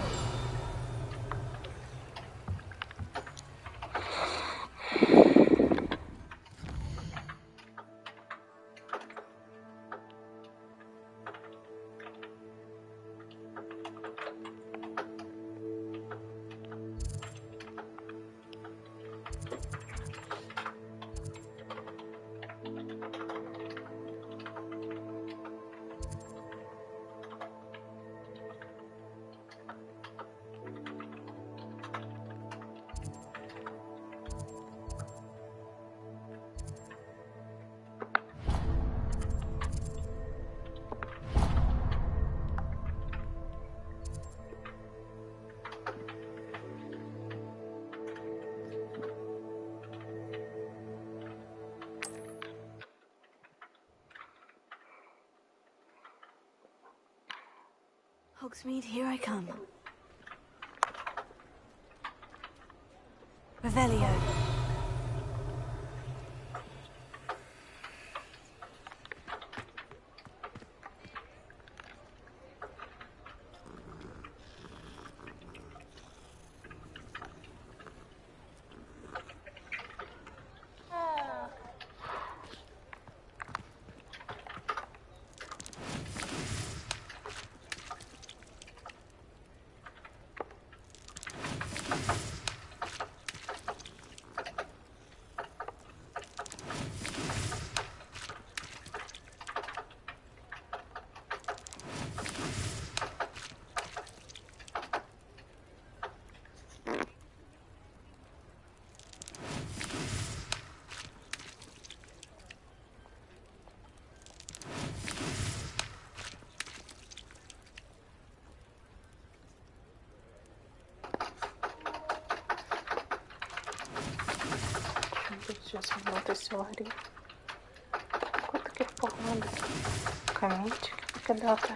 Speaker 1: Hogsmeade, here I come. Revelio.
Speaker 16: Змінитися в грі. Ось таких поганих камінчиків покидати.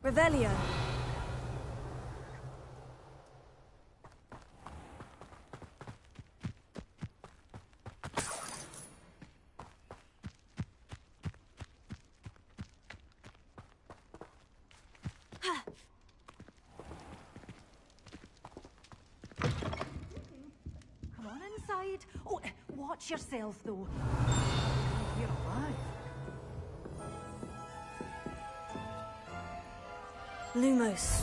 Speaker 1: Revelio.
Speaker 6: Come on inside. Oh, watch yourself, though. You're alive.
Speaker 1: Lumos.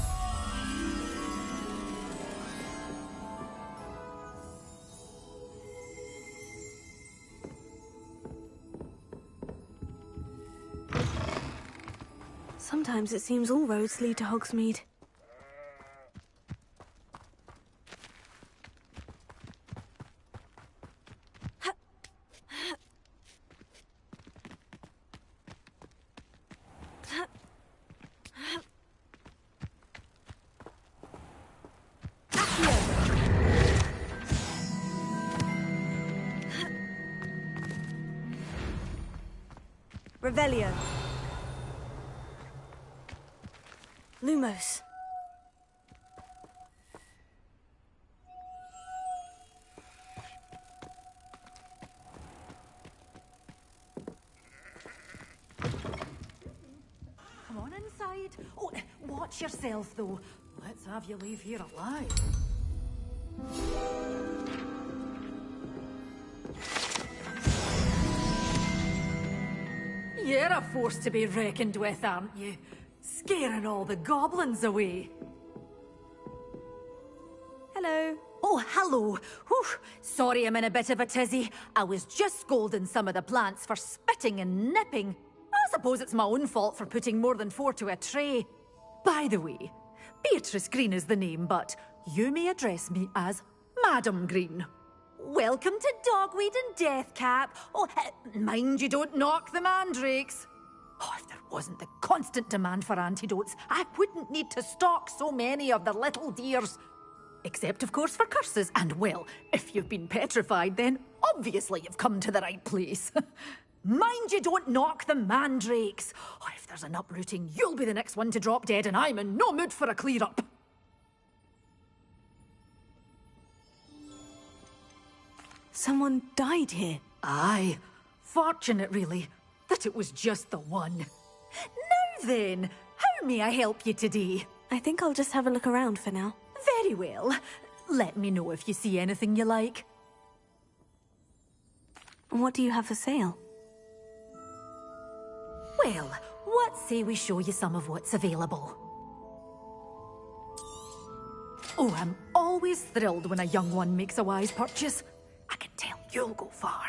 Speaker 1: Sometimes it seems all roads lead to Hogsmeade. Revelio. Lumos.
Speaker 6: Come on inside. Oh, watch yourself, though. Let's have you leave here alive. You're a force to be reckoned with, aren't you? Scaring all the goblins away.
Speaker 1: Hello.
Speaker 6: Oh, hello. Whew. Sorry I'm in a bit of a tizzy. I was just scolding some of the plants for spitting and nipping. I suppose it's my own fault for putting more than 4 to a tray. By the way, Beatrice Green is the name, but you may address me as Madam Green. Welcome to Dogweed and Deathcap. Oh, mind you don't knock the mandrakes. Oh, if there wasn't the constant demand for antidotes, I wouldn't need to stock so many of the little dears. Except, of course, for curses. And, well, if you've been petrified, then obviously you've come to the right place. Mind you don't knock the mandrakes. Oh, if there's an uprooting, you'll be the next one to drop dead, and I'm in no mood for a clear-up.
Speaker 1: Someone died here.
Speaker 6: Aye. Fortunate, really, that it was just the one. Now then, how may I help you today?
Speaker 1: I think I'll just have a look around for now.
Speaker 6: Very well. Let me know if you see anything you like.
Speaker 1: What do you have for sale?
Speaker 6: Well, what say we show you some of what's available? Oh, I'm always thrilled when a young one makes a wise purchase. I can tell you'll go far.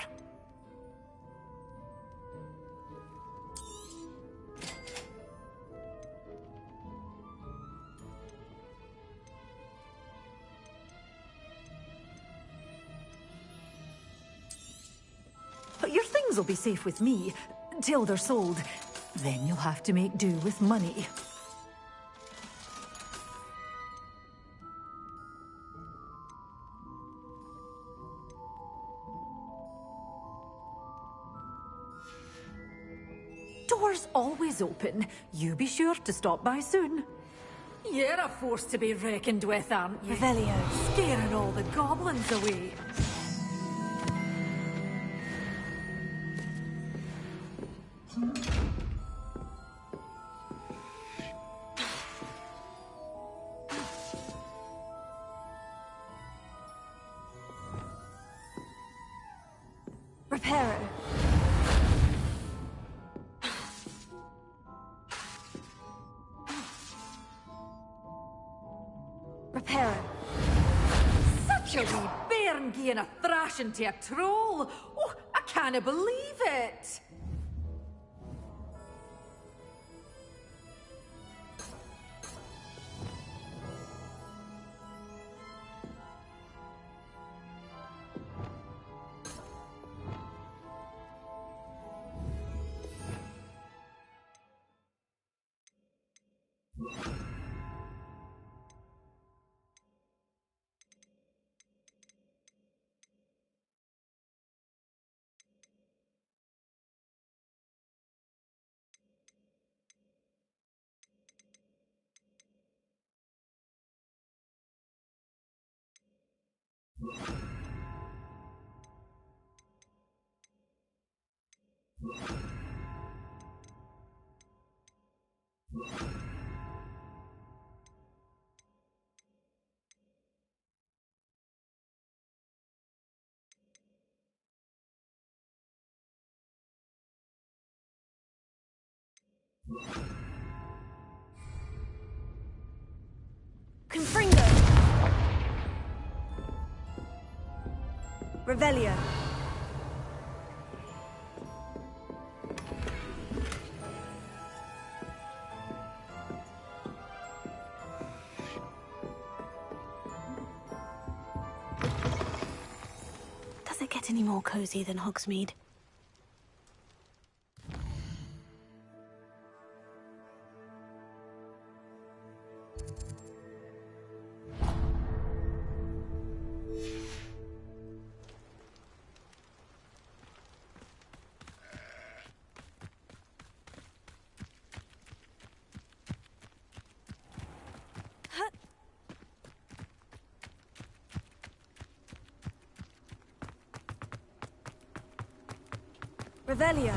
Speaker 20: Rooms will be safe with me, till they're sold. Then you'll have to make do with money. Doors always open. You be sure to stop by soon. You're a force to be reckoned with, aren't you?
Speaker 1: Revelio.
Speaker 20: Scaring all the goblins away.
Speaker 1: Reparo. Reparo.
Speaker 20: Such a wee bairn gieing a thrashing to a troll. Oh, I can't believe it.
Speaker 1: Confringo. Revelio. Does it get any more cozy than Hogsmeade? Revelio.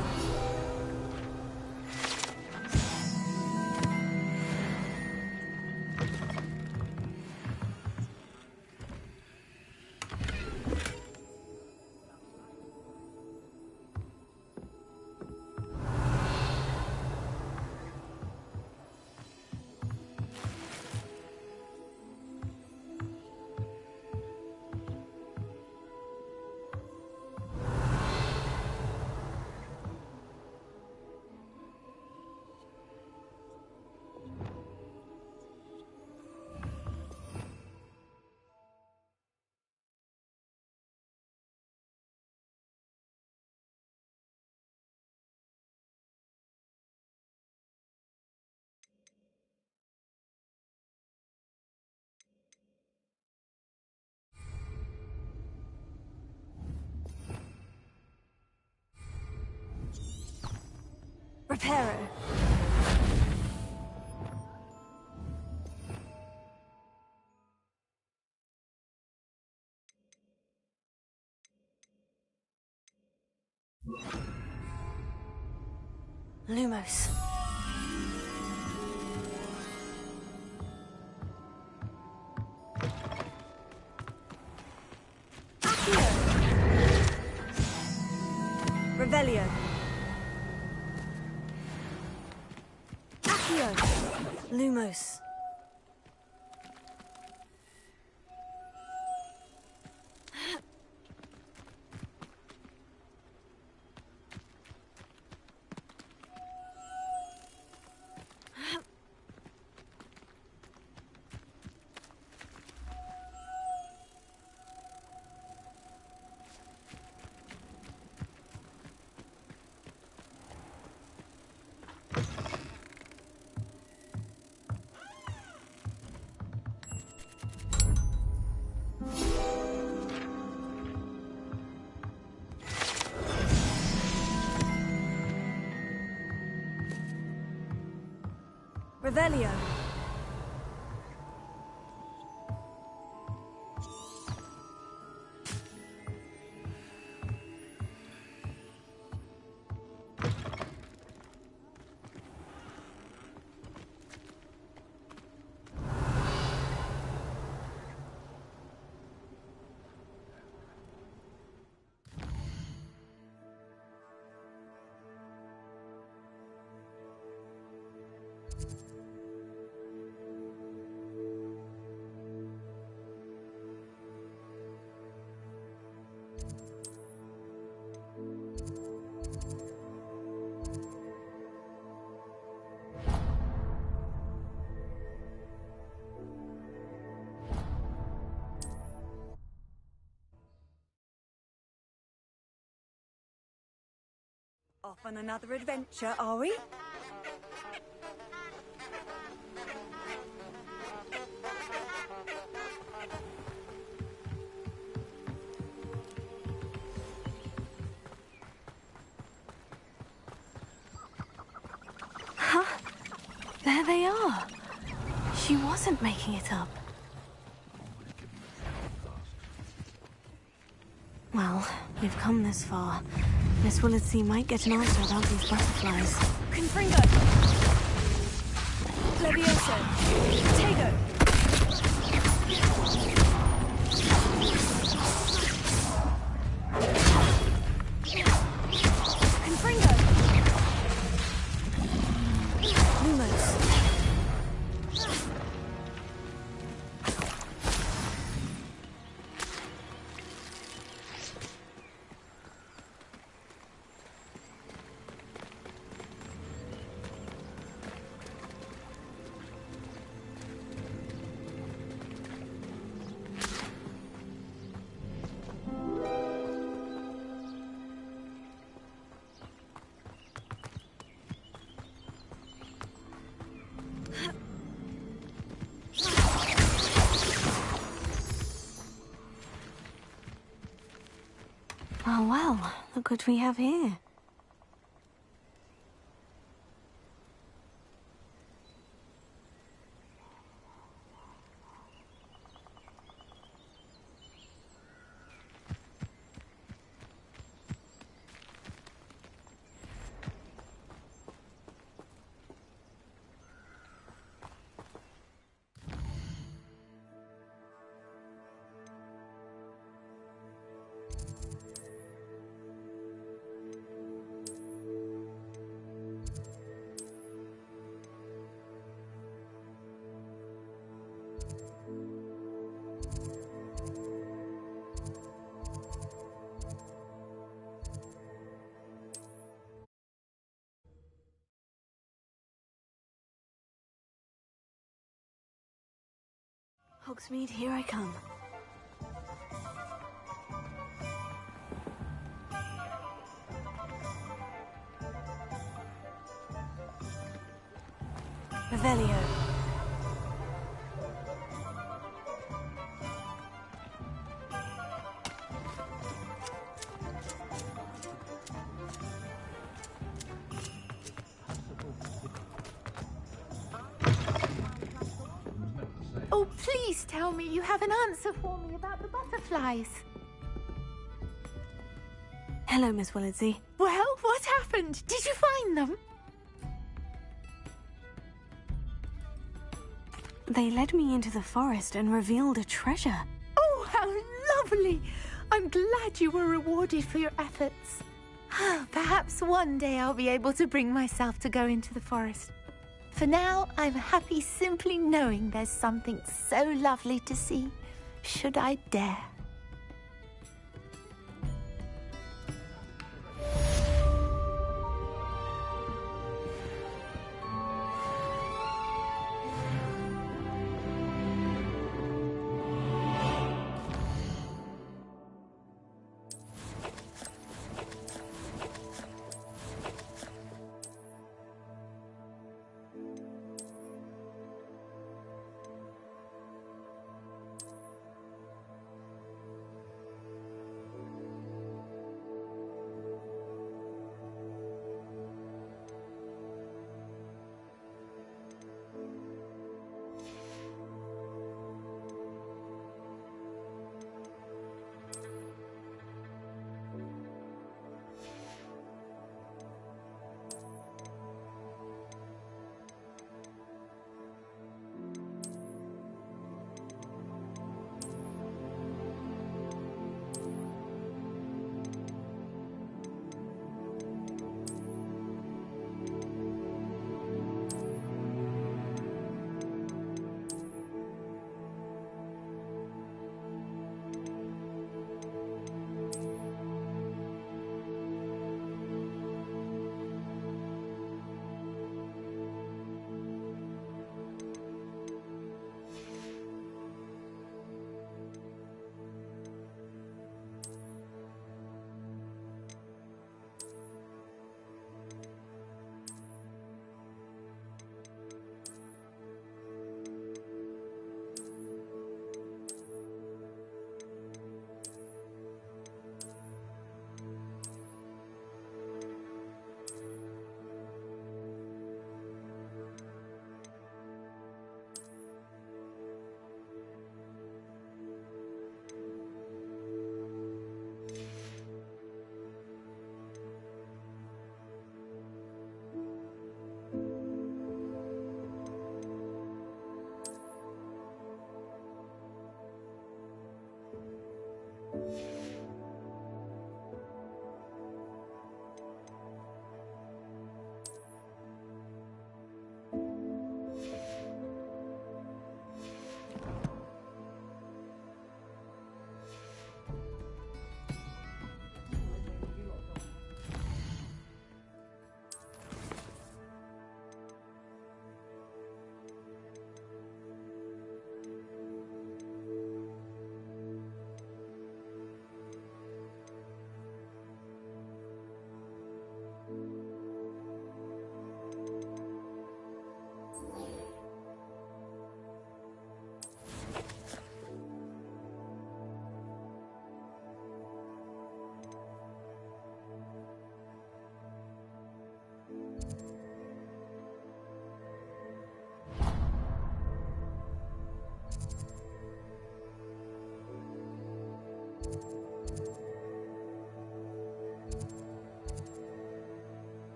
Speaker 1: Reparo. Lumos. Accio. Revelio. Accio. Lumos. Revelio.
Speaker 2: Off on another adventure, are we?
Speaker 1: Huh? There they are. She wasn't making it up. Well, we've come this far. Miss Willitsea might get an answer about these butterflies.
Speaker 20: Confringo! Levioso! Tego! Confringo!
Speaker 1: Lumos! Oh well, look what we have here. Hogsmeade, here I come. Revelio.
Speaker 19: Oh, please tell me you have an answer for me about the butterflies.
Speaker 1: Hello, Miss Willitsea.
Speaker 19: Well, what happened? Did you find them?
Speaker 1: They led me into the forest and revealed a treasure.
Speaker 19: Oh, how lovely! I'm glad you were rewarded for your efforts. Perhaps one day I'll be able to bring myself to go into the forest. For now, I'm happy simply knowing there's something so lovely to see, should I dare.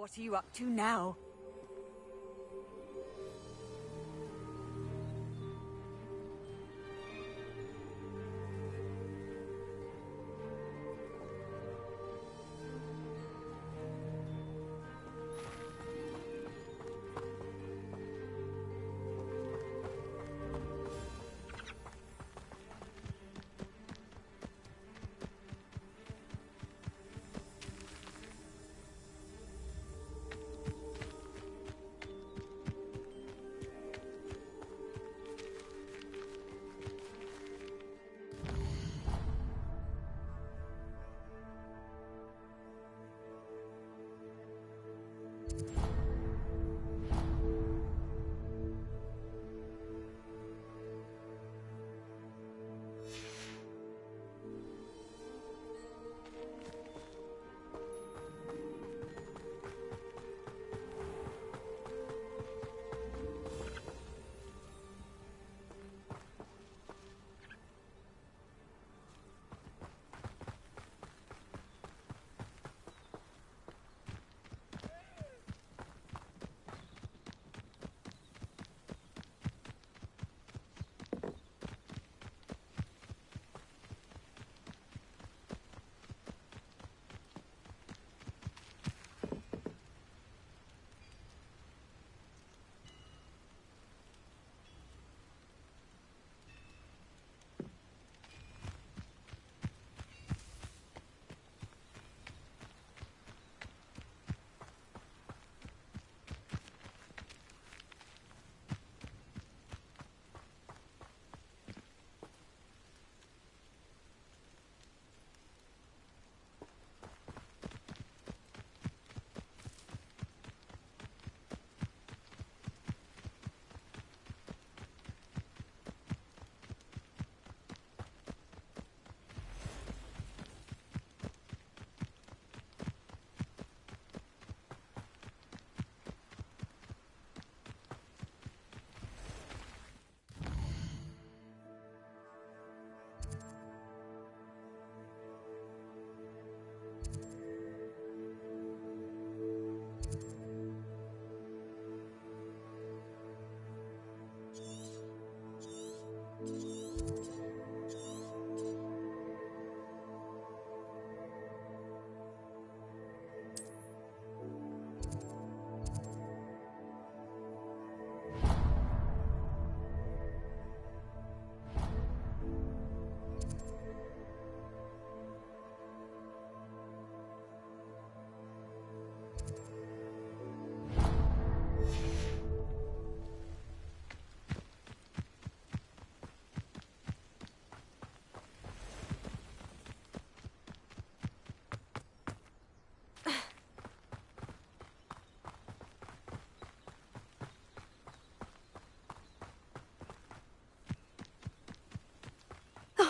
Speaker 2: What are you up to now?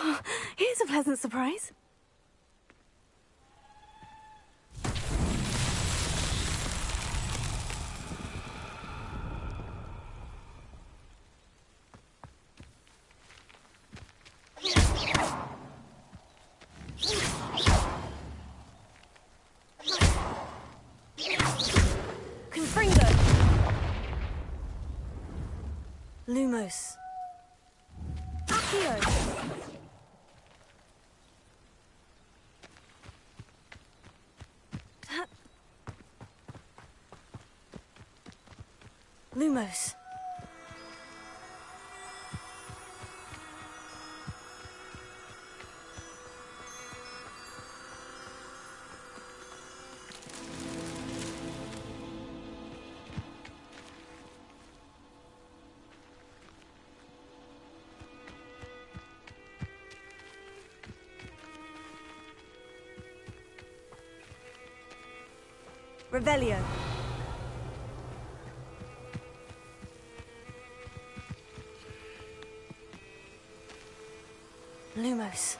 Speaker 1: Oh, here's a pleasant surprise. Lumos. Accio. Lumos. Revelio. Lumos.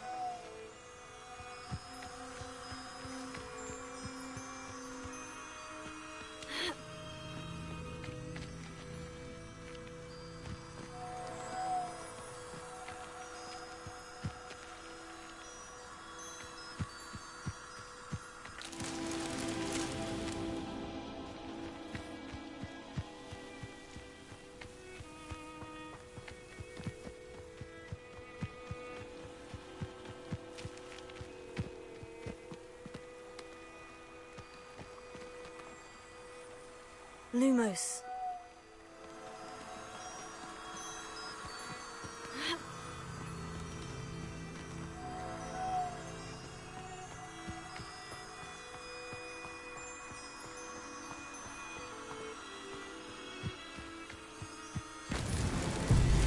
Speaker 1: Lumos.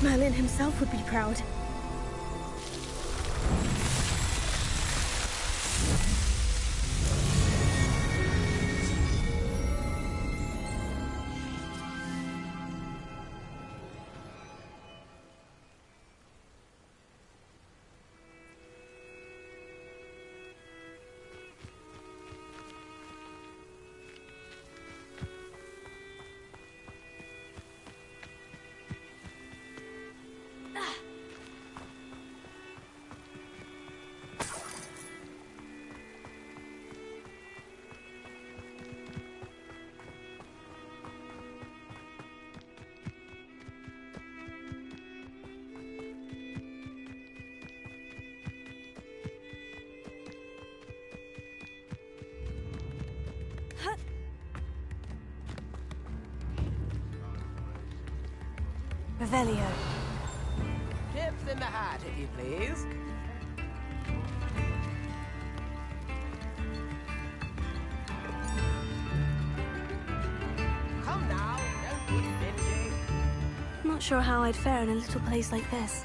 Speaker 1: Merlin himself would be proud. Revelio.
Speaker 7: Tips in the hat, if you please. Come now, don't be stingy.
Speaker 1: Not sure how I'd fare in a little place like this.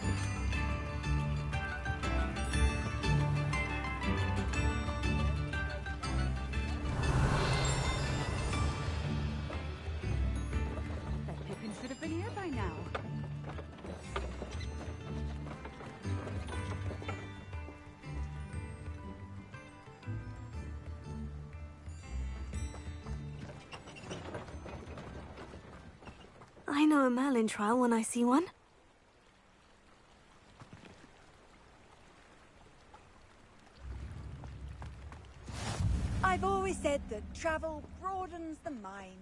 Speaker 21: Pippin should have been here by now.
Speaker 1: I know a Merlin trial when I see one.
Speaker 2: I've always said that travel broadens the mind.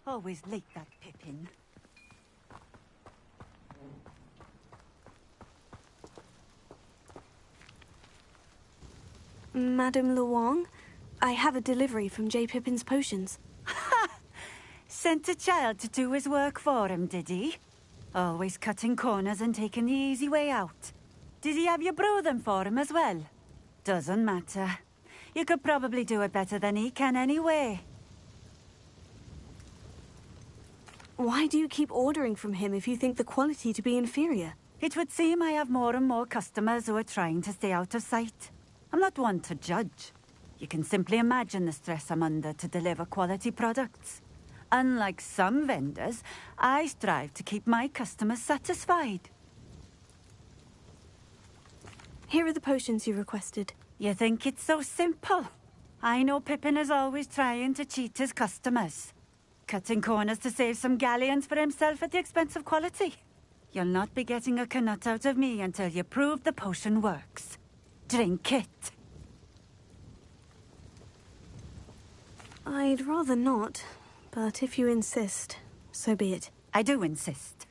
Speaker 21: Always late, that Pippin.
Speaker 1: Madame Luong, I have a delivery from J. Pippin's potions.
Speaker 21: Sent a child to do his work for him, did he? Always cutting corners and taking the easy way out. Did he have you brew them for him as well? Doesn't matter. You could probably do it better than he can anyway.
Speaker 1: Why do you keep ordering from him if you think the quality to be inferior?
Speaker 21: It would seem I have more and more customers who are trying to stay out of sight. I'm not one to judge. You can simply imagine the stress I'm under to deliver quality products. Unlike some vendors, I strive to keep my customers satisfied.
Speaker 1: Here are the potions you requested.
Speaker 21: You think it's so simple? I know Pippin is always trying to cheat his customers. cutting corners to save some galleons for himself at the expense of quality. You'll not be getting a knut out of me until you prove the potion works. Drink it.
Speaker 1: I'd rather not, but if you insist, so be it.
Speaker 21: I do insist.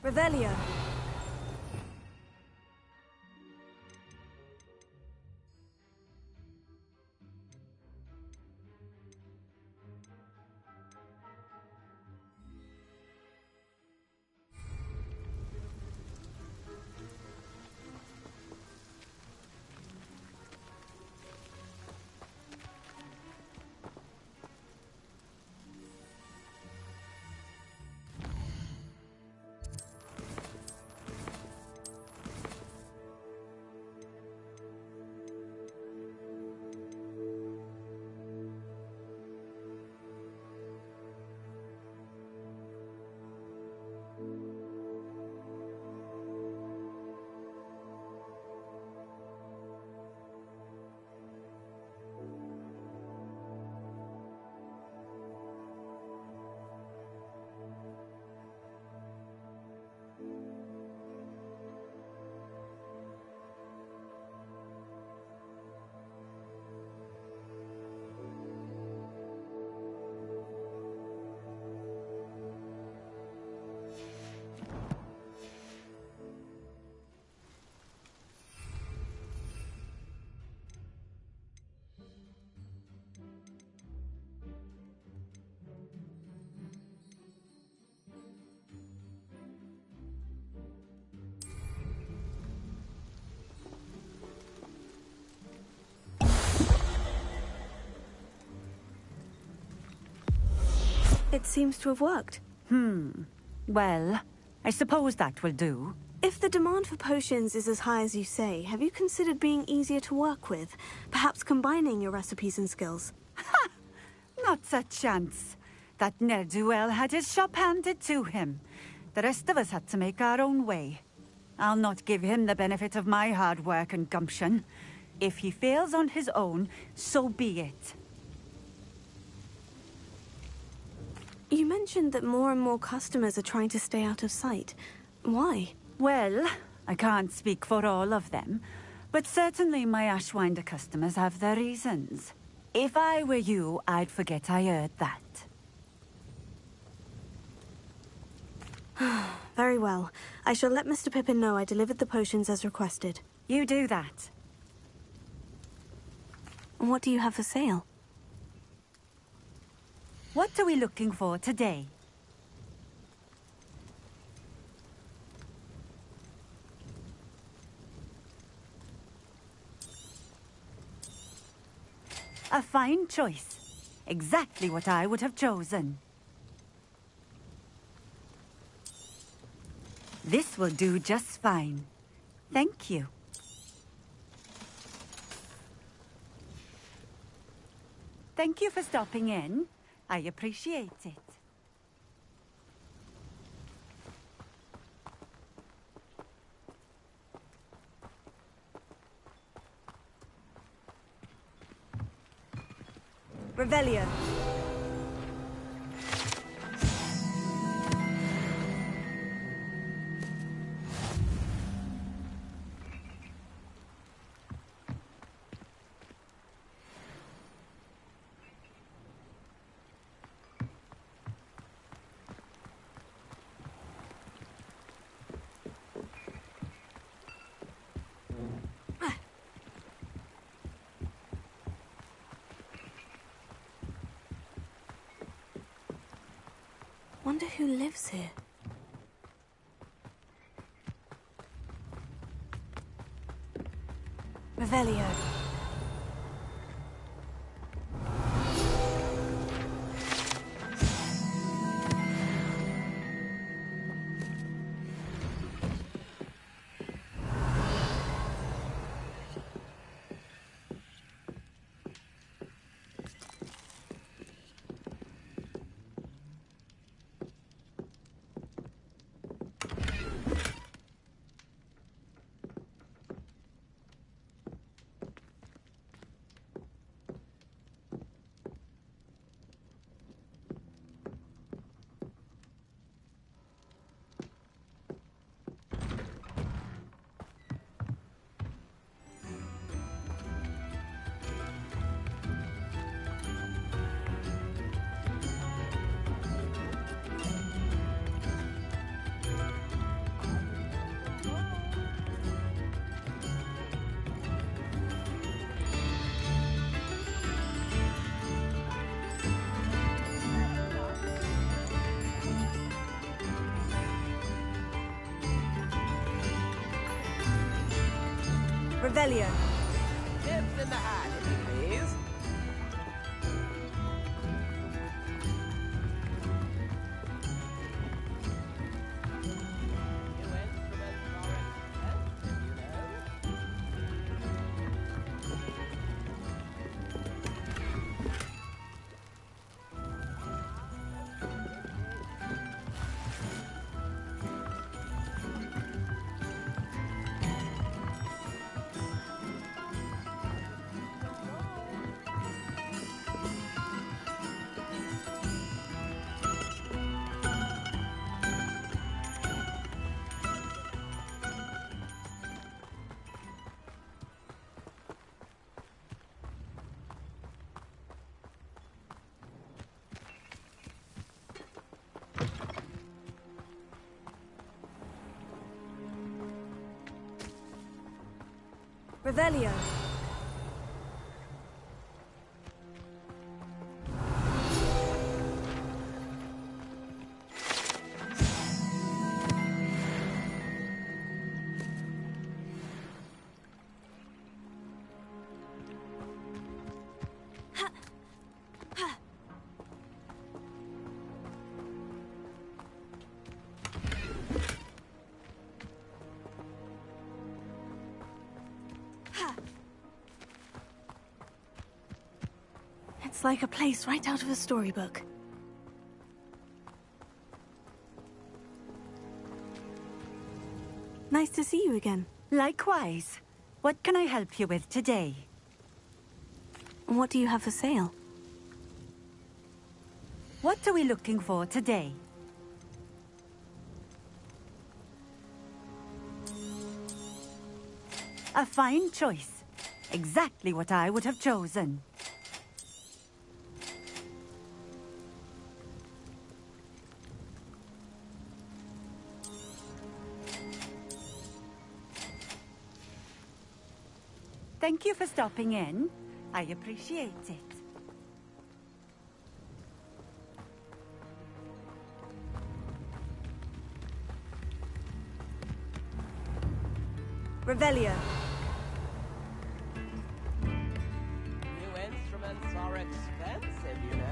Speaker 1: Revelio. It seems to have worked.
Speaker 21: Well, I suppose that will do.
Speaker 1: If the demand for potions is as high as you say, have you considered being easier to work with? Perhaps combining your recipes and skills?
Speaker 21: Ha! Not a chance. That ne'er-do-well had his shop handed to him. The rest of us had to make our own way. I'll not give him the benefit of my hard work and gumption. If he fails on his own, so be it.
Speaker 1: You mentioned that more and more customers are trying to stay out of sight. Why?
Speaker 21: Well, I can't speak for all of them, but certainly my Ashwinder customers have their reasons. If I were you, I'd forget I heard that.
Speaker 1: Very well. I shall let Mr. Pippin know I delivered the potions as requested.
Speaker 21: You do that.
Speaker 1: And what do you have for sale?
Speaker 21: What are we looking for today? A fine choice. Exactly what I would have chosen. This will do just fine. Thank you. Thank you for stopping in. I appreciate it.
Speaker 2: Revelio.
Speaker 1: Wonder who lives here.
Speaker 2: Revelio. Revelio.
Speaker 7: Tips in the hat, if you please.
Speaker 2: Revelio.
Speaker 1: It's like a place right out of a storybook. Nice to see you again.
Speaker 21: Likewise. What can I help you with today?
Speaker 1: What do you have for sale?
Speaker 21: What are we looking for today? A fine choice. Exactly what I would have chosen. Thank you for stopping in. I appreciate it.
Speaker 2: Revelio.
Speaker 7: New instruments are expensive, you know.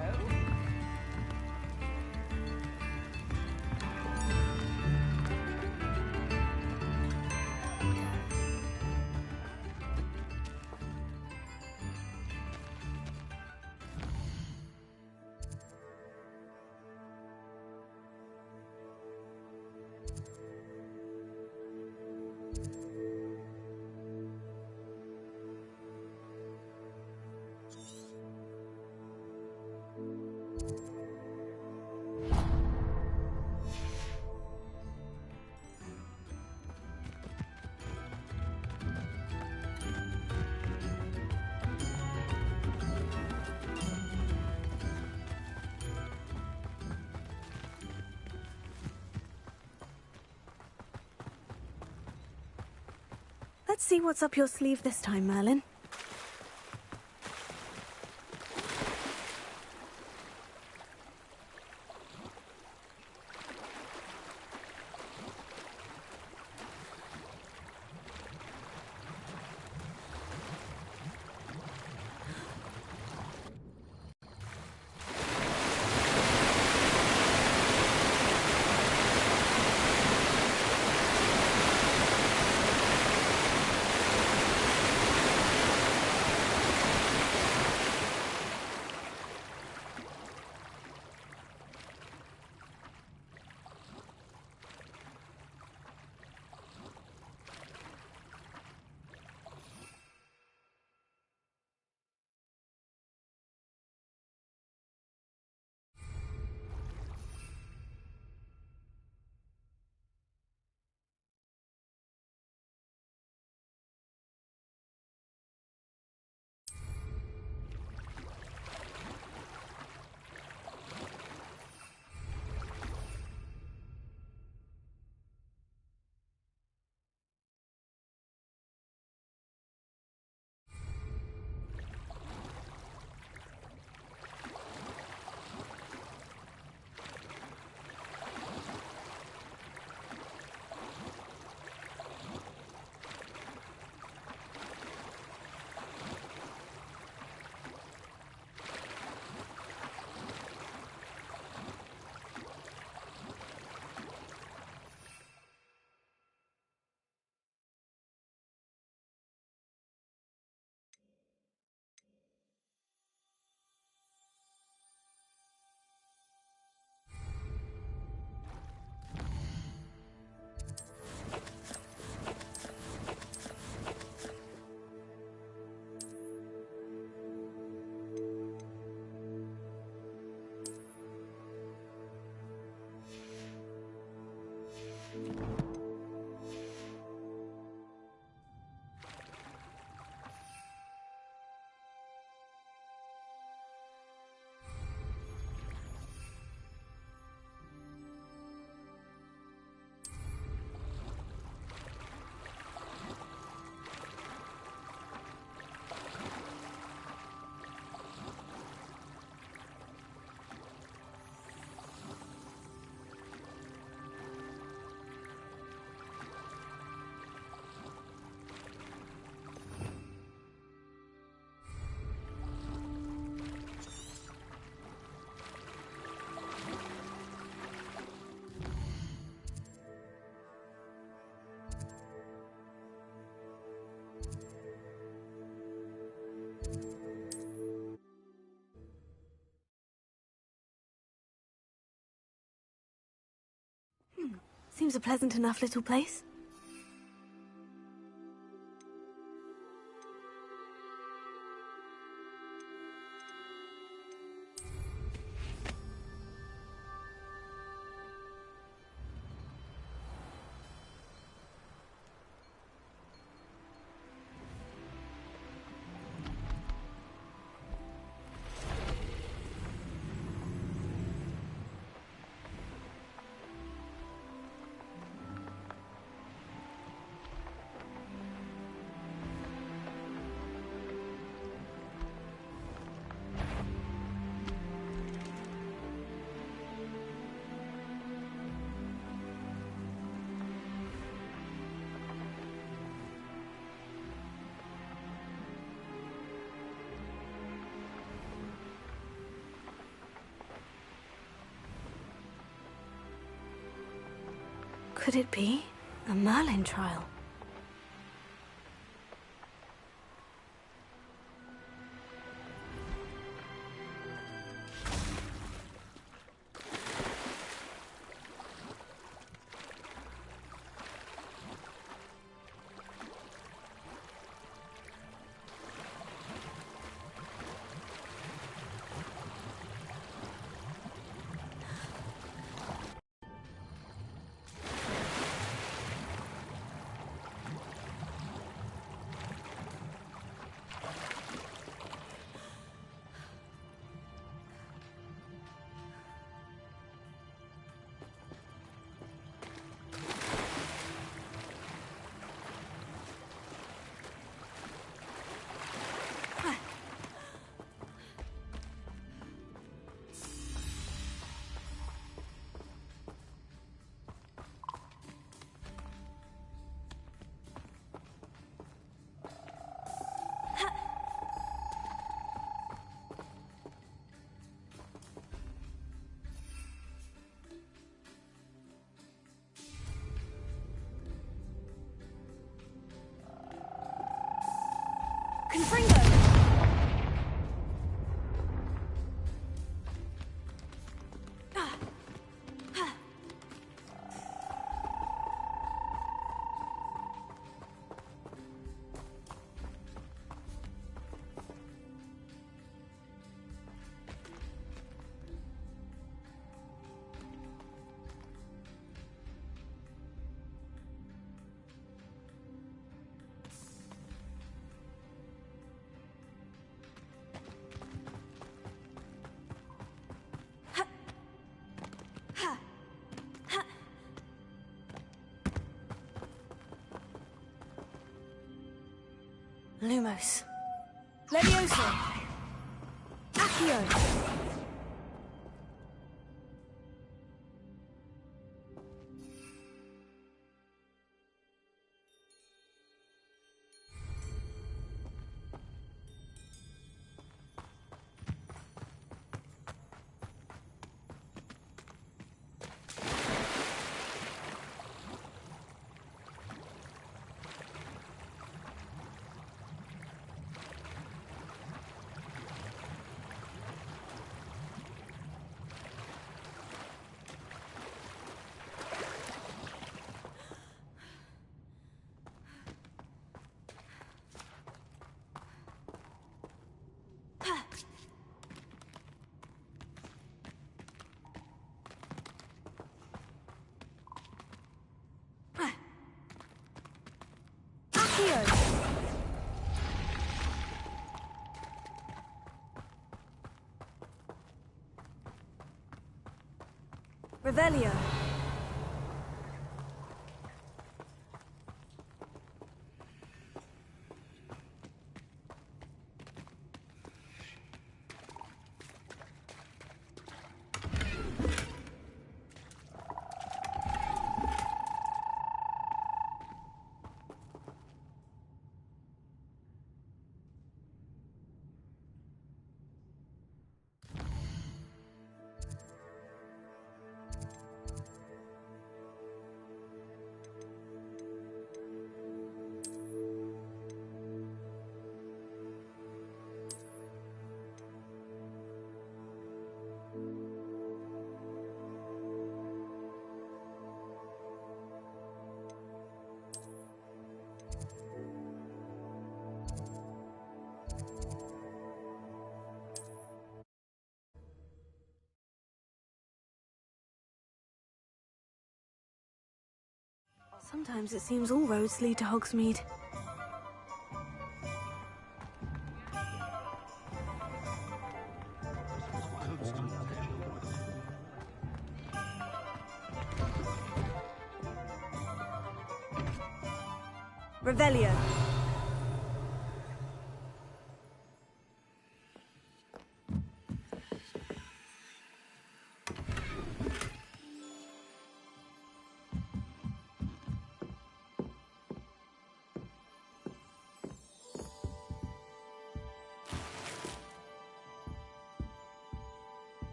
Speaker 1: Let's see what's up your sleeve this time, Merlin. Seems a pleasant enough little place. Could it be a Merlin trial? Confringo! Lumos. Levioso. Accio. Revelio. Sometimes it seems all roads lead to Hogsmeade. Revelio.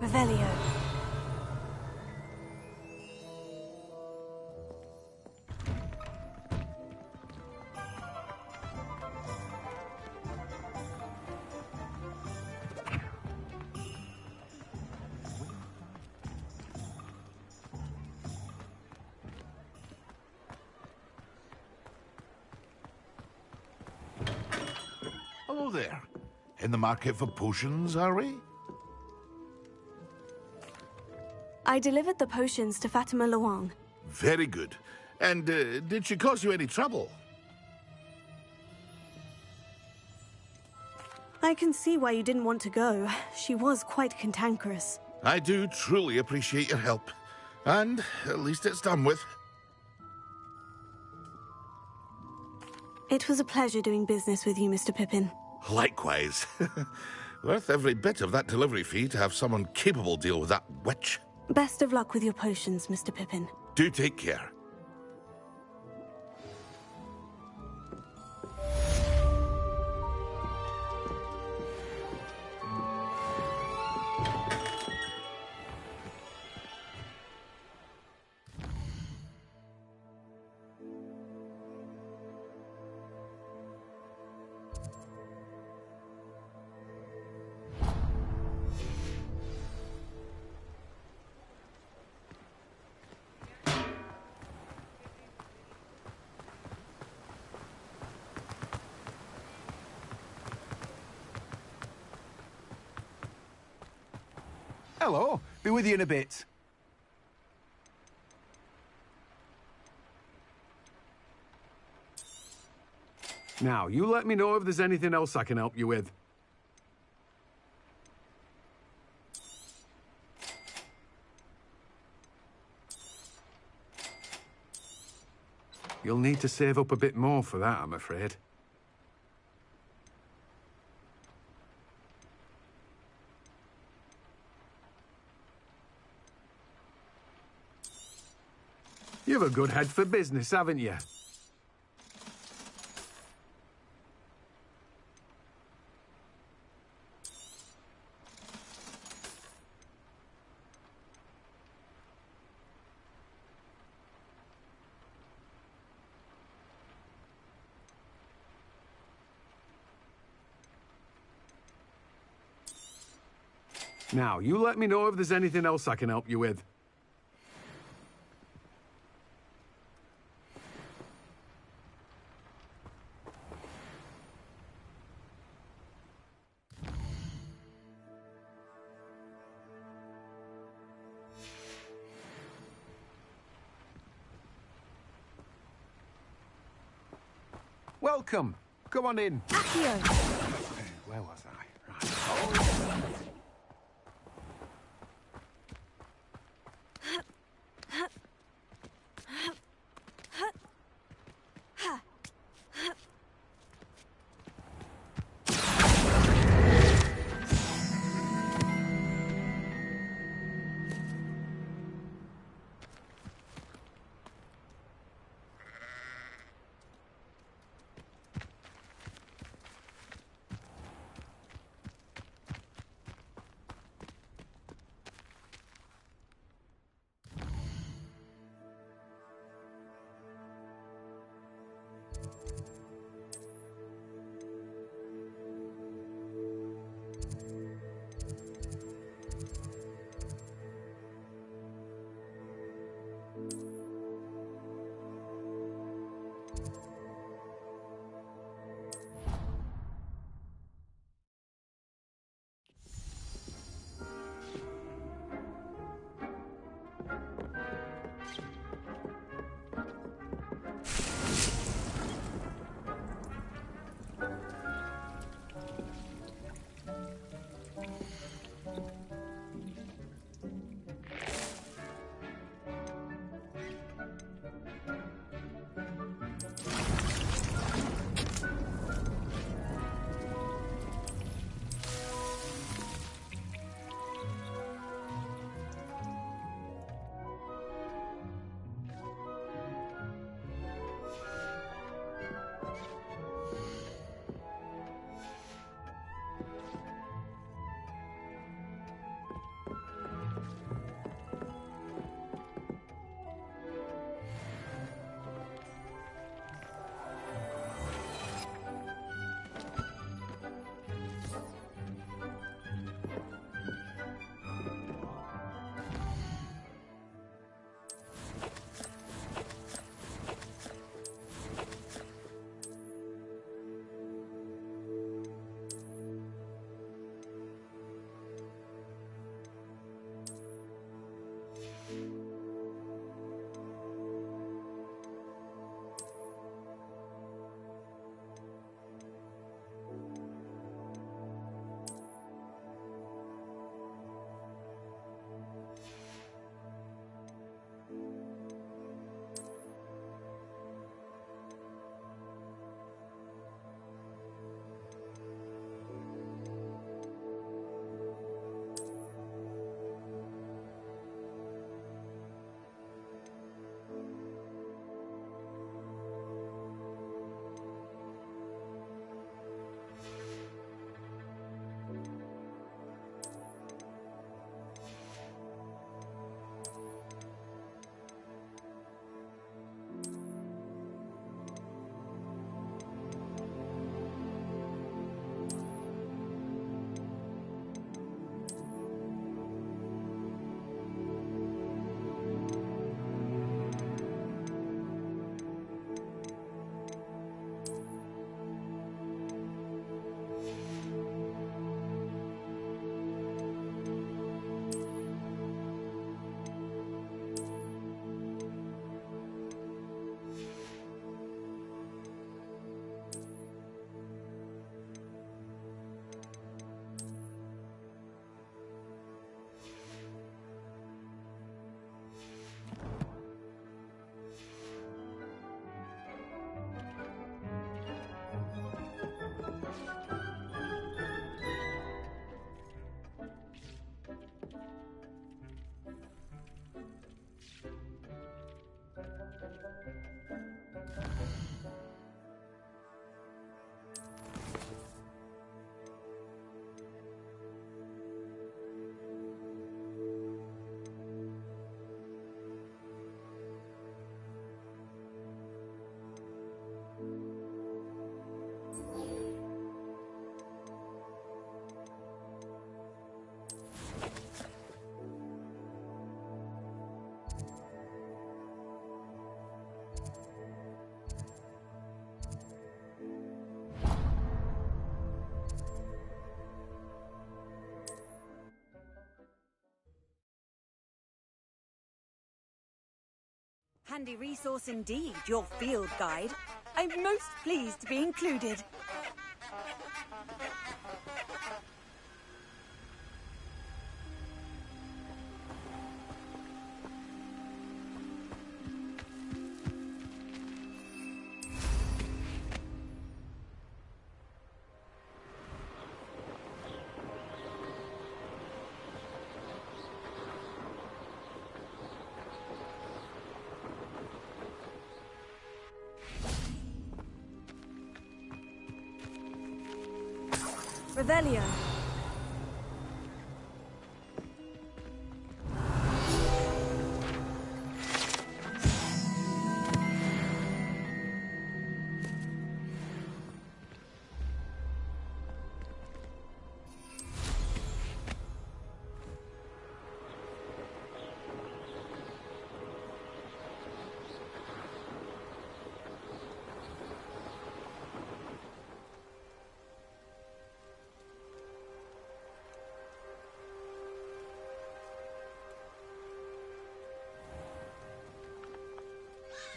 Speaker 1: Revelio.
Speaker 18: Hello there. In the market for potions, are we?
Speaker 1: I delivered the potions to Fatima Luang.
Speaker 18: Very good. And did she cause you any trouble?
Speaker 1: I can see why you didn't want to go. She was quite cantankerous.
Speaker 18: I do truly appreciate your help. And at least it's done with.
Speaker 1: It was a pleasure doing business with you, Mr. Pippin.
Speaker 18: Likewise. Worth every bit of that delivery fee to have someone capable deal with that witch.
Speaker 1: Best of luck with your potions, Mr. Pippin.
Speaker 18: Do take care.
Speaker 17: Hello. Be with you in a bit. Now, you let me know if there's anything else I can help you with. You'll need to save up a bit more for that, I'm afraid. You've a good head for business, haven't you? Now, you let me know if there's anything else I can help you with. Welcome. Come on in. Where was I? Right.
Speaker 2: handy resource indeed, your field guide. I'm most pleased to be included.
Speaker 1: Revelio.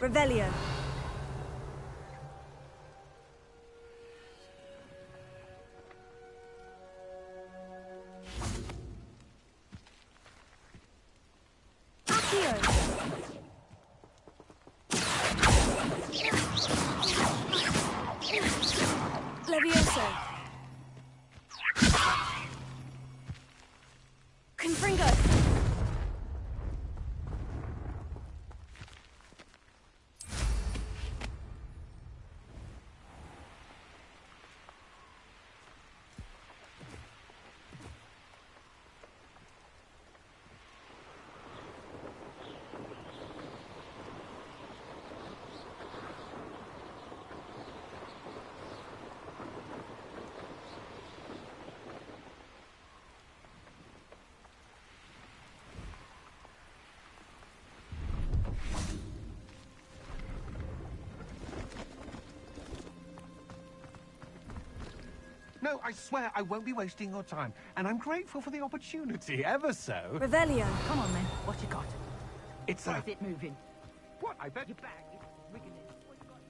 Speaker 1: Revelio. Accio. Levioso. Confringo.
Speaker 17: No, I swear I won't be wasting your time, and I'm grateful for the opportunity, ever so.
Speaker 1: Revelio.
Speaker 6: Come on, then. What you got?
Speaker 17: It's
Speaker 6: Or is it moving?
Speaker 17: What? I bet
Speaker 6: Your bag is wiggling. What you got?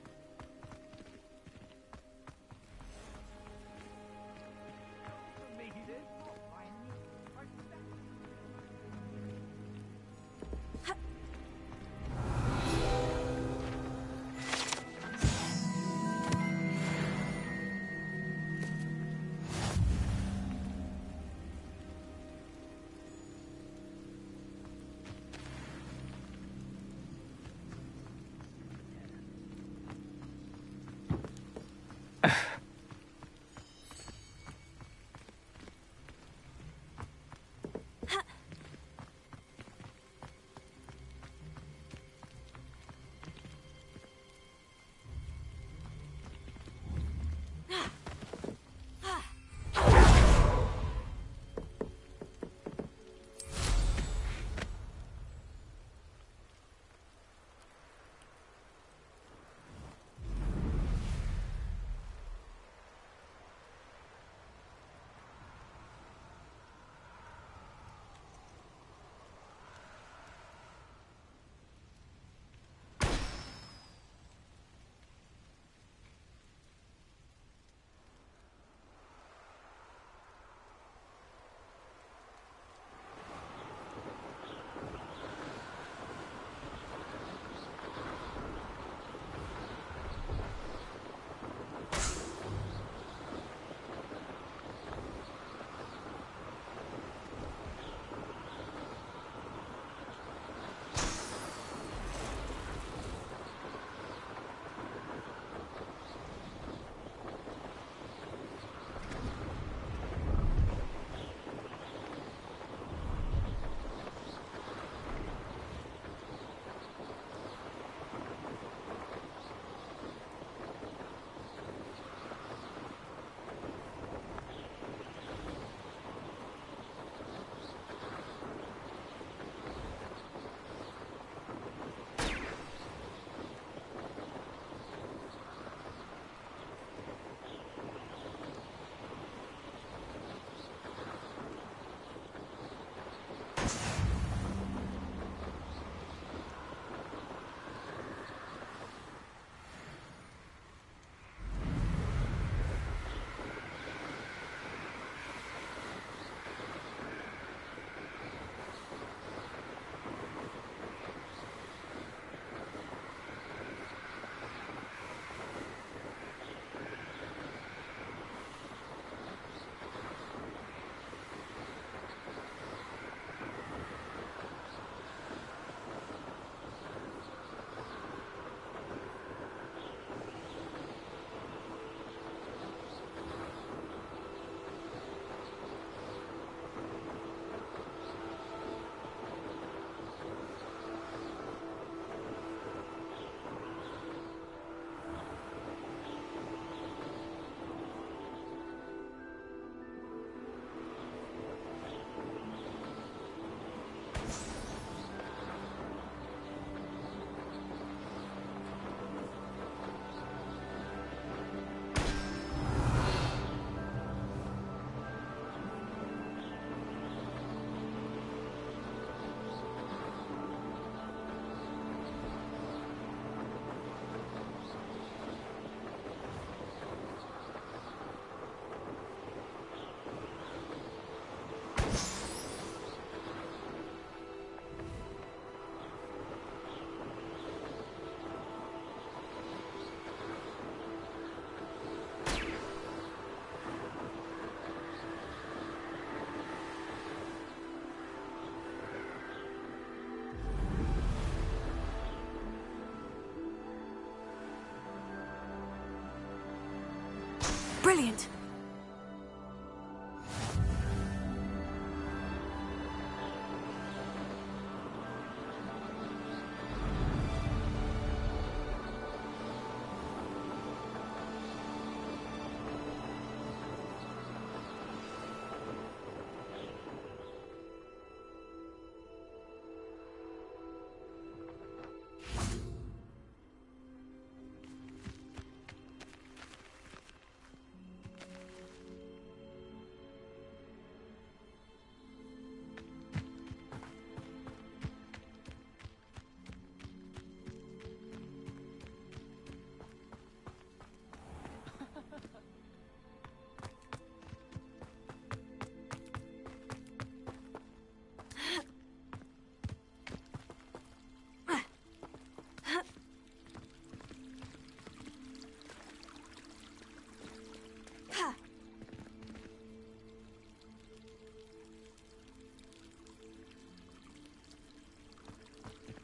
Speaker 1: Brilliant.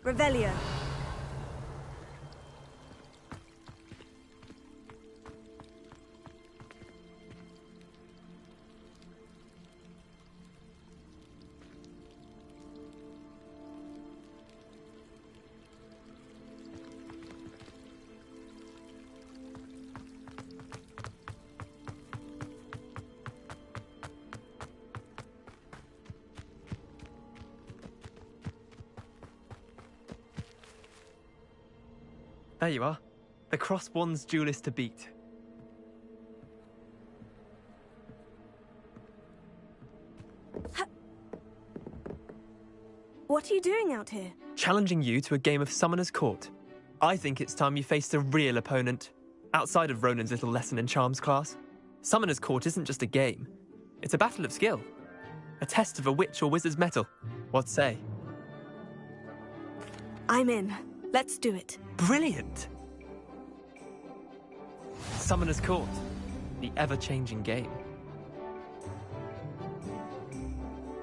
Speaker 2: Revelio.
Speaker 5: There you are. The cross wands duelist to beat.
Speaker 1: What are you doing out here?
Speaker 5: Challenging you to a game of Summoner's Court. I think it's time you faced a real opponent, outside of Ronan's little lesson in charms class. Summoner's Court isn't just a game. It's a battle of skill. A test of a witch or wizard's mettle. What say?
Speaker 1: I'm in. Let's do it.
Speaker 5: Brilliant! Summoner's Court. The ever-changing game.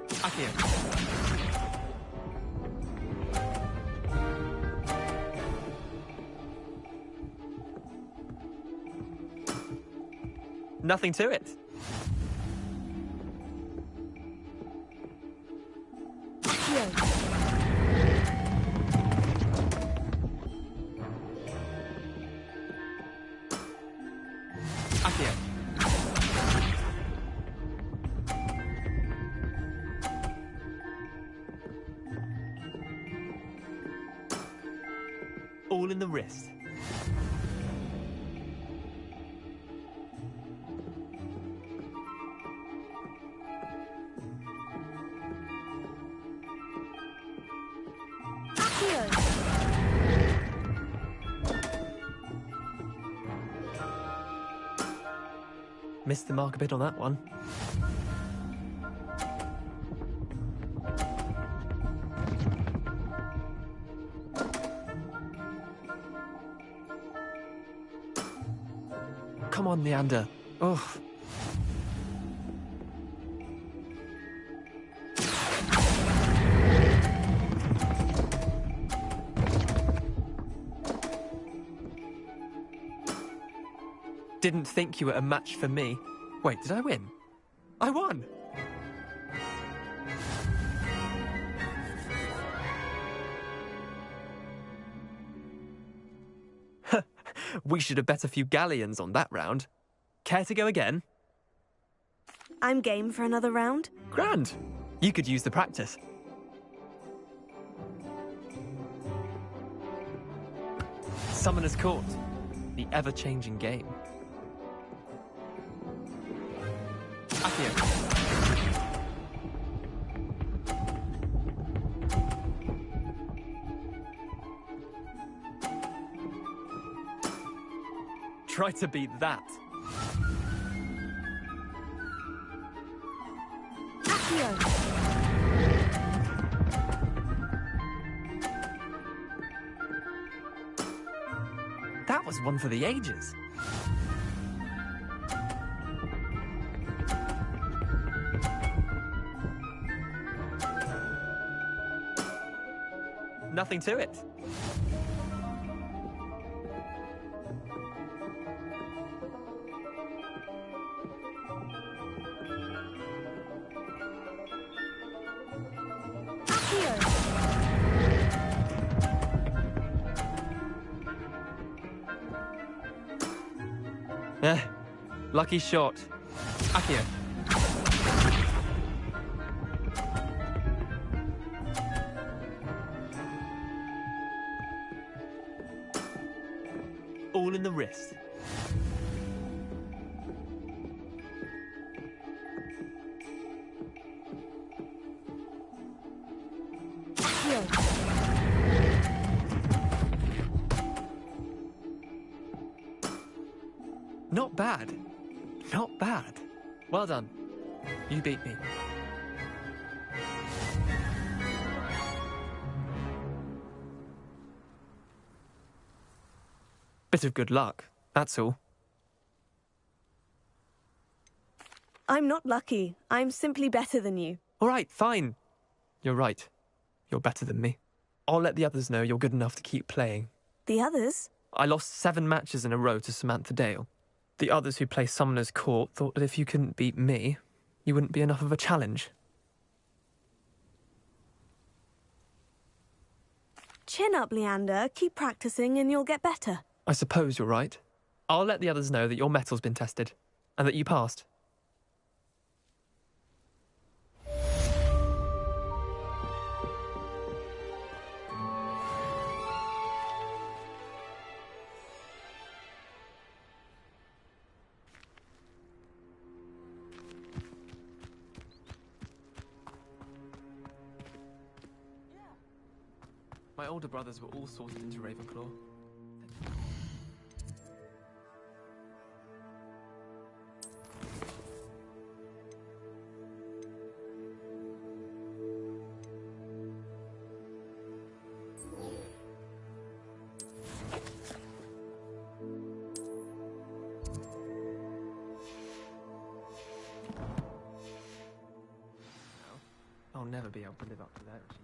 Speaker 5: Accio. Nothing to it. All in the wrist. Missed the mark a bit on that one. Come on, Leander. Oh. Didn't think you were a match for me. Wait, did I win? I won! We should have bet a few galleons on that round. Care to go again?
Speaker 1: I'm game for another round.
Speaker 5: Grand! You could use the practice. Summoner's Court. The ever-changing game. Accio. Try to beat that.
Speaker 1: Accio.
Speaker 5: That was one for the ages. Nothing to it. Lucky shot. Akio. All in the wrist. Not bad. Not bad. Well done. You beat me. Bit of good luck, that's all.
Speaker 1: I'm not lucky. I'm simply better than you.
Speaker 5: All right, fine. You're right. You're better than me. I'll let the others know you're good enough to keep playing.
Speaker 1: The others?
Speaker 5: I lost 7 matches in a row to Samantha Dale. The others who play Summoner's Court thought that if you couldn't beat me, you wouldn't be enough of a challenge.
Speaker 1: Chin up, Leander. Keep practicing and you'll get better.
Speaker 5: I suppose you're right. I'll let the others know that your metal's been tested, and that you passed. My older brothers were all sorted into Ravenclaw. I'll never be able to live up to that achievement.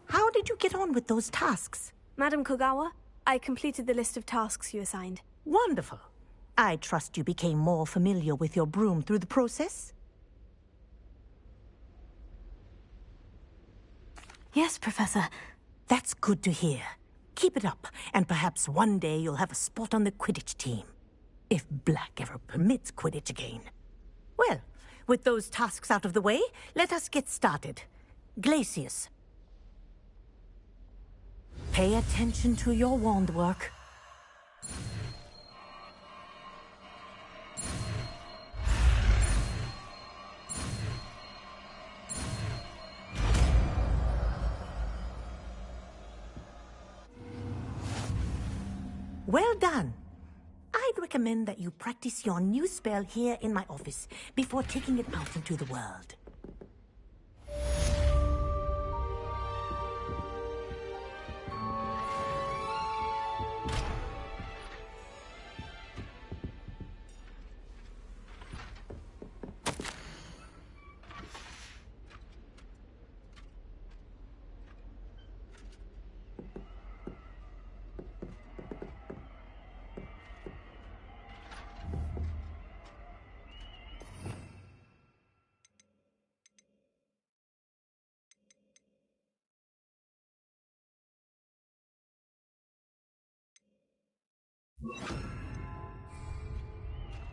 Speaker 4: How did you get on with those tasks?
Speaker 1: Madam Kogawa, I completed the list of tasks you assigned.
Speaker 4: Wonderful. I trust you became more familiar with your broom through the process?
Speaker 1: Yes, Professor.
Speaker 4: That's good to hear. Keep it up, and perhaps one day you'll have a spot on the Quidditch team. If Black ever permits Quidditch again. Well, with those tasks out of the way, let us get started. Glacius. Pay attention to your wand work. Well done. I'd recommend that you practice your new spell here in my office before taking it out into the world.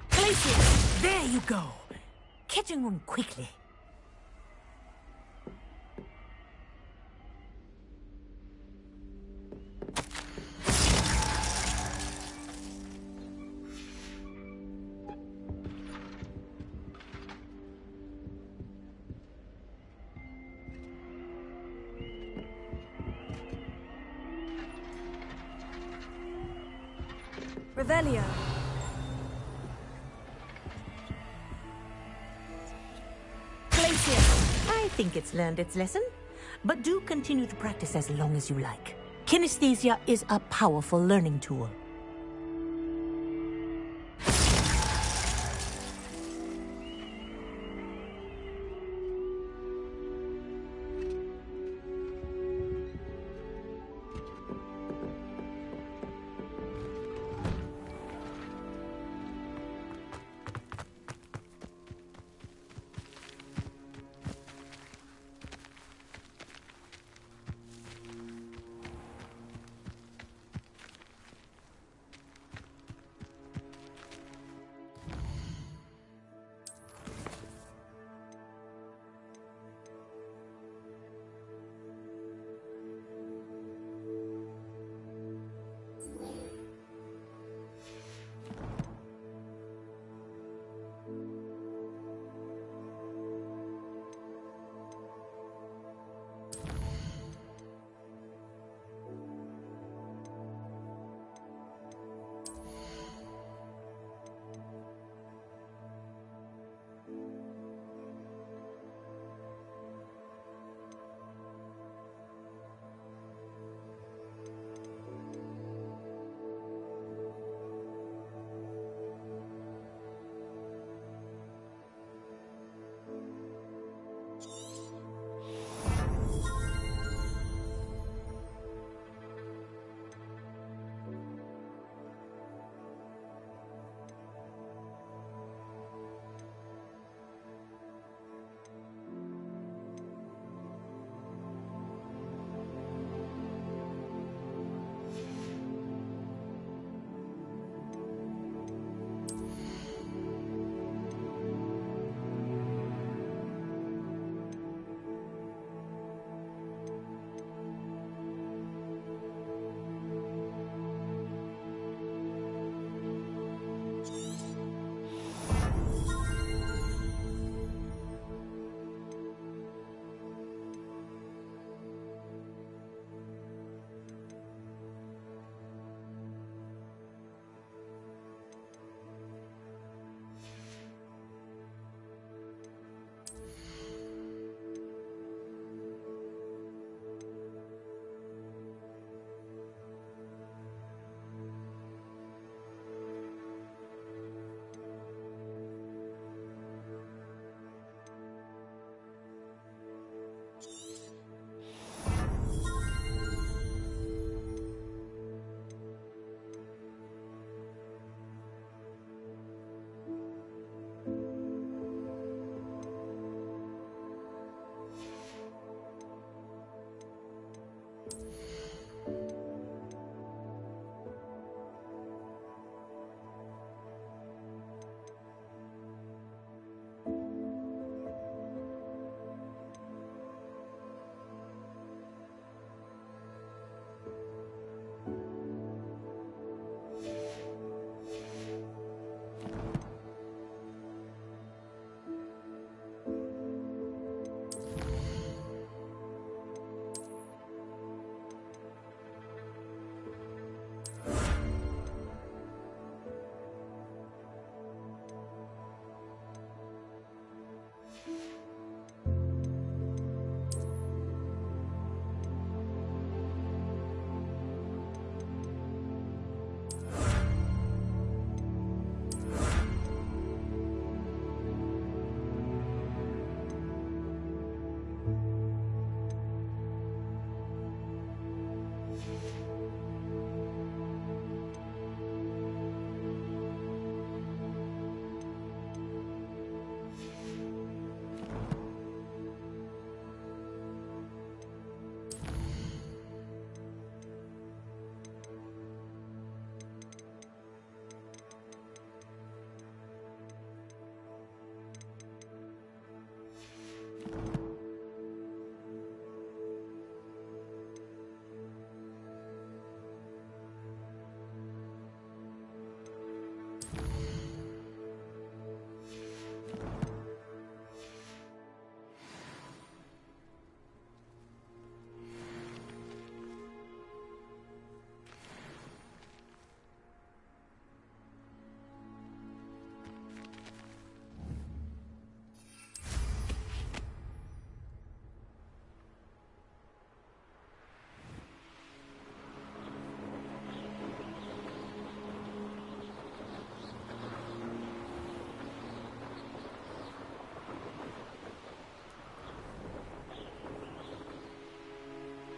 Speaker 4: Glacius! There you go! Catching on quickly.
Speaker 1: Revelio.
Speaker 4: I think it's learned its lesson, but do continue to practice as long as you like. Kinesthesia is a powerful learning tool.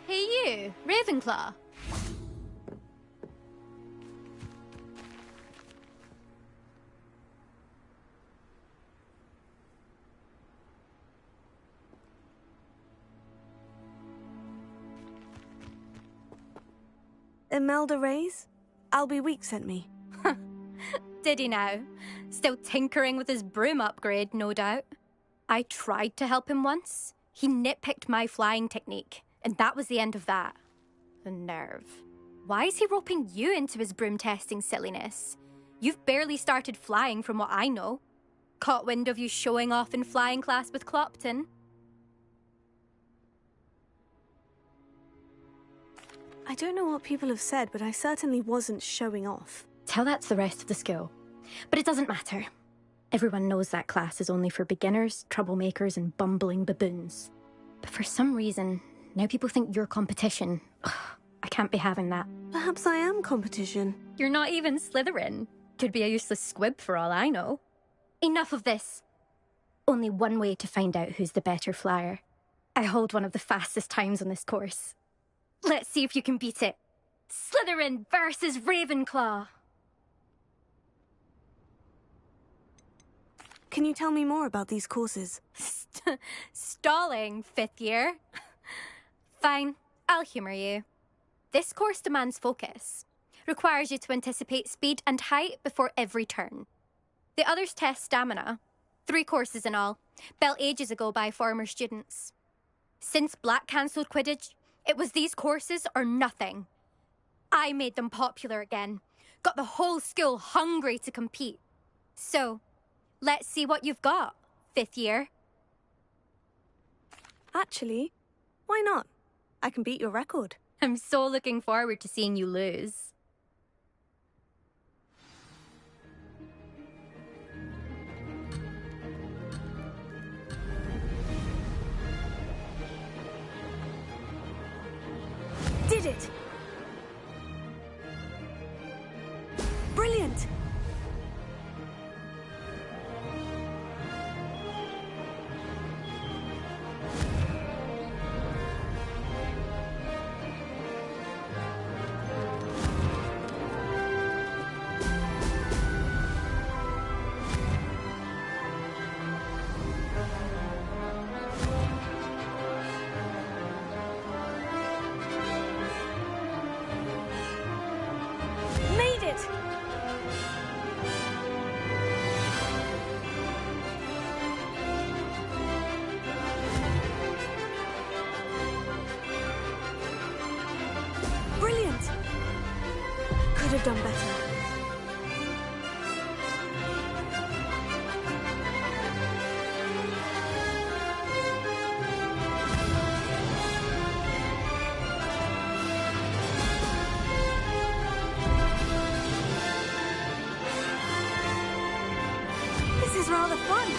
Speaker 9: Hey you, Ravenclaw.
Speaker 1: Imelda Reyes? Albie Week sent me.
Speaker 9: Did he now? Still tinkering with his broom upgrade, no doubt. I tried to help him once. He nitpicked my flying technique, and that was the end of that. The nerve. Why is he roping you into his broom testing silliness? You've barely started flying from what I know. Caught wind of you showing off in flying class with Clopton.
Speaker 1: I don't know what people have said, but I certainly wasn't showing off.
Speaker 9: Tell that to the rest of the school. But it doesn't matter. Everyone knows that class is only for beginners, troublemakers, and bumbling baboons. But for some reason, now people think you're competition. Ugh, I can't be having that.
Speaker 1: Perhaps I am competition.
Speaker 9: You're not even Slytherin. Could be a useless squib for all I know. Enough of this. Only one way to find out who's the better flyer. I hold one of the fastest times on this course. Let's see if you can beat it. Slytherin versus Ravenclaw.
Speaker 1: Can you tell me more about these courses?
Speaker 9: Stalling, 5th year? Fine, I'll humour you. This course demands focus. Requires you to anticipate speed and height before every turn. The others test stamina. 3 courses in all, built ages ago by former students. Since Black cancelled Quidditch, it was these courses or nothing. I made them popular again. Got the whole school hungry to compete. So, let's see what you've got, 5th year.
Speaker 1: Actually, why not? I can beat your record.
Speaker 9: I'm so looking forward to seeing you lose.
Speaker 1: Did it! Brilliant! Could have done better. This is rather fun.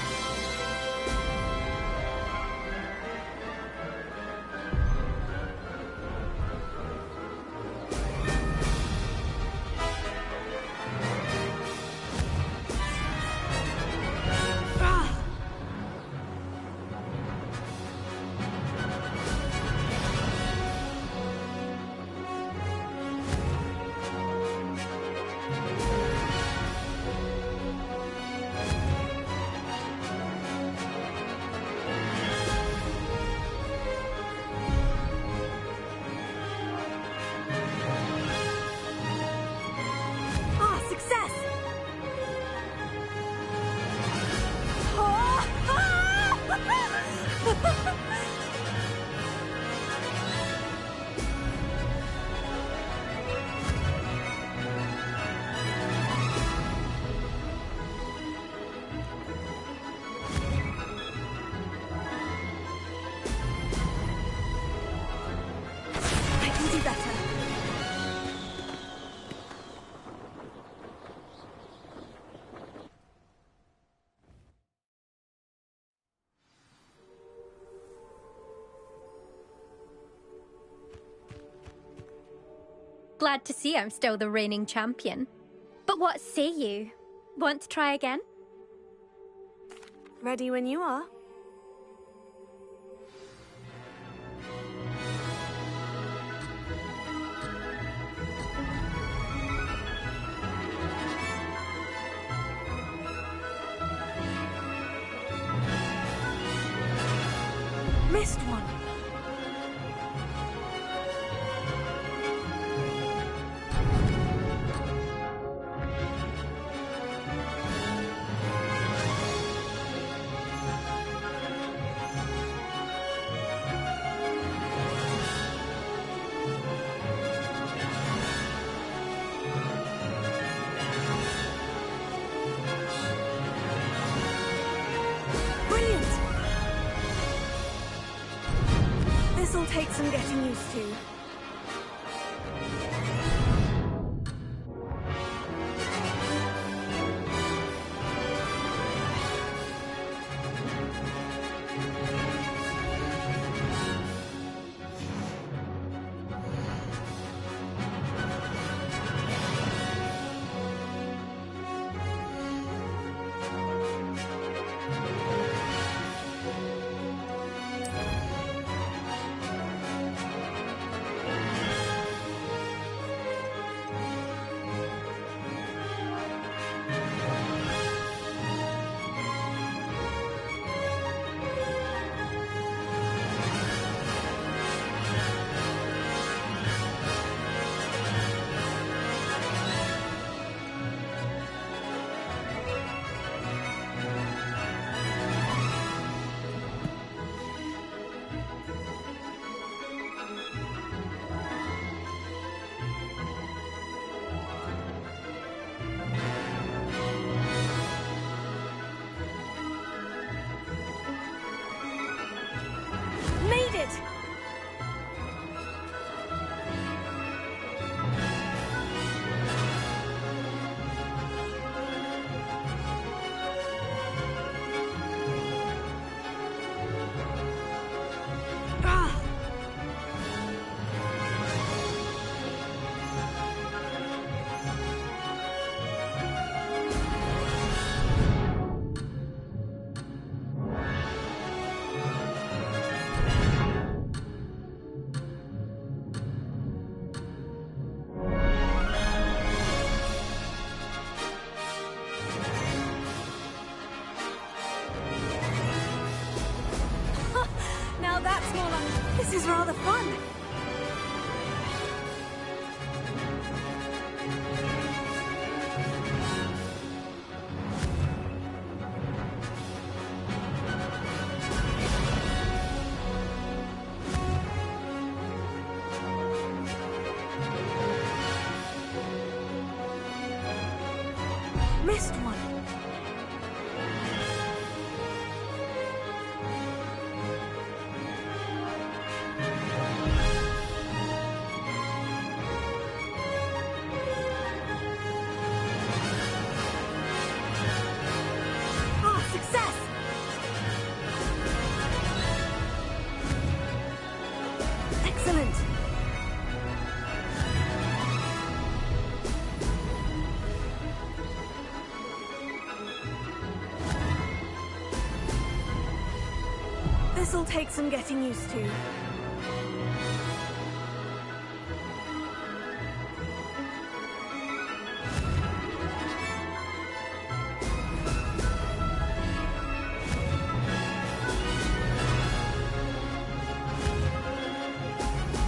Speaker 9: Glad to see I'm still the reigning champion. But what say you? Want to try again?
Speaker 1: Ready when you are. Missed one. This'll take some getting used to. This is rather fun. Missed one. This'll take some getting used to.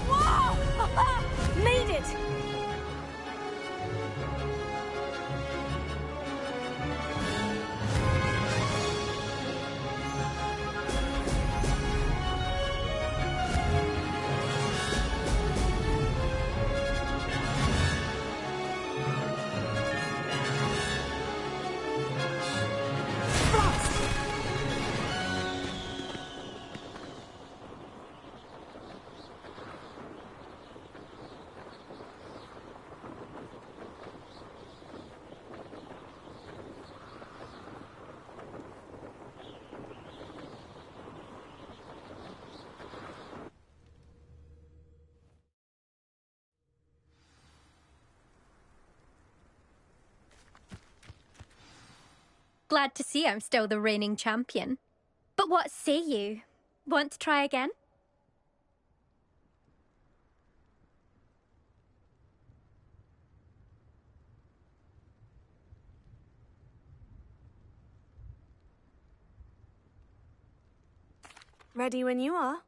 Speaker 1: Whoa! Made it!
Speaker 9: Glad to see I'm still the reigning champion. But what say you? Want to try again?
Speaker 1: Ready when you are.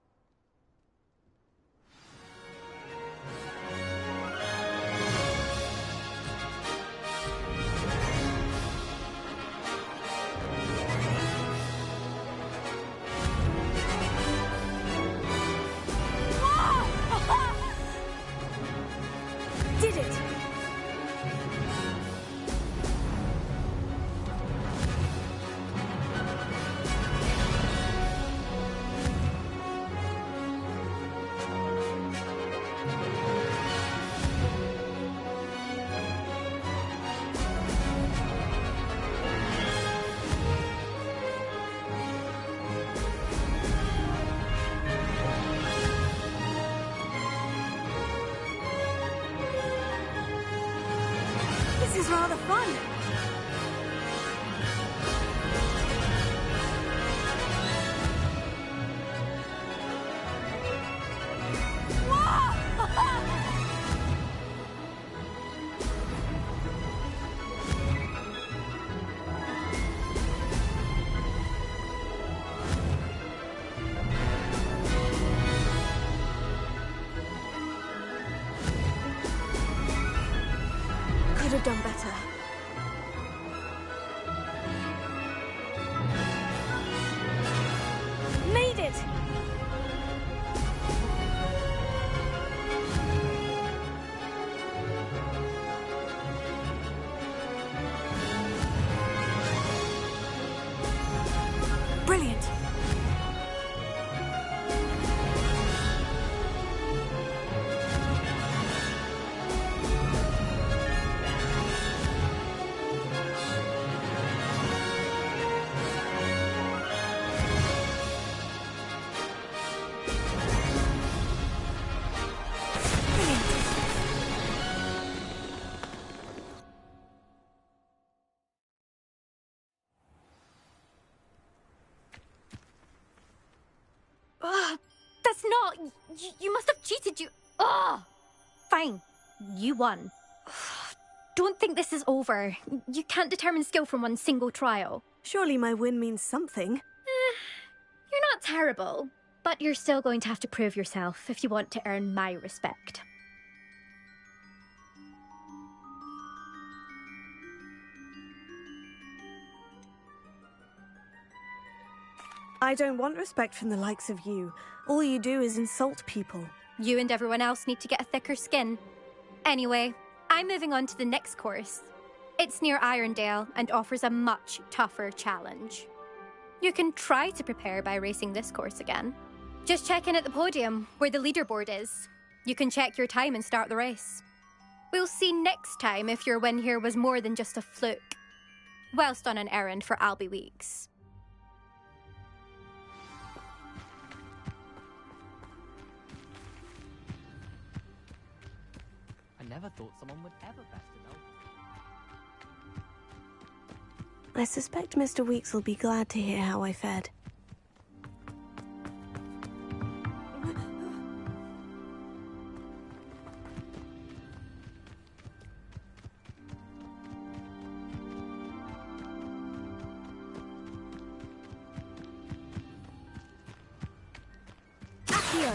Speaker 1: Did it! This is rather fun. Could have done better. Made it! Brilliant!
Speaker 9: That's not... You must have cheated, you... Ugh! Fine. You won. Don't think this is over. You can't determine skill from one single trial.
Speaker 1: Surely my win means something.
Speaker 9: You're not terrible, but you're still going to have to prove yourself if you want to earn my respect.
Speaker 1: I don't want respect from the likes of you. All you do is insult people.
Speaker 9: You and everyone else need to get a thicker skin. Anyway, I'm moving on to the next course. It's near Irondale and offers a much tougher challenge. You can try to prepare by racing this course again. Just check in at the podium, where the leaderboard is. You can check your time and start the race. We'll see next time if your win here was more than just a fluke. Whilst on an errand for Albie Weeks.
Speaker 5: I never thought someone would ever best to know.
Speaker 1: I suspect Mr. Weeks will be glad to hear how I fared. Accio!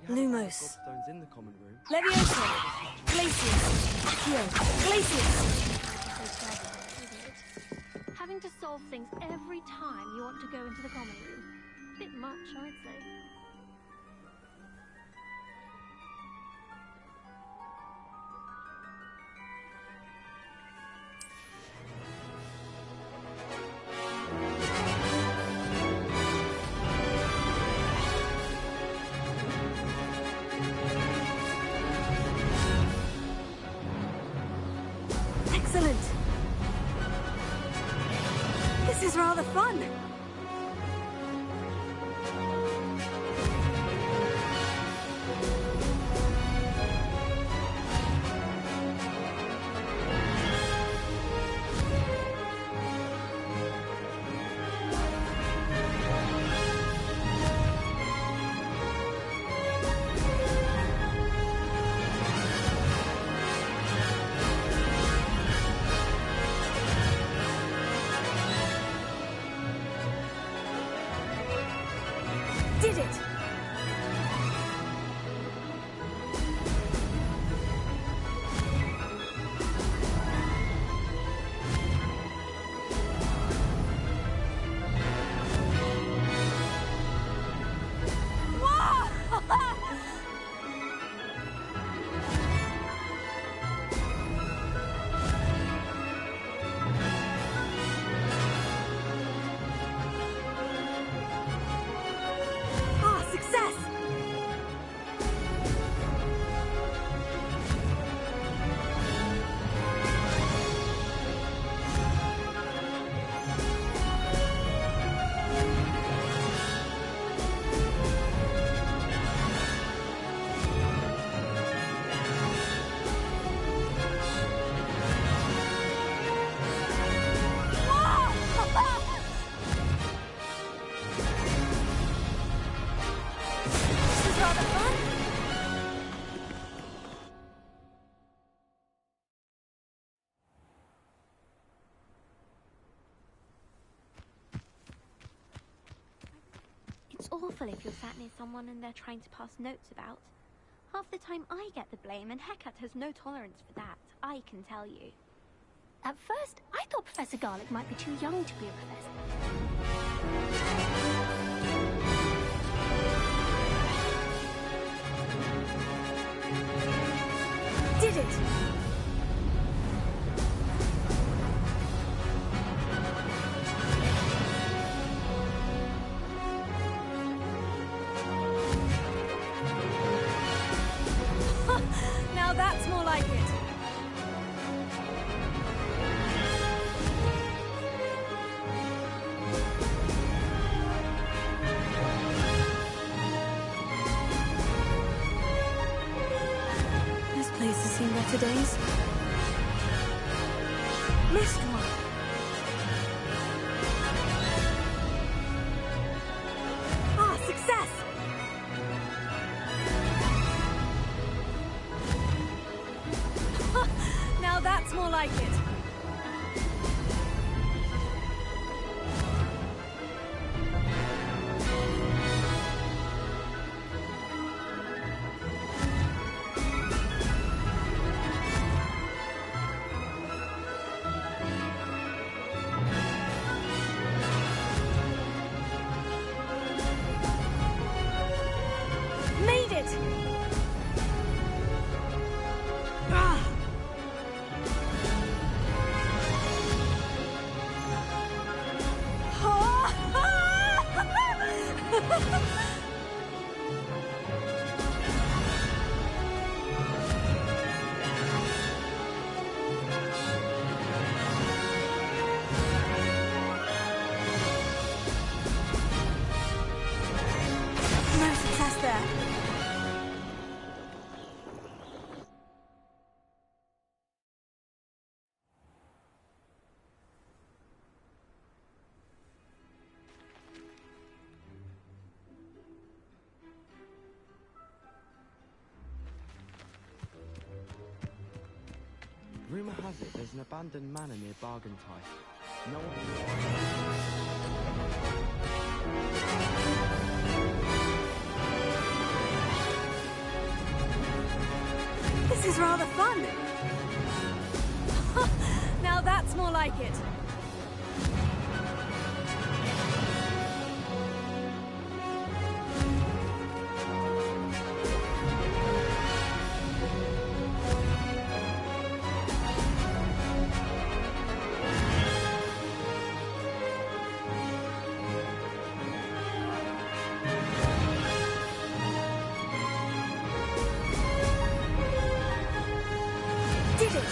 Speaker 1: Lumos.
Speaker 5: In the common room.
Speaker 1: Leviosa! Glacius! Accio! Glacius!
Speaker 10: Having to solve things every time you want to go into the common room. Bit much, I'd say.
Speaker 1: Excellent! This is rather fun!
Speaker 8: awful if you're sat near someone and they're trying to pass notes about. Half the time I get the blame, and Hecate has no tolerance for that, I can tell you.
Speaker 10: At first, I thought Professor Garlick might be too young to be a professor.
Speaker 1: Did it! Now that's more like it. This place has seen better days. Missed one. Ah, success! Now that's more like it. Made it! Ah! No success there.
Speaker 12: Rumour has it there's an abandoned manor near Bargantine. No one...
Speaker 1: This is rather fun. Now that's more like it. Did it!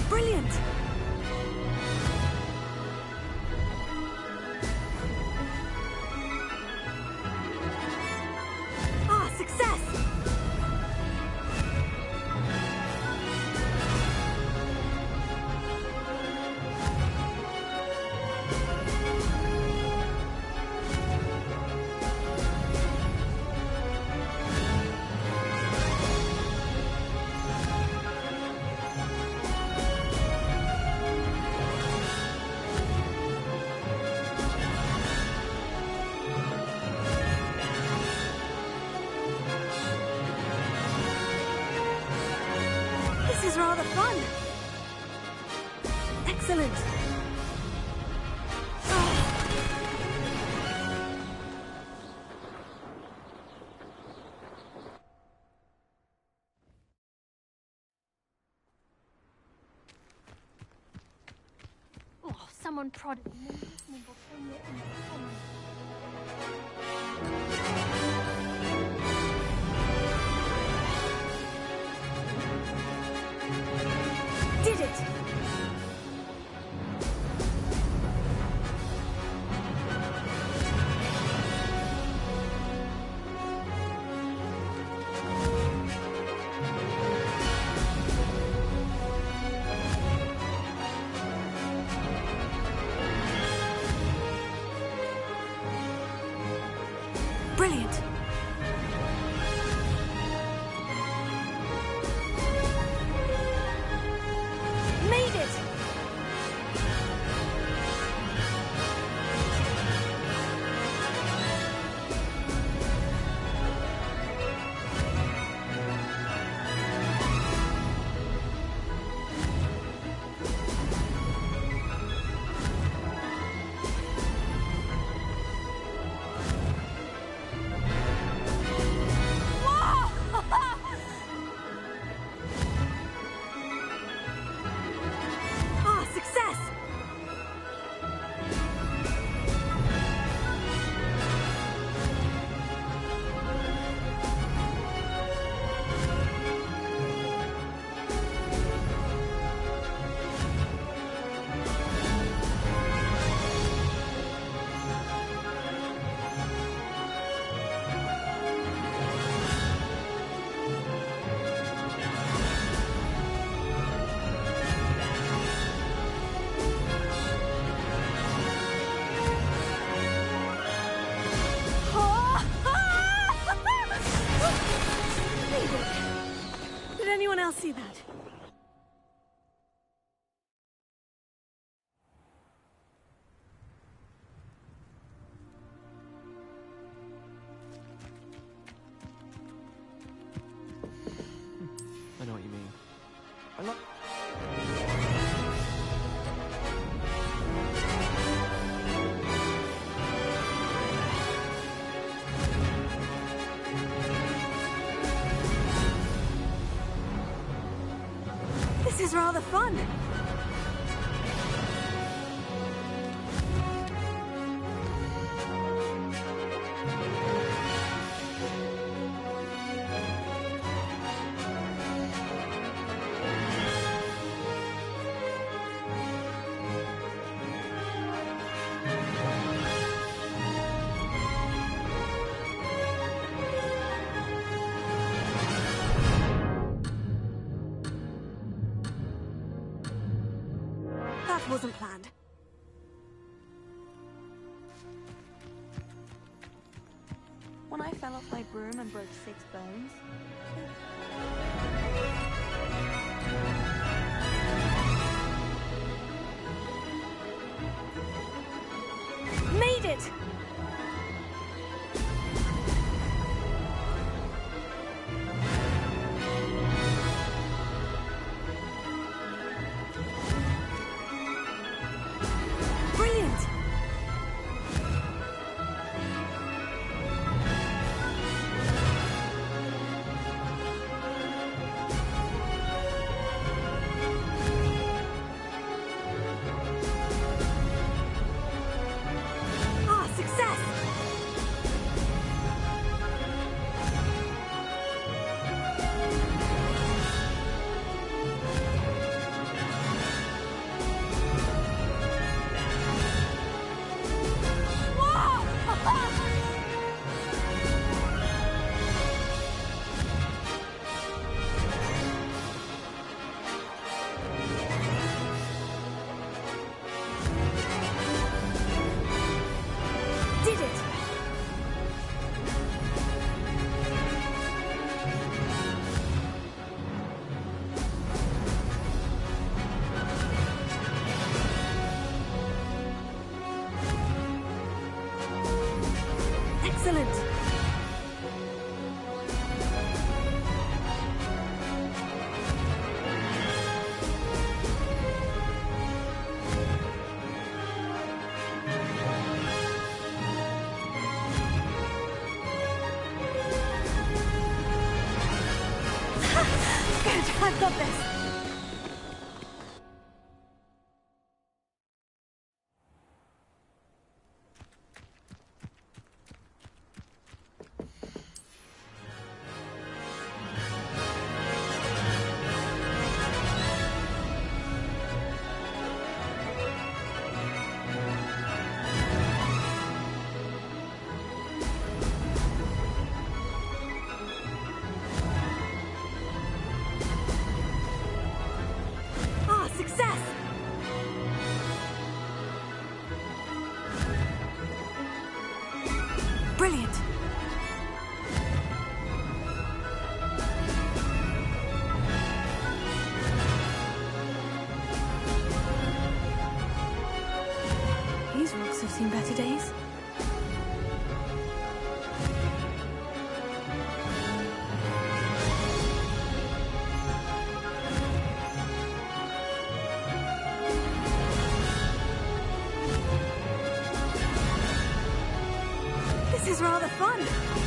Speaker 1: Brilliant! Ah, success! This is rather fun. Excellent.
Speaker 10: Oh, someone prodded me.
Speaker 1: Did it! Brilliant. Made it! Did anyone else see that?
Speaker 5: I know what you mean. I love...
Speaker 1: This is rather fun. That wasn't planned.
Speaker 8: When I fell off my broom and broke 6 bones.
Speaker 1: Made it! Brilliant! Ah, success! Did it! Excellent! Good, I've got this. I've seen better days. This is rather fun.